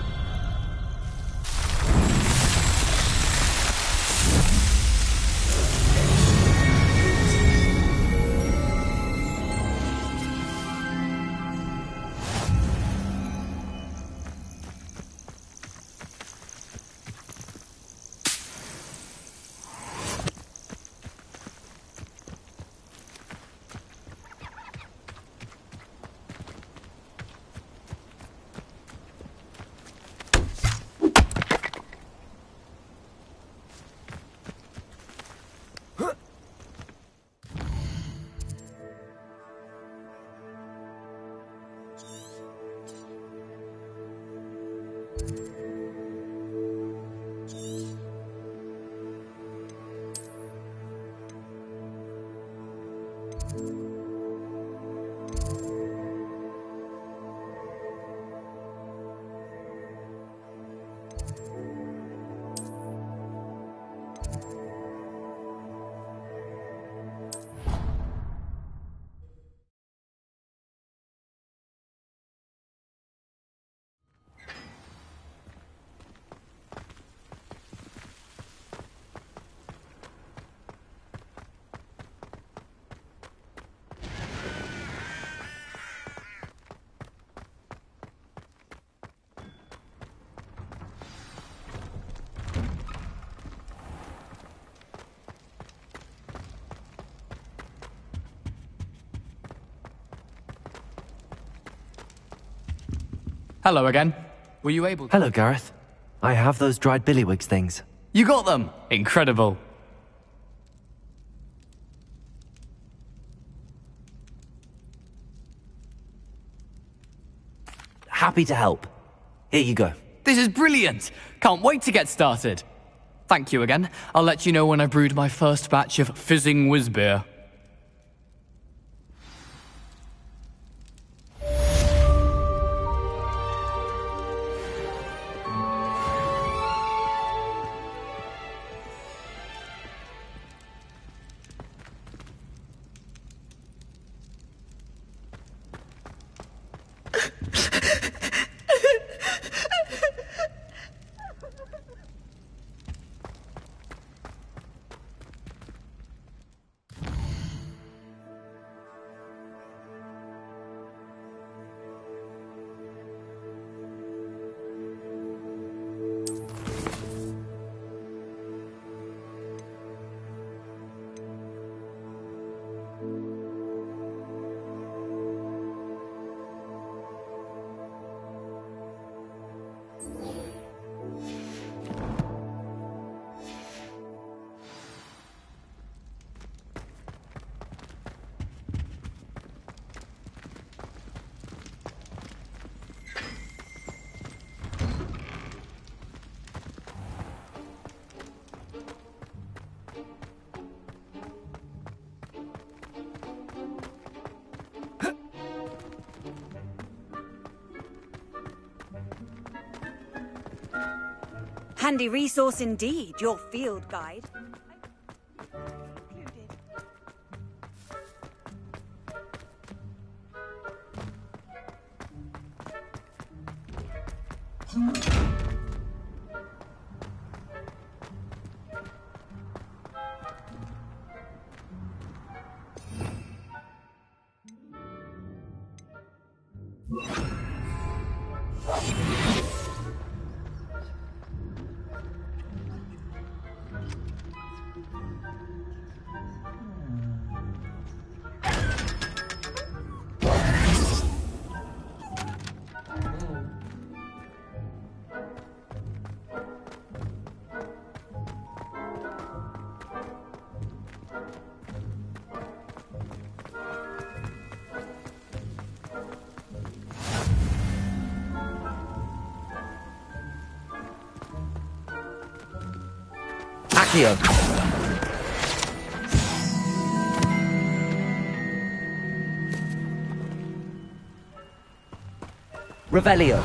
Hello again. Were you able to... Hello, Gareth. I have those dried billywigs things. You got them! Incredible. Happy to help. Here you go. This is brilliant! Can't wait to get started. Thank you again. I'll let you know when I brewed my first batch of fizzing whiz beer. Handy resource indeed, your field guide. Accio. Revelio.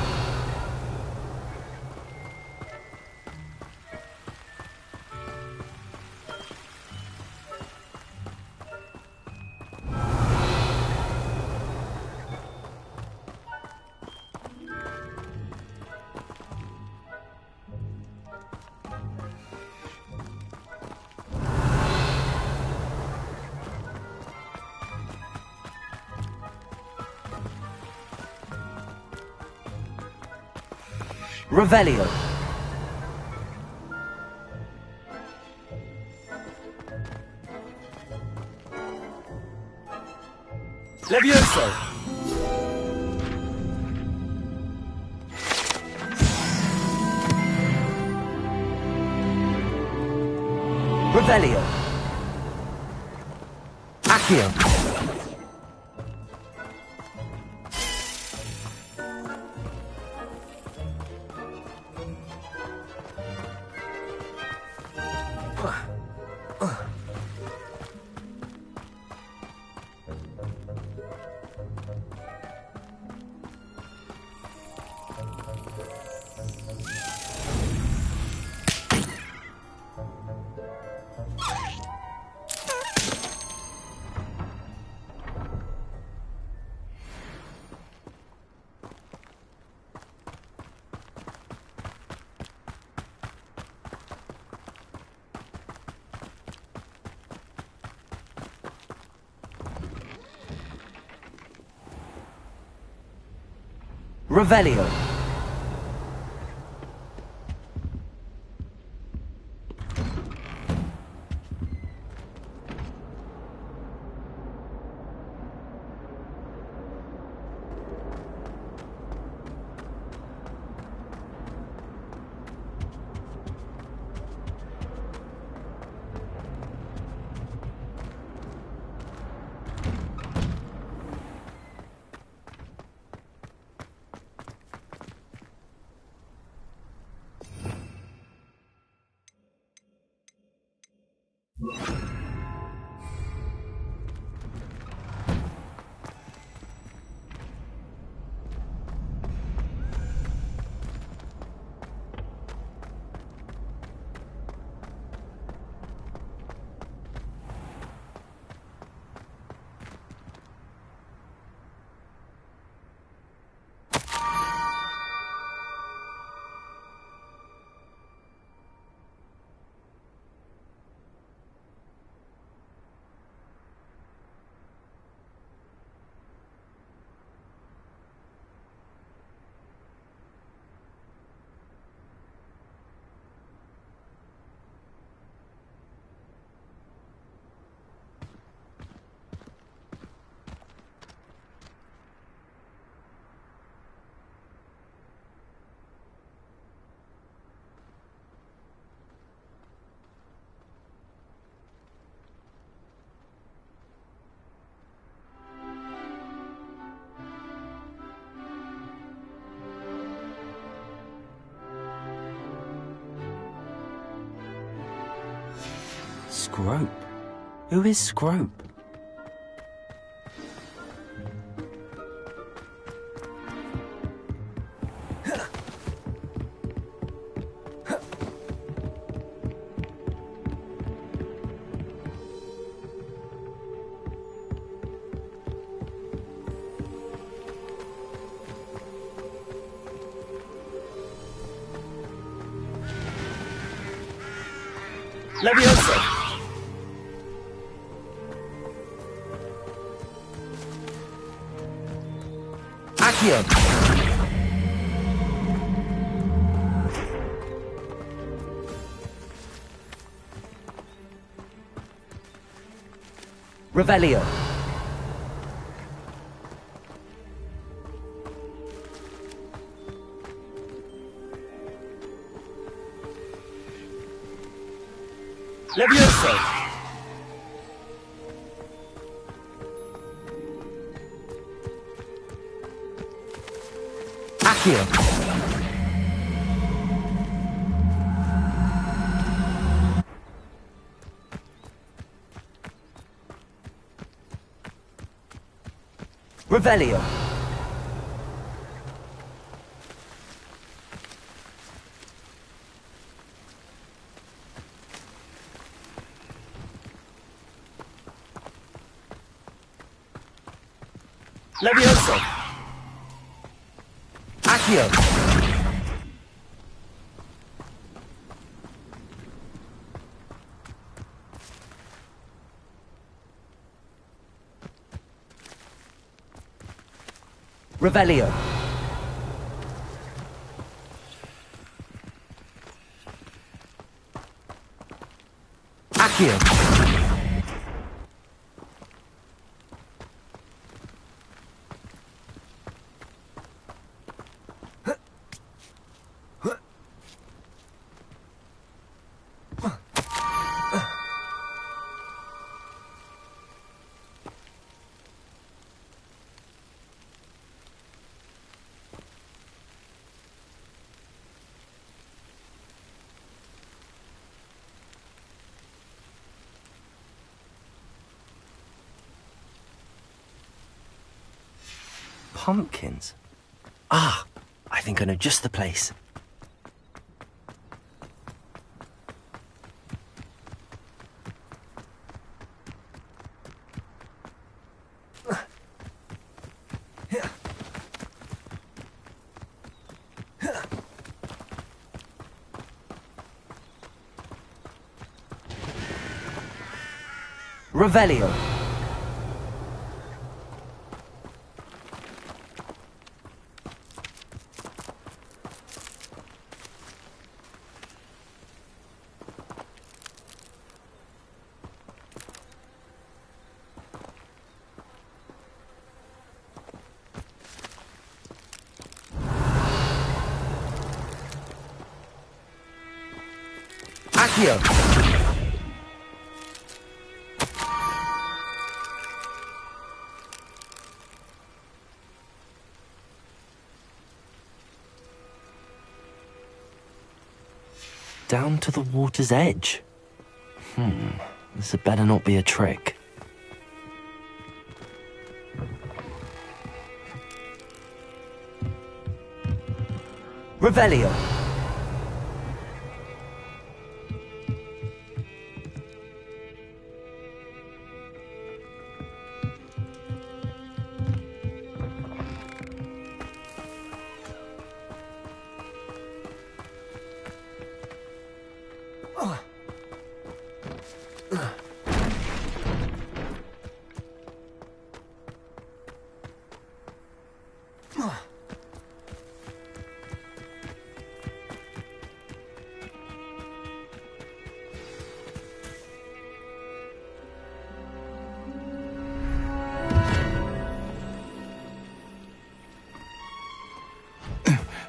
Revelio. Levioso. Revelio. Accio. Revelio. Scrope? Who is Scrope? Levioso! Accio! Revelio! Levioso! Accio! Revelio! Levioso! Accio! Revelio! Accio! Pumpkins? Ah, I think I know just the place. Revelio. Accio. Down to the water's edge. This had better not be a trick. Revelio.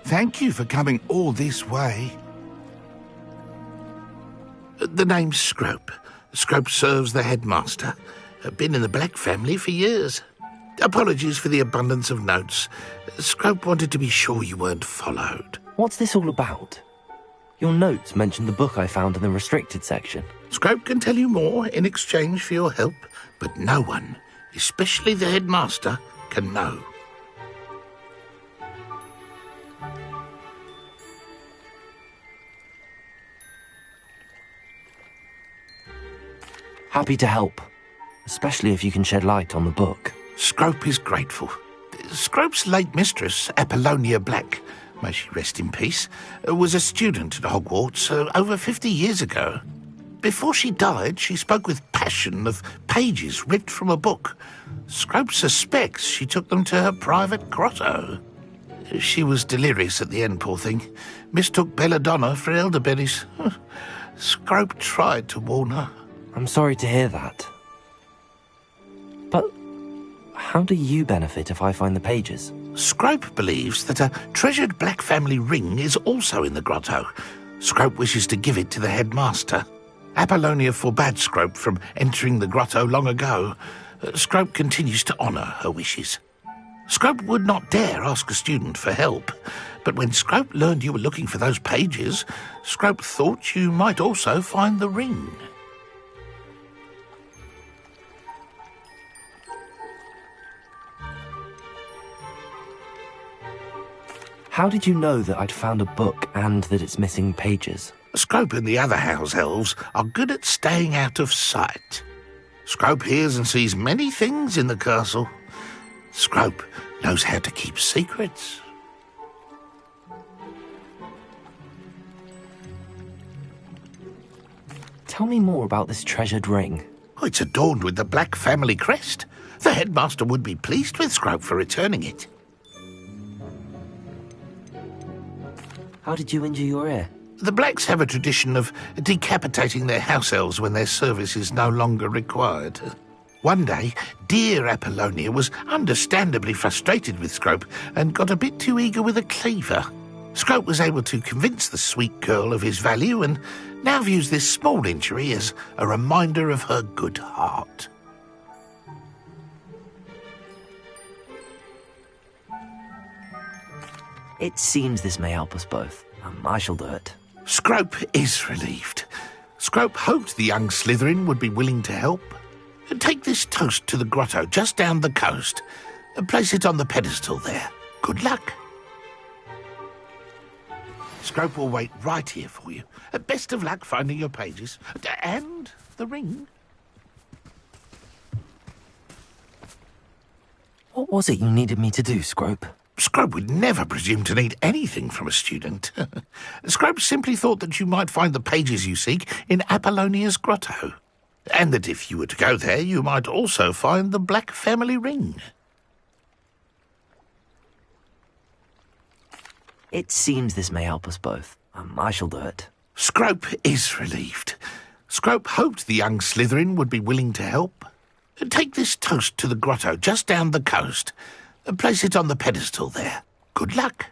Thank you for coming all this way. The name's Scrope. Scrope serves the headmaster. Been in the Black family for years. Apologies for the abundance of notes. Scrope wanted to be sure you weren't followed. What's this all about? Your notes mentioned the book I found in the restricted section. Scrope can tell you more in exchange for your help, but no one, especially the headmaster, can know. Happy to help, especially if you can shed light on the book. Scrope is grateful. Scrope's late mistress, Apollonia Black, may she rest in peace, was a student at Hogwarts over 50 years ago. Before she died, she spoke with passion of pages ripped from a book. Scrope suspects she took them to her private grotto. She was delirious at the end, poor thing. Mistook belladonna for elderberries. Scrope tried to warn her. I'm sorry to hear that. But how do you benefit if I find the pages? Scrope believes that a treasured black family ring is also in the grotto. Scrope wishes to give it to the headmaster. Apollonia forbade Scrope from entering the grotto long ago. Scrope continues to honour her wishes. Scrope would not dare ask a student for help, but when Scrope learned you were looking for those pages, Scrope thought you might also find the ring. How did you know that I'd found a book and that it's missing pages? Scrope and the other house elves are good at staying out of sight. Scrope hears and sees many things in the castle. Scrope knows how to keep secrets. Tell me more about this treasured ring. Oh, it's adorned with the black family crest. The headmaster would be pleased with Scrope for returning it. How did you injure your ear? The Blacks have a tradition of decapitating their house elves when their service is no longer required. One day, dear Apollonia was understandably frustrated with Scrope and got a bit too eager with a cleaver. Scrope was able to convince the sweet girl of his value and now views this small injury as a reminder of her good heart. It seems this may help us both. I shall do it. Scrope is relieved. Scrope hoped the young Slytherin would be willing to help. Take this toast to the grotto just down the coast and place it on the pedestal there. Good luck. Scrope will wait right here for you. Best of luck finding your pages. And the ring. What was it you needed me to do, Scrope? Scrope would never presume to need anything from a student. Scrope simply thought that you might find the pages you seek in Apollonia's grotto. And that if you were to go there, you might also find the black family ring. It seems this may help us both. I shall do it. Scrope is relieved. Scrope hoped the young Slytherin would be willing to help. Take this toast to the grotto just down the coast and place it on the pedestal there. Good luck.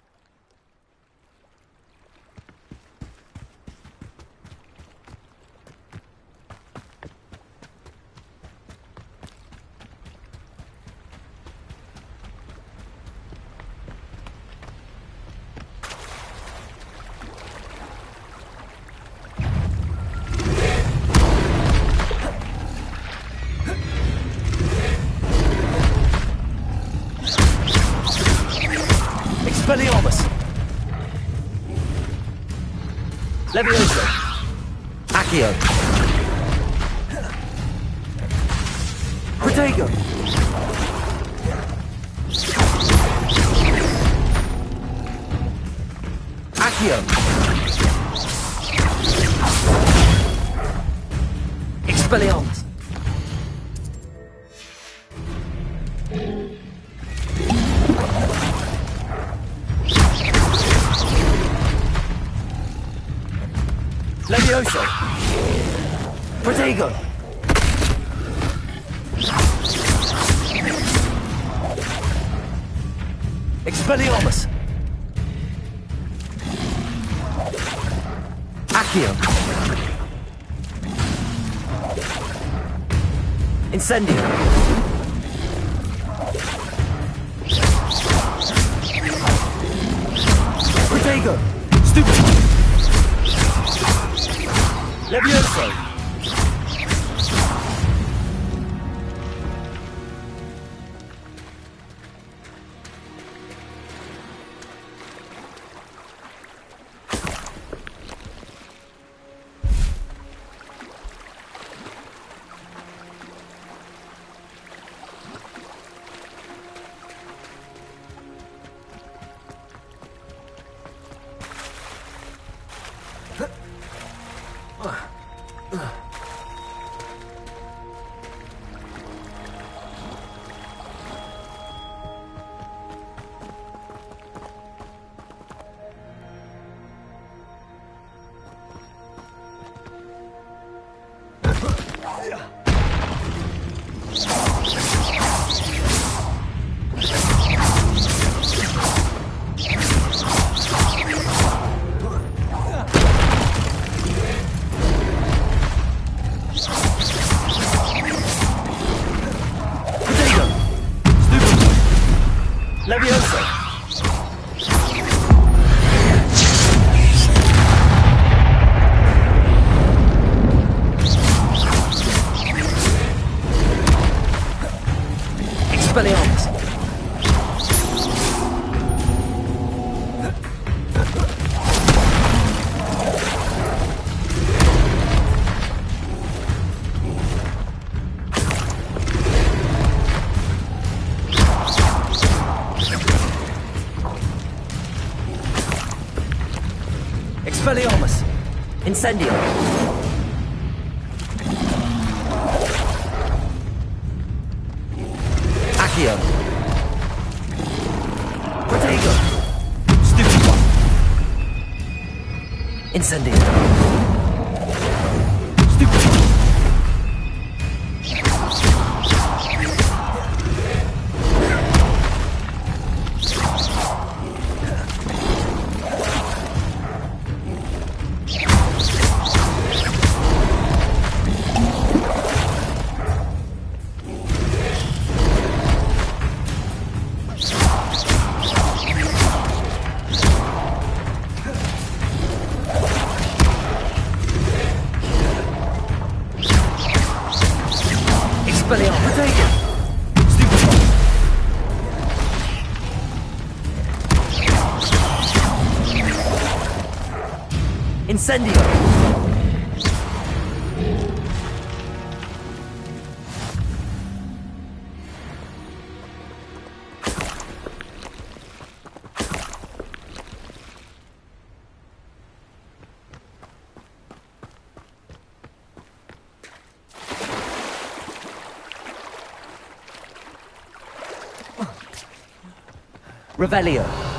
Expelliarmus! Levioso! Accio! Protego! Accio! Expelliarmus! Levioso! Protego! Expelliarmus! Accio! Incendio! Protego! Stupid! Levioso! Levioso! Expelliarmus! Expelliarmus! Incendio! Accio! Protego! Stupid one! Incendio! Stupid one! Incendio! Revelio!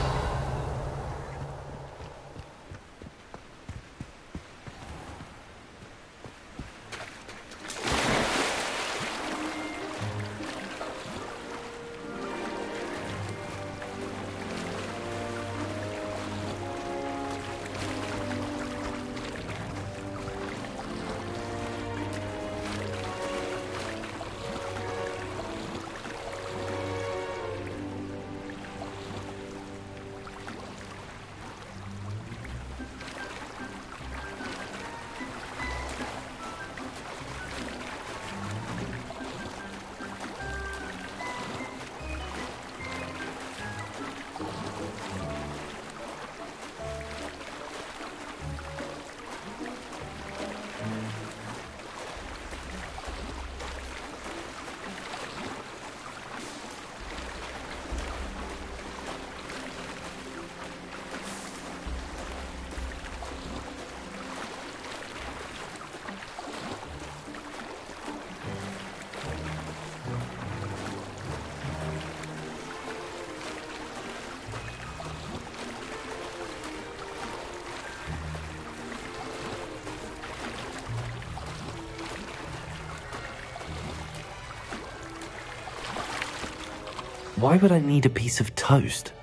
Why would I need a piece of toast?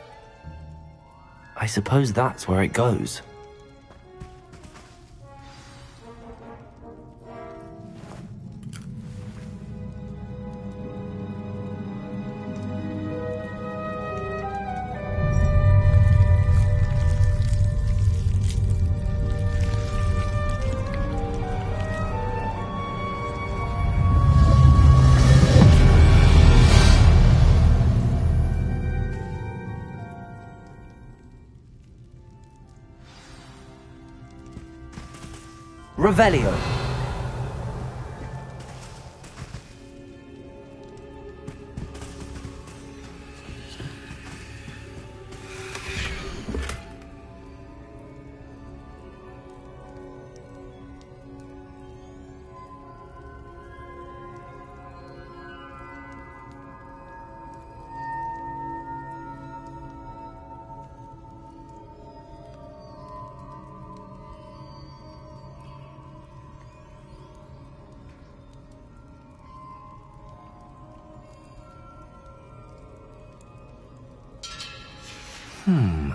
I suppose that's where it goes. Revelio!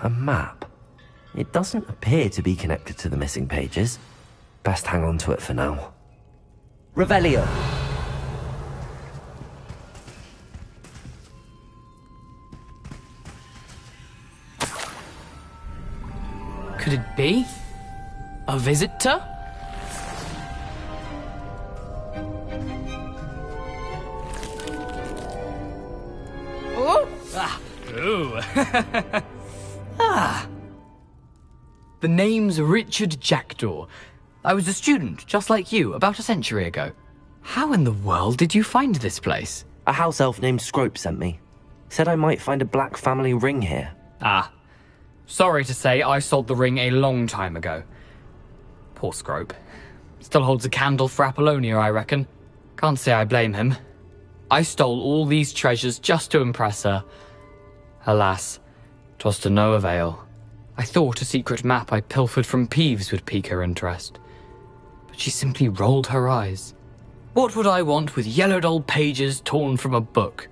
A map. It doesn't appear to be connected to the missing pages. Best hang on to it for now. Revelio! could it be? A visitor? Oh! Ah. Ooh. Ah. The name's Richard Jackdaw. I was a student, just like you, about a century ago. How in the world did you find this place? A house elf named Scrope sent me. Said I might find a black family ring here. Ah. Sorry to say, I sold the ring a long time ago. Poor Scrope. Still holds a candle for Apollonia, I reckon. Can't say I blame him. I stole all these treasures just to impress her. Alas, 'twas to no avail. I thought a secret map I pilfered from Peeves would pique her interest. But she simply rolled her eyes. What would I want with yellowed old pages torn from a book?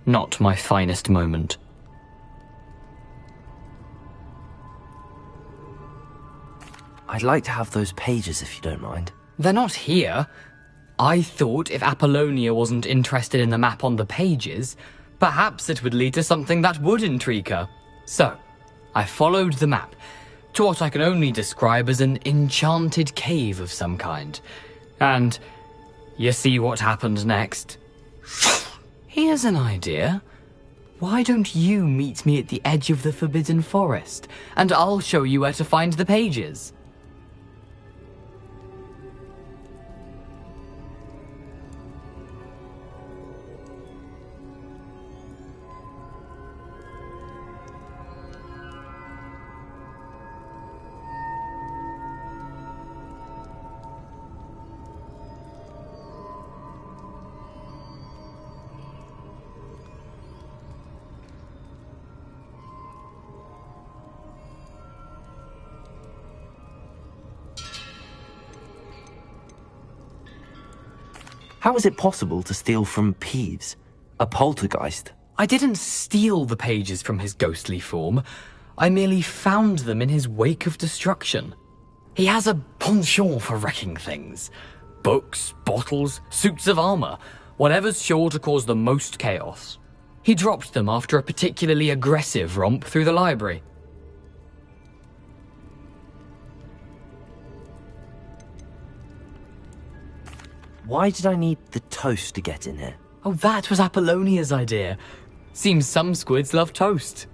Not my finest moment. I'd like to have those pages if you don't mind. They're not here. I thought if Apollonia wasn't interested in the map on the pages, perhaps it would lead to something that would intrigue her. So, I followed the map to what I can only describe as an enchanted cave of some kind. And you see what happened next? Here's an idea. Why don't you meet me at the edge of the Forbidden Forest, and I'll show you where to find the pages? How is it possible to steal from Peeves? A poltergeist? I didn't steal the pages from his ghostly form. I merely found them in his wake of destruction. He has a penchant for wrecking things. Books, bottles, suits of armor, whatever's sure to cause the most chaos. He dropped them after a particularly aggressive romp through the library. Why did I need the toast to get in here? Oh, that was Apollonia's idea. Seems some squids love toast.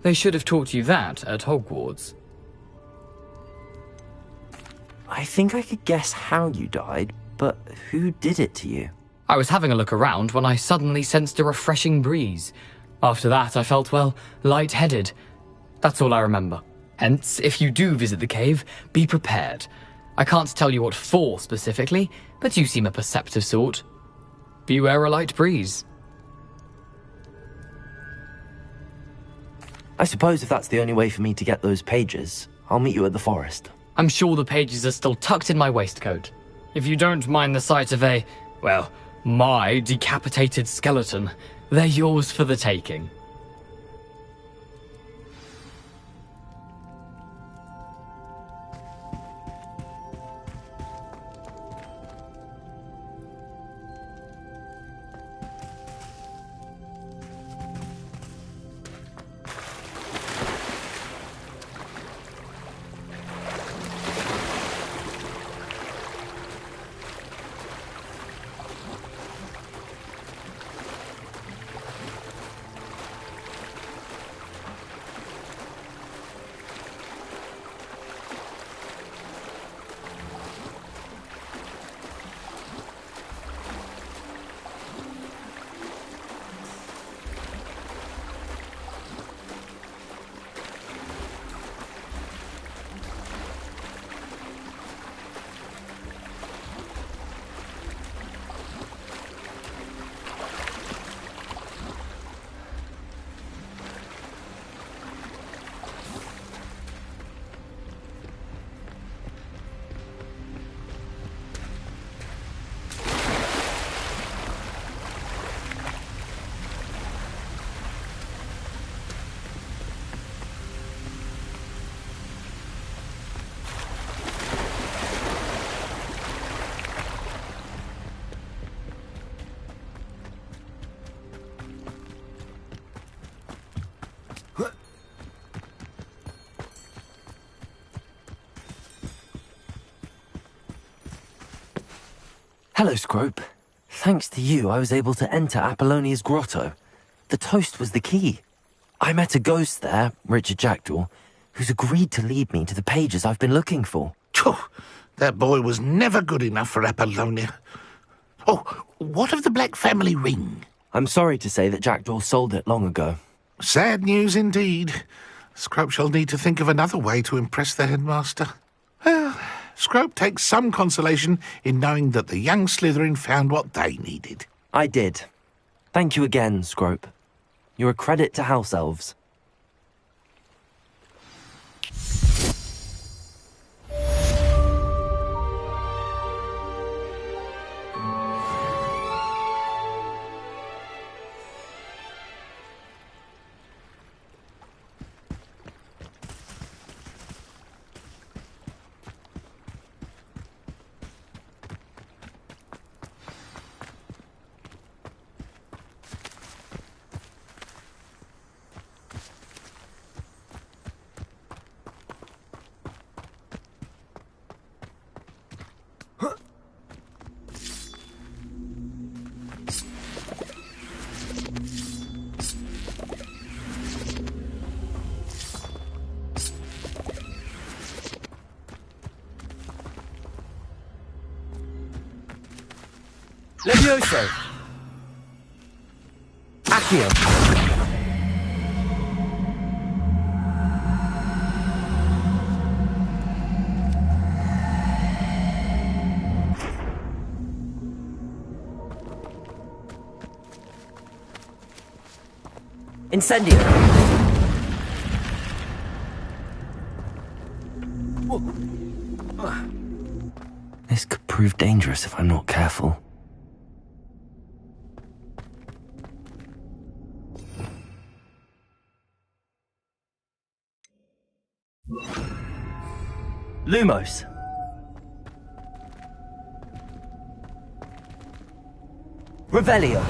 They should have taught you that at Hogwarts. I think I could guess how you died, but who did it to you? I was having a look around when I suddenly sensed a refreshing breeze. After that, I felt, well, lightheaded. That's all I remember. Hence, if you do visit the cave, be prepared. I can't tell you what for specifically, but you seem a perceptive sort. Beware a light breeze. I suppose if that's the only way for me to get those pages, I'll meet you at the forest. I'm sure the pages are still tucked in my waistcoat. If you don't mind the sight of a, well, my decapitated skeleton, they're yours for the taking. Hello, Scrope. Thanks to you, I was able to enter Apollonia's grotto. The toast was the key. I met a ghost there, Richard Jackdaw, who's agreed to lead me to the pages I've been looking for. Phew, that boy was never good enough for Apollonia. Oh, what of the Black family ring? I'm sorry to say that Jackdaw sold it long ago. Sad news indeed. Scrope shall need to think of another way to impress the headmaster. Well, Scrope takes some consolation in knowing that the young Slytherin found what they needed. I did. Thank you again, Scrope. You're a credit to House Elves. Levioso! Accio! Incendio! This could prove dangerous if I'm not careful. Lumos. Revelio.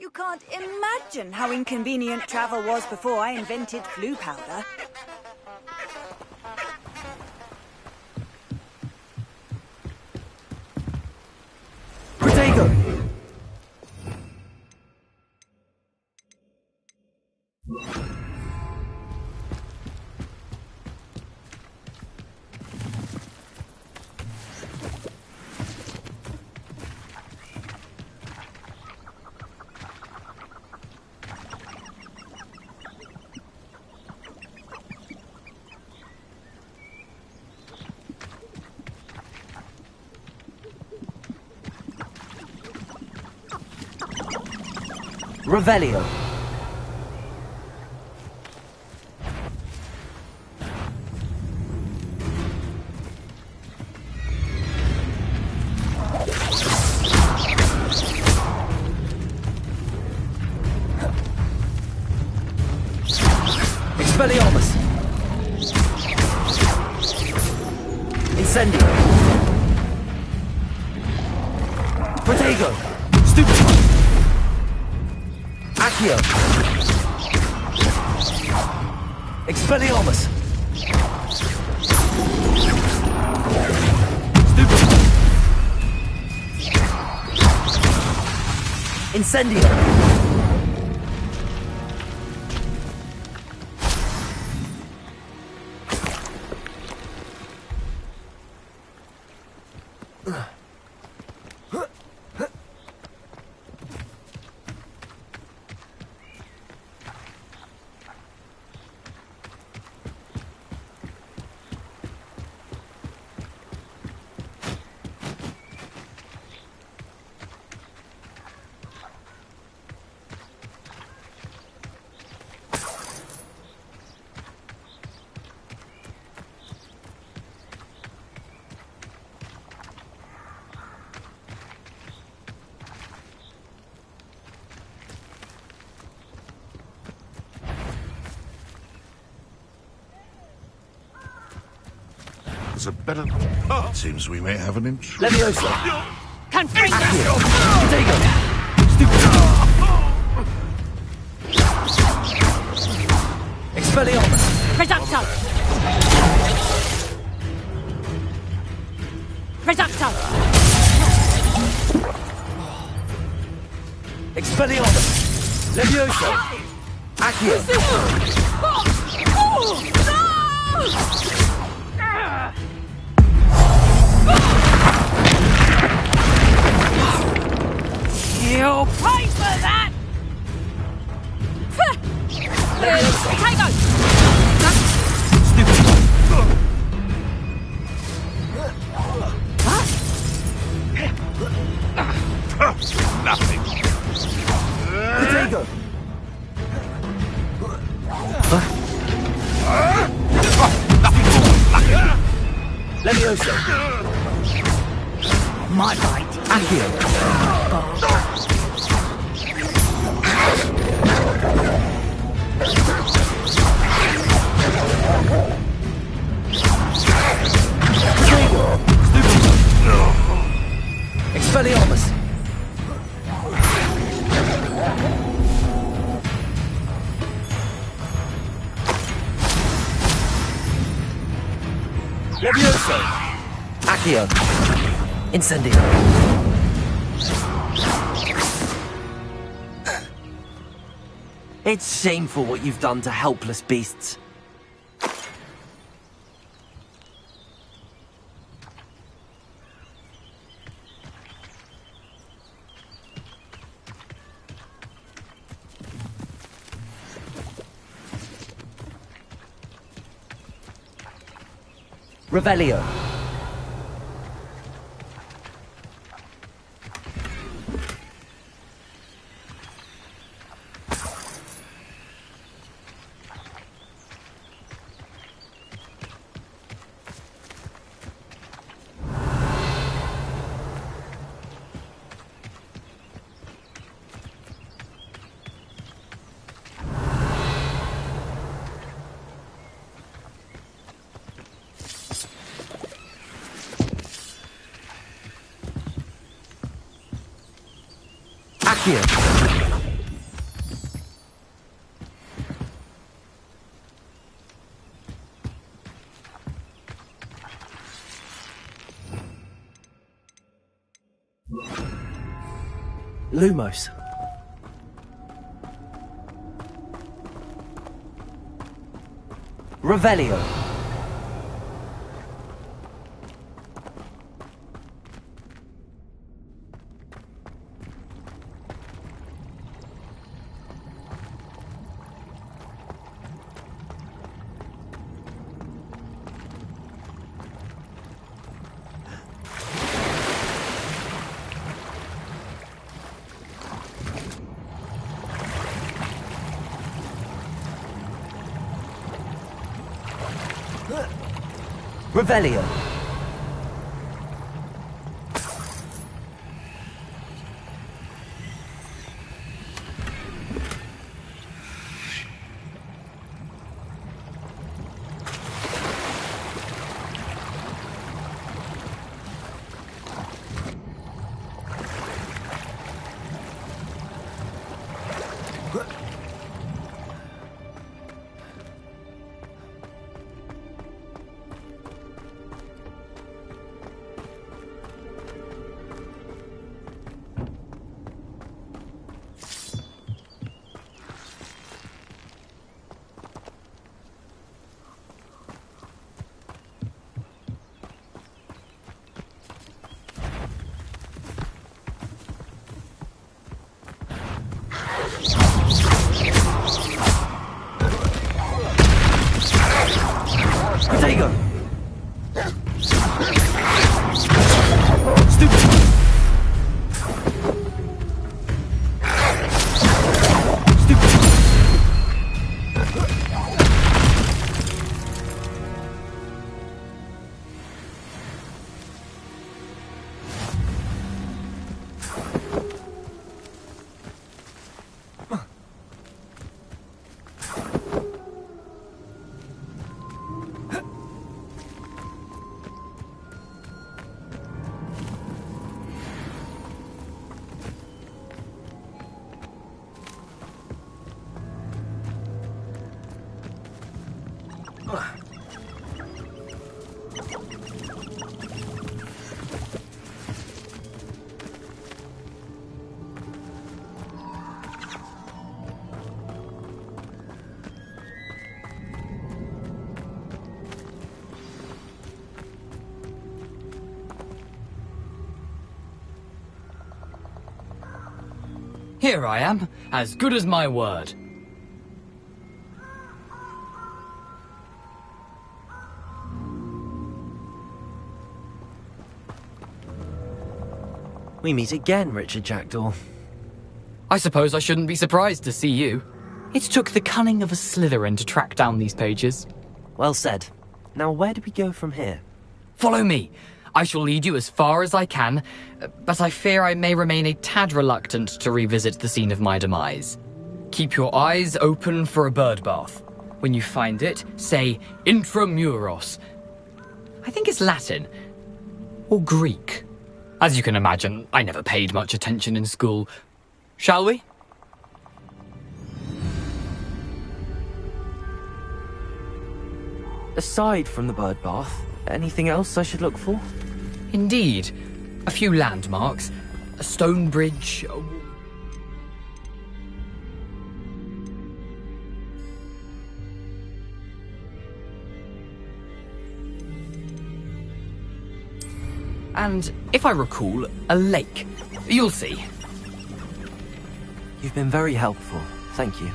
You can't imagine how inconvenient travel was before I invented flu powder. Protego! Revelio. Expelliarmus. Incendio. Protego. Stupefy. Accio. Expelliarmus. Stupefy. Incendio. There's a better... It seems we may have an intruder. Leviosa! Confringo! Expelliarmus! Reducto! Reducto! Expelliarmus! Leviosa! Accio! You'll pay for that! Potato! Nothing. Potato! Leviosa! My bite. Accio! Expelliarmus! Leviosa! Accio! Incendio! It's shameful what you've done to helpless beasts. Revelio! Accio! Lumos. Revelio! Revelio! Here I am, as good as my word. We meet again, Richard Jackdaw. I suppose I shouldn't be surprised to see you. It took the cunning of a Slytherin to track down these pages. Well said. Now where do we go from here? Follow me. I shall lead you as far as I can, but I fear I may remain a tad reluctant to revisit the scene of my demise. Keep your eyes open for a bird bath. When you find it, say intramuros. I think it's Latin. Or Greek. As you can imagine, I never paid much attention in school. Shall we? Aside from the bird bath, anything else I should look for? Indeed. A few landmarks. A stone bridge. And, if I recall, a lake. You'll see. You've been very helpful. Thank you.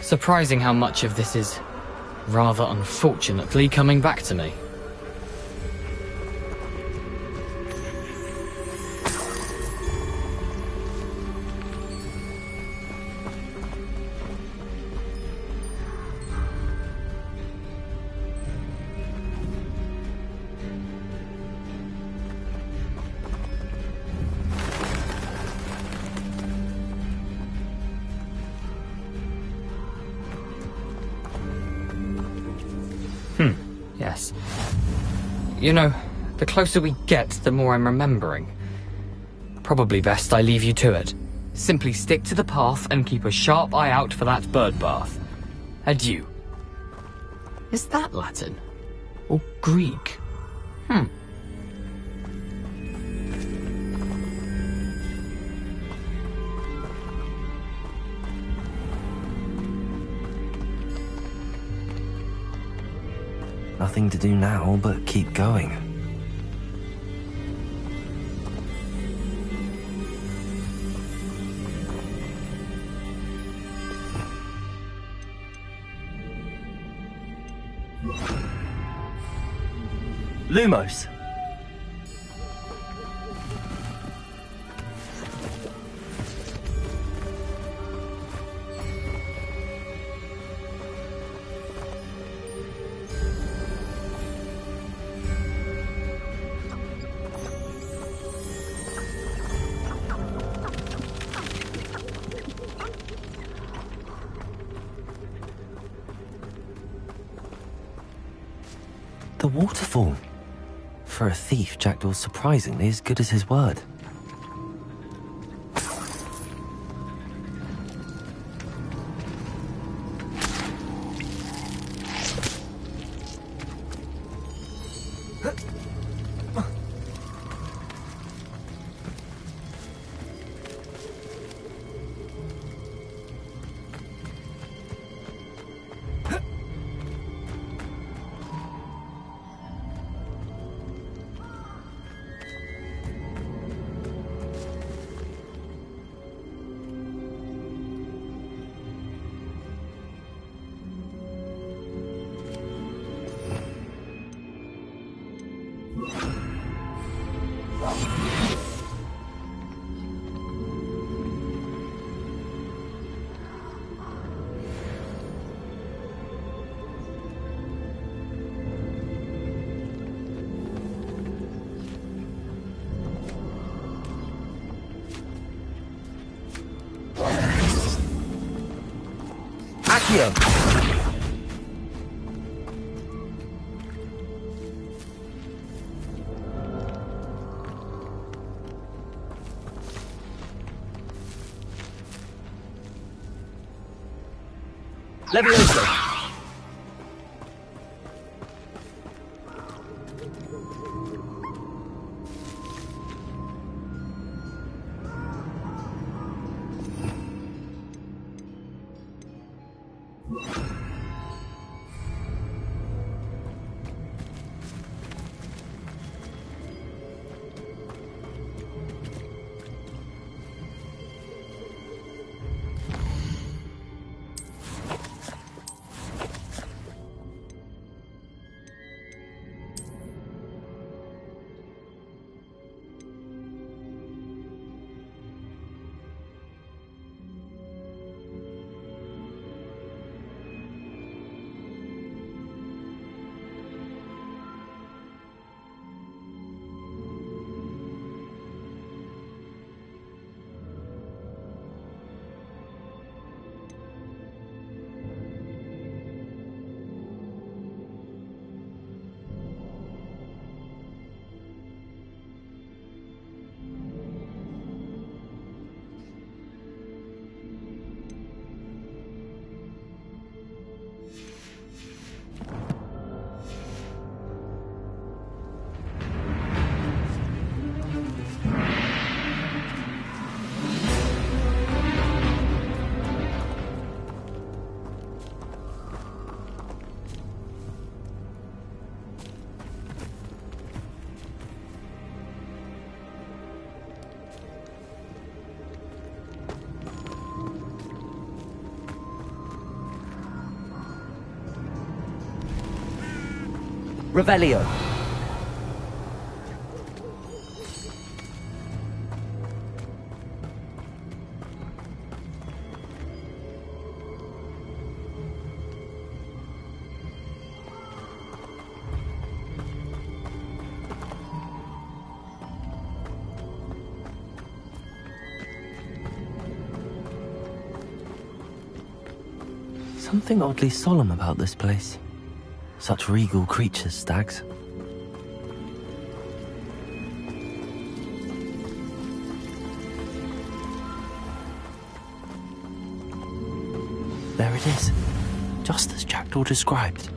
Surprising how much of this is, rather unfortunately, coming back to me. Yes. You know, the closer we get, the more I'm remembering. Probably best I leave you to it. Simply stick to the path and keep a sharp eye out for that bird bath. Adieu. Is that Latin? Or Greek? Nothing to do now but keep going. Lumos. The waterfall. For a thief, Jackdaw's surprisingly as good as his word. Accio! Levioso! Revelio. Something oddly solemn about this place. Such regal creatures, stags. There it is, just as Jackdaw described.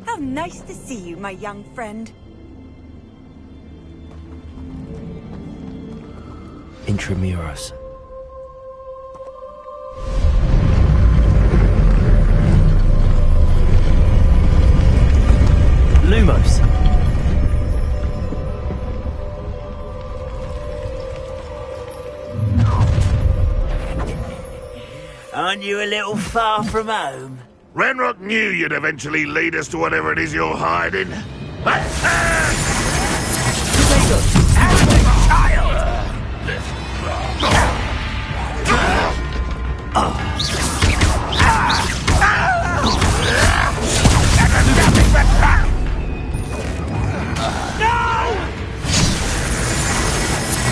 How nice to see you, my young friend. Intramuros. Lumos. Aren't you a little far from home? Ranrock knew you'd eventually lead us to whatever it is you're hiding.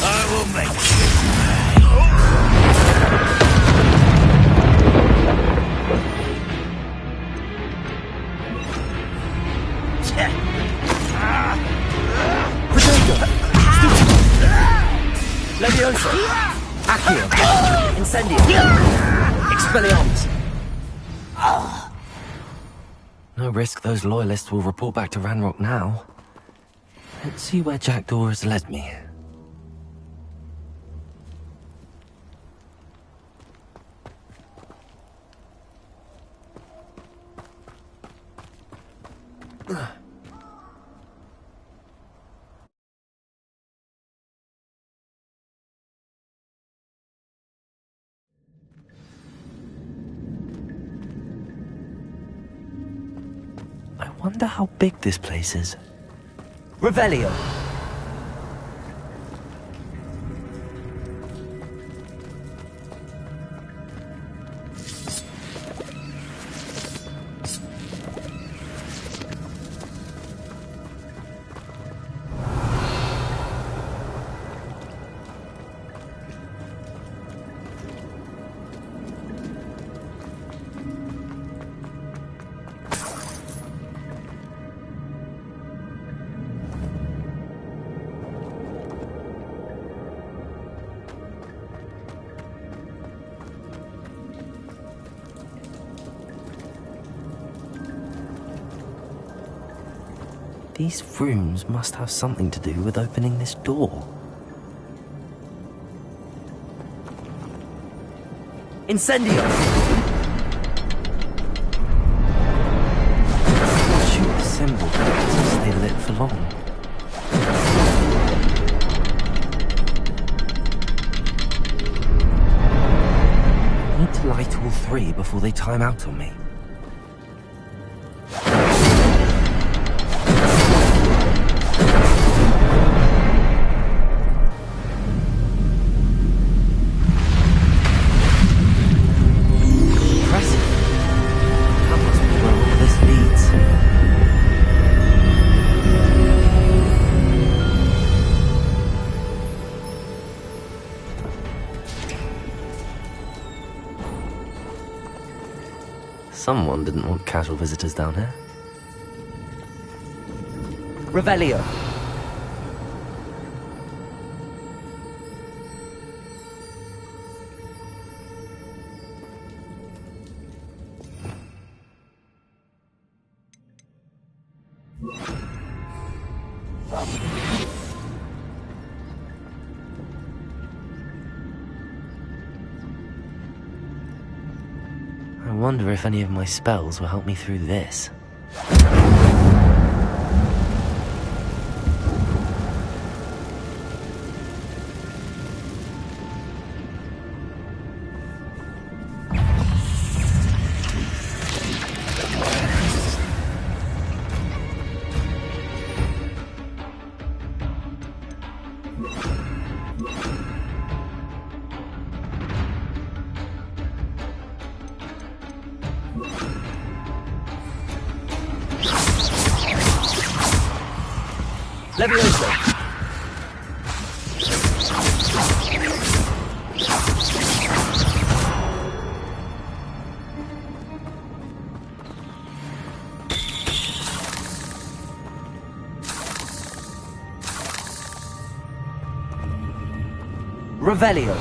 I will make Leviosa. Accio. Incendio. Expelliarmus. No risk those loyalists will report back to Ranrock now. Let's see where Jackdaw has led me. I wonder how big this place is. Revelio. These rooms must have something to do with opening this door. Incendio. Shoot the symbol to stay lit for long. I need to light all three before they time out on me. Someone didn't want casual visitors down here. Revelio. I wonder if any of my spells will help me through this. Levioso! Revelio.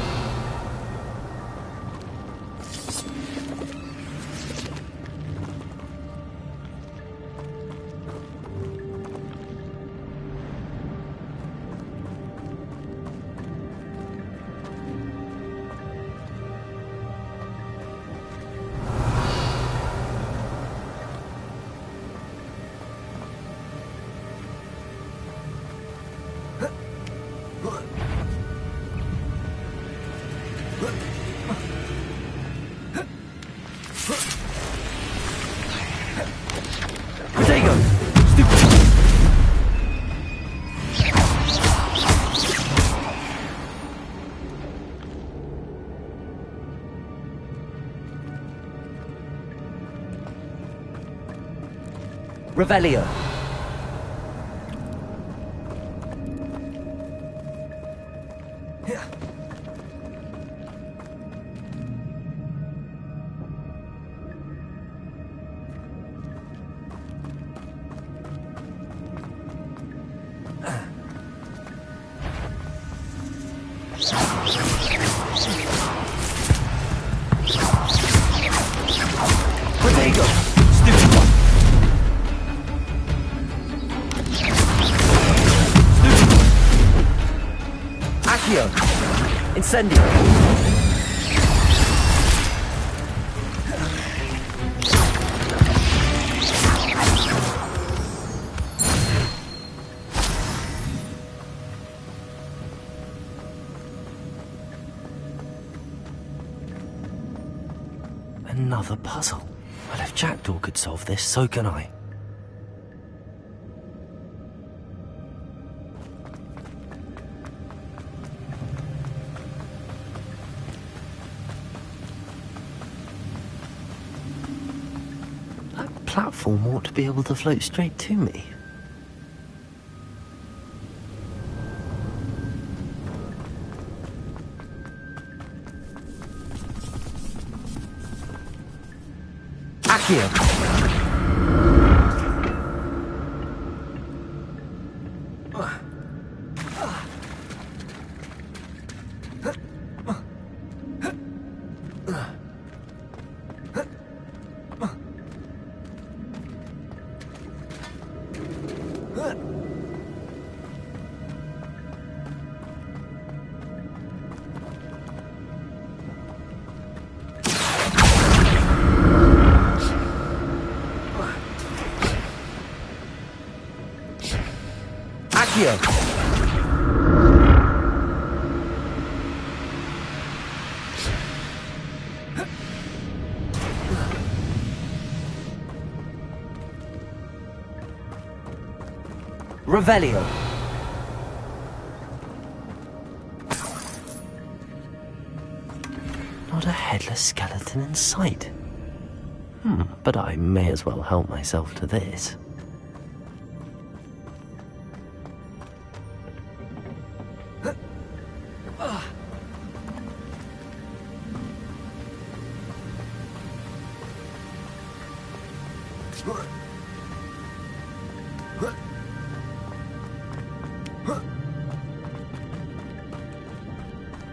Revelio. Protego. Stupid one. Accio. Incendio. Another puzzle. Well, if Jackdaw could solve this, so can I. That platform ought to be able to float straight to me. Accio. Accio. Revelio. Not a headless skeleton in sight. But I may as well help myself to this.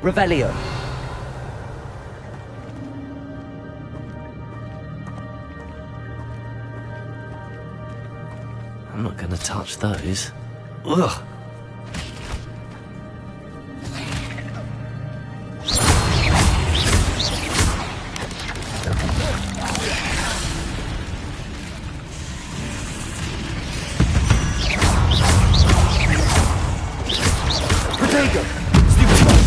Revelio. I'm not going to touch those. Ugh. Protego. Stupid one.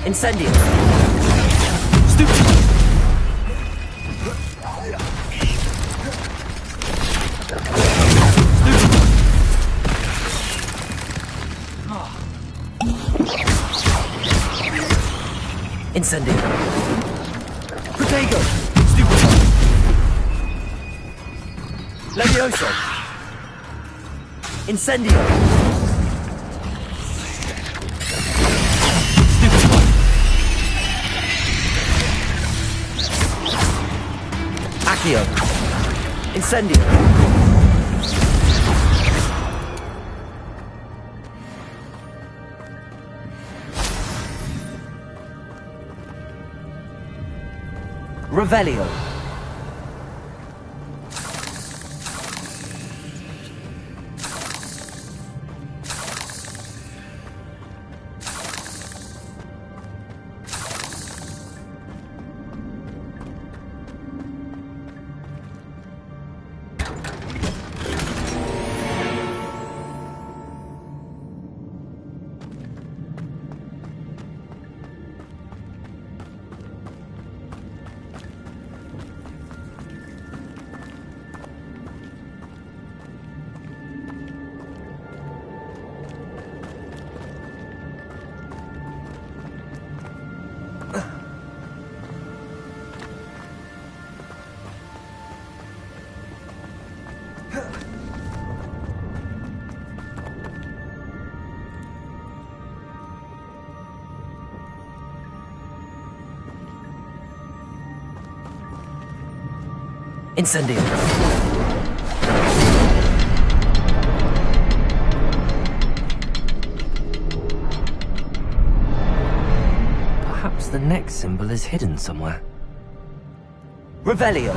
Incendio. Stupid. Incendio. Protego! Stupefy! Levioso! Incendio! Stupefy! Accio! Incendio! Revelio. Incendio. Perhaps the next symbol is hidden somewhere. Revelio.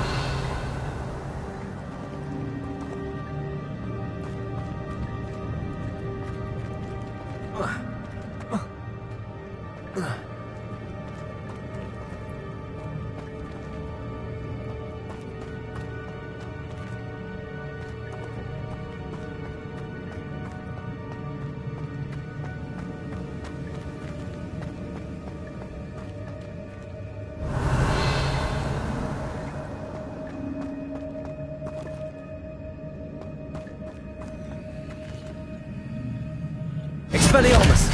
Expelliarmus!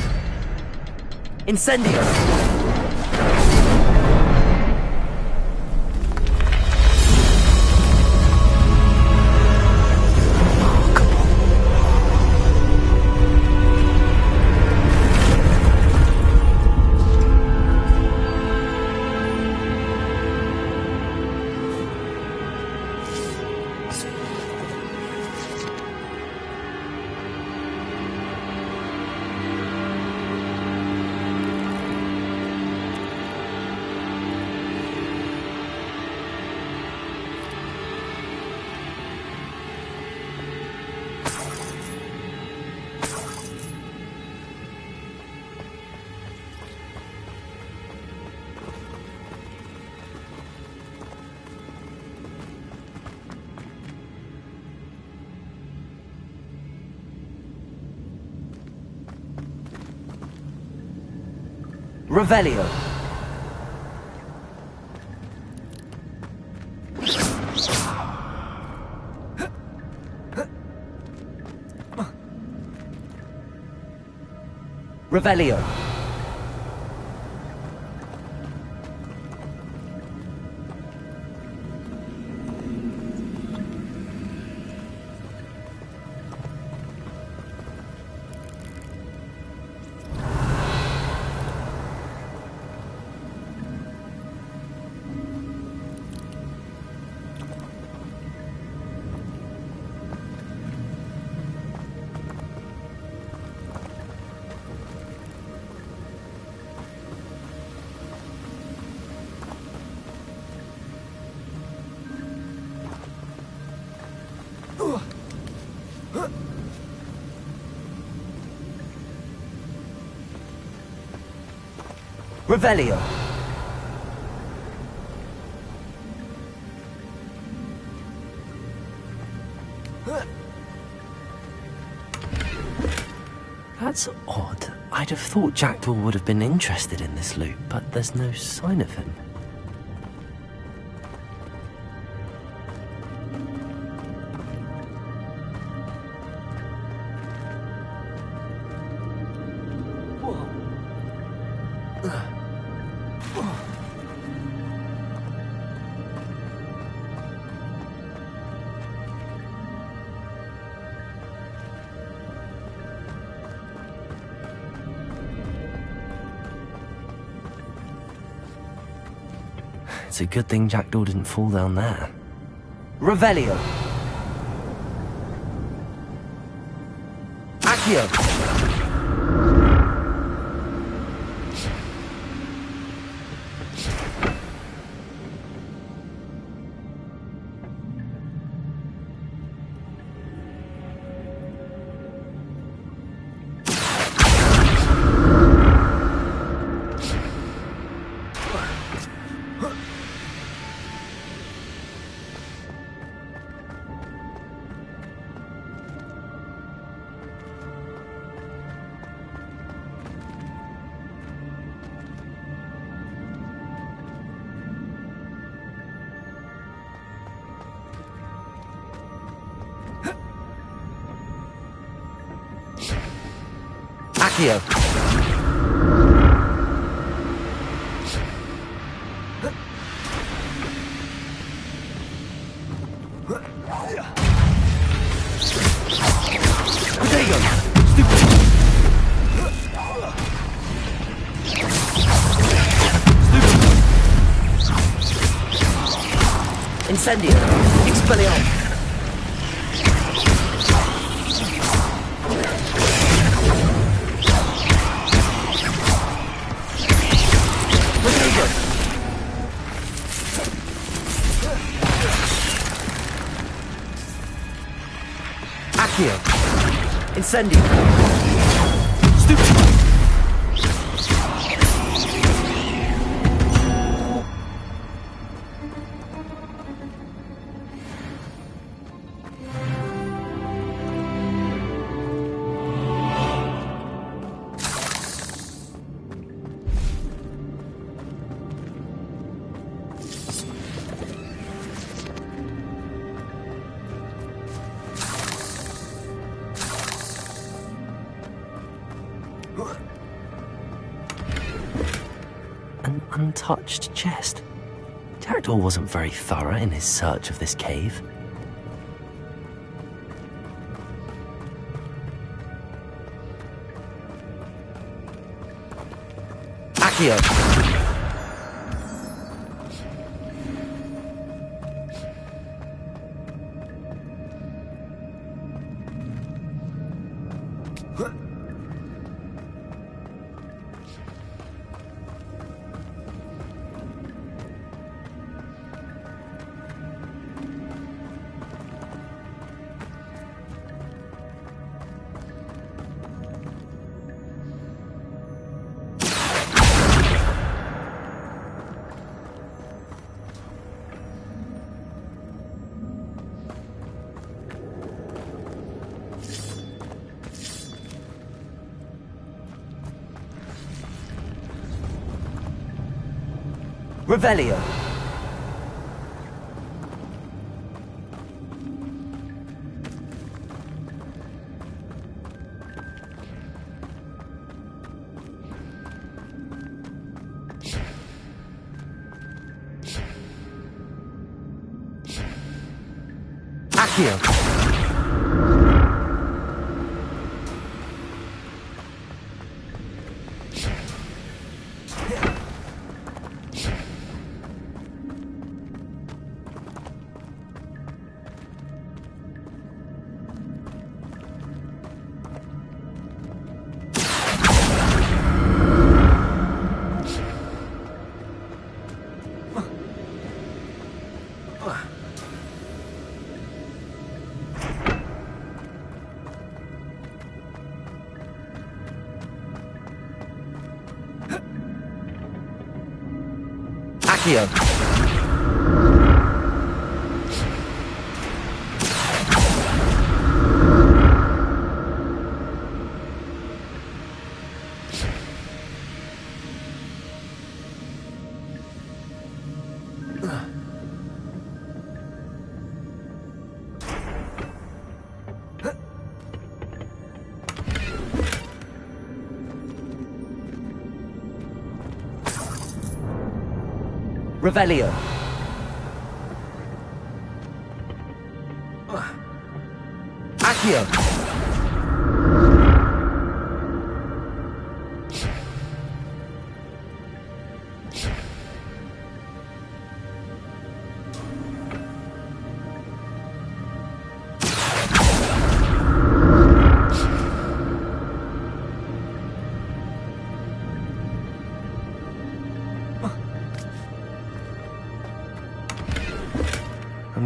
Incendio! Revelio. Revelio. Revelio. That's odd. I'd have thought Jackdaw would have been interested in this loot, but there's no sign of him. It's a good thing Jackdaw didn't fall down there. Revelio. Accio. Accio. Incendio. Expelliarmus. Accio. Incendio. Stupid. An untouched chest. Jackdaw wasn't very thorough in his search of this cave. Accio. Revelio. Accio. Accio. Revelio. Accio.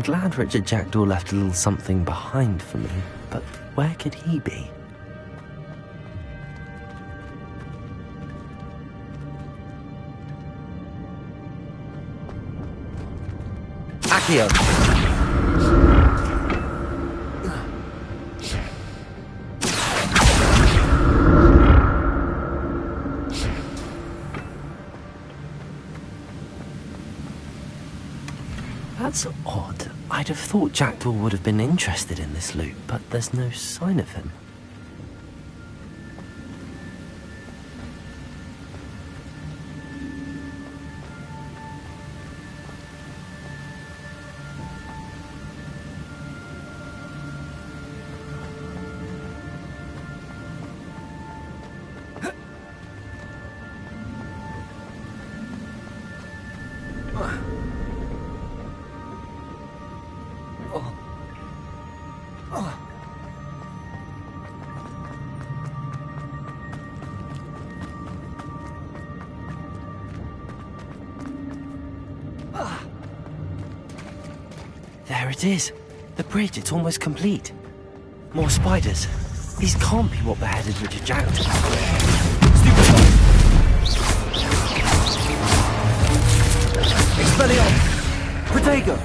I'm glad Richard Jackdaw left a little something behind for me, but where could he be? Accio! That's odd. I'd have thought Jackdaw would have been interested in this loot, but there's no sign of him. There it is. The bridge, it's almost complete. More spiders. These can't be what beheaded Richard Jackdaw. Expelliarmus! Protego!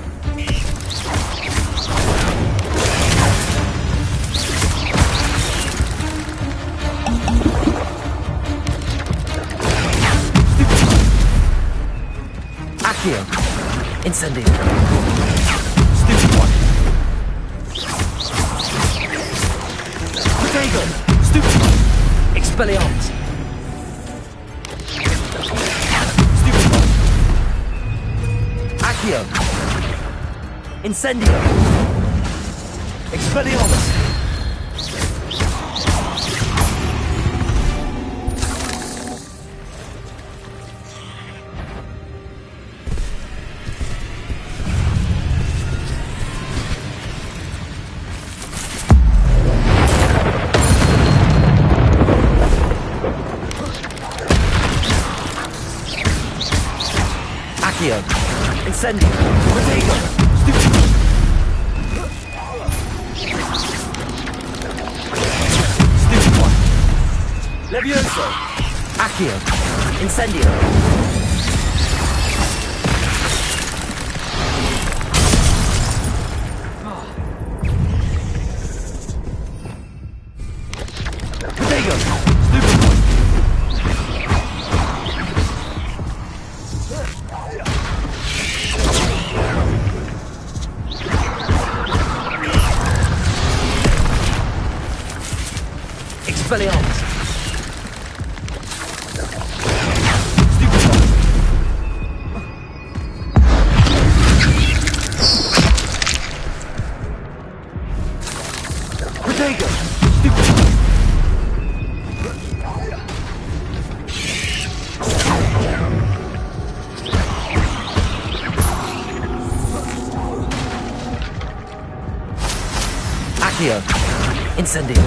Accio! Incendio! Stupid one! Protego! Stupid one! Expelliarmus! Stupid one! Accio! Incendio! Expelliarmus! Accio! Incendio! Protego! Stupid! Stupid one! Levioso! Accio! Incendio! Protego! Stupid one! Expelliarmus! Stupid one! Protego! Stupid one! Accio! Incendio!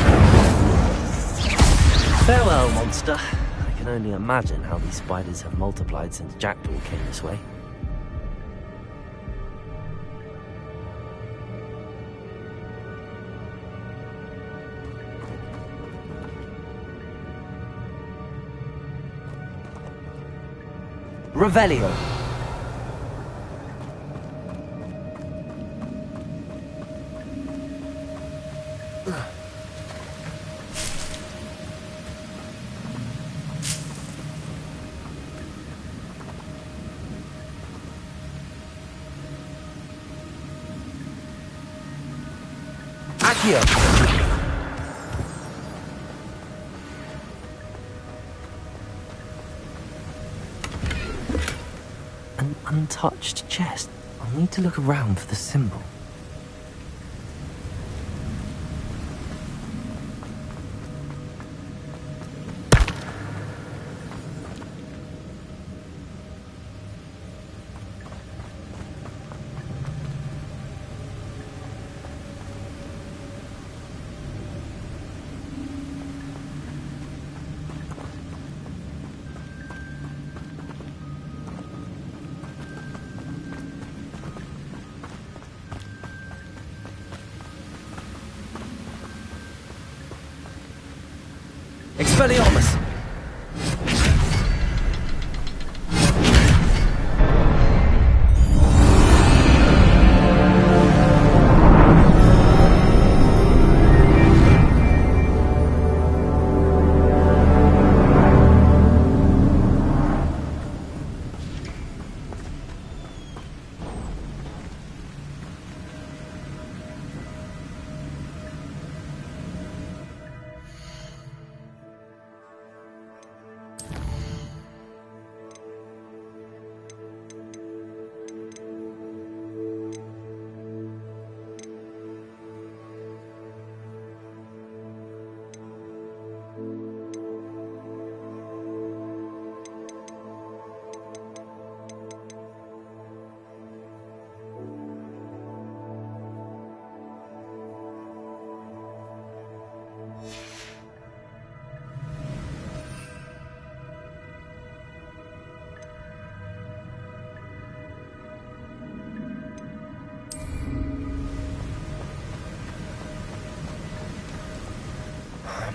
Farewell, monster. I can only imagine how these spiders have multiplied since Jackdaw came this way. Revelio! Accio! An untouched chest. I'll need to look around for the symbol. Expelliarmus!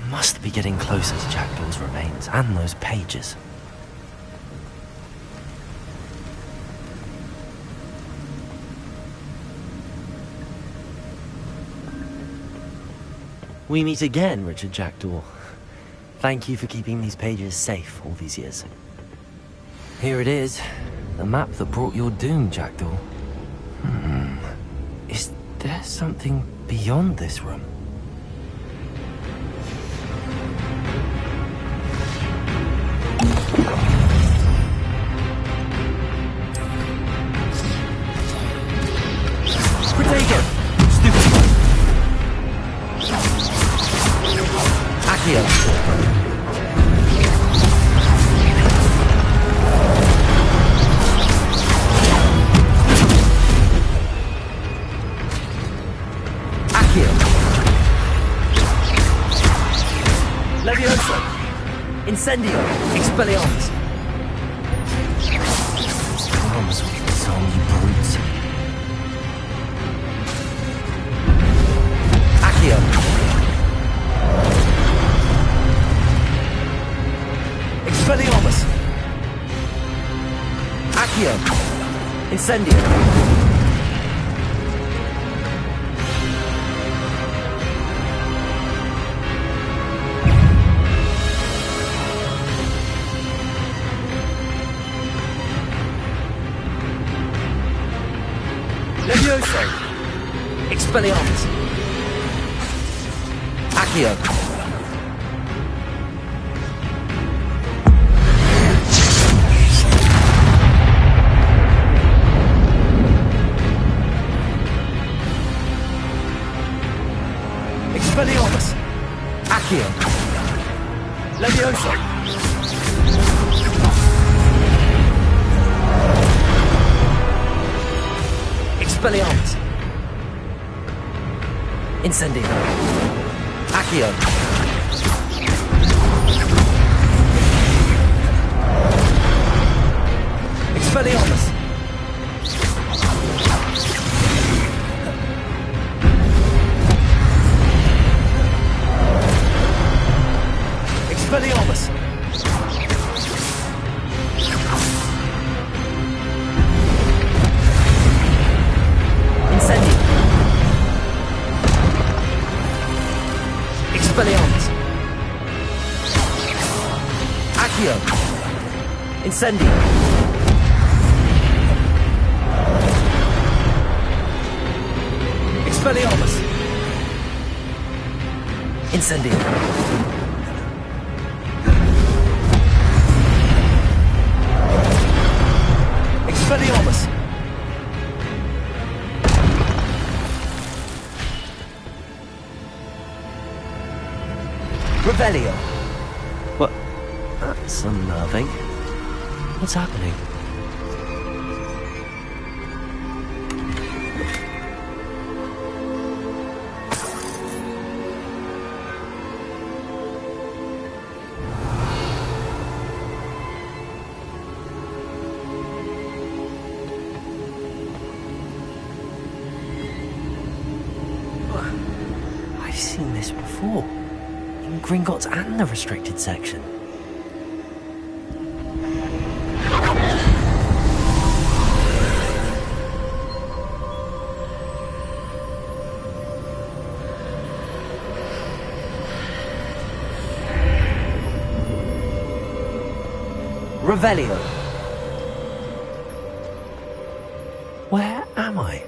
Must be getting closer to Jackdaw's remains and those pages. We meet again, Richard Jackdaw. Thank you for keeping these pages safe all these years. Here it is, the map that brought your doom, Jackdaw. Is there something beyond this room? Incendio! Expelliarmus! Arms with some, you brutes. Accio! Expelliarmus! Accio! Incendio! Expelliarmus! Accio! Expelliarmus! Accio! Levioso! Expelliarmus! Incendio! Accio! Expelliarmus! Expelliarmus! Incendio! Expelliarmus! Accio! Incendio! Expelliarmus! Incendio! Expelliarmus! Revelio! What? That's unnerving. What's happening? I've seen this before. In Gringotts and the restricted section. Revelio. Where am I?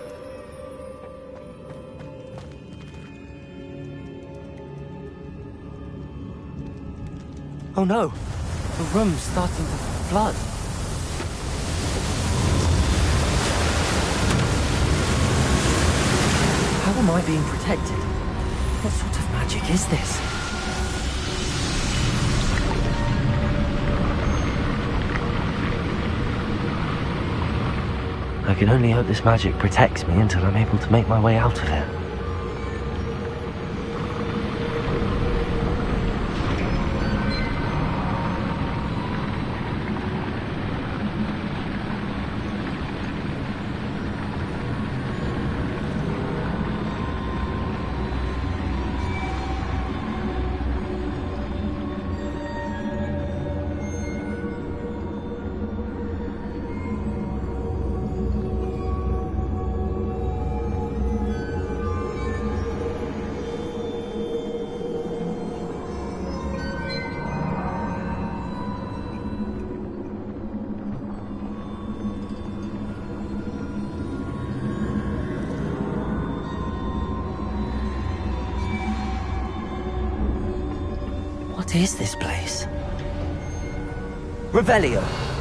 Oh no. The room's starting to flood. How am I being protected? What sort of magic is this? I can only hope this magic protects me until I'm able to make my way out of here. What is this place? Revelio.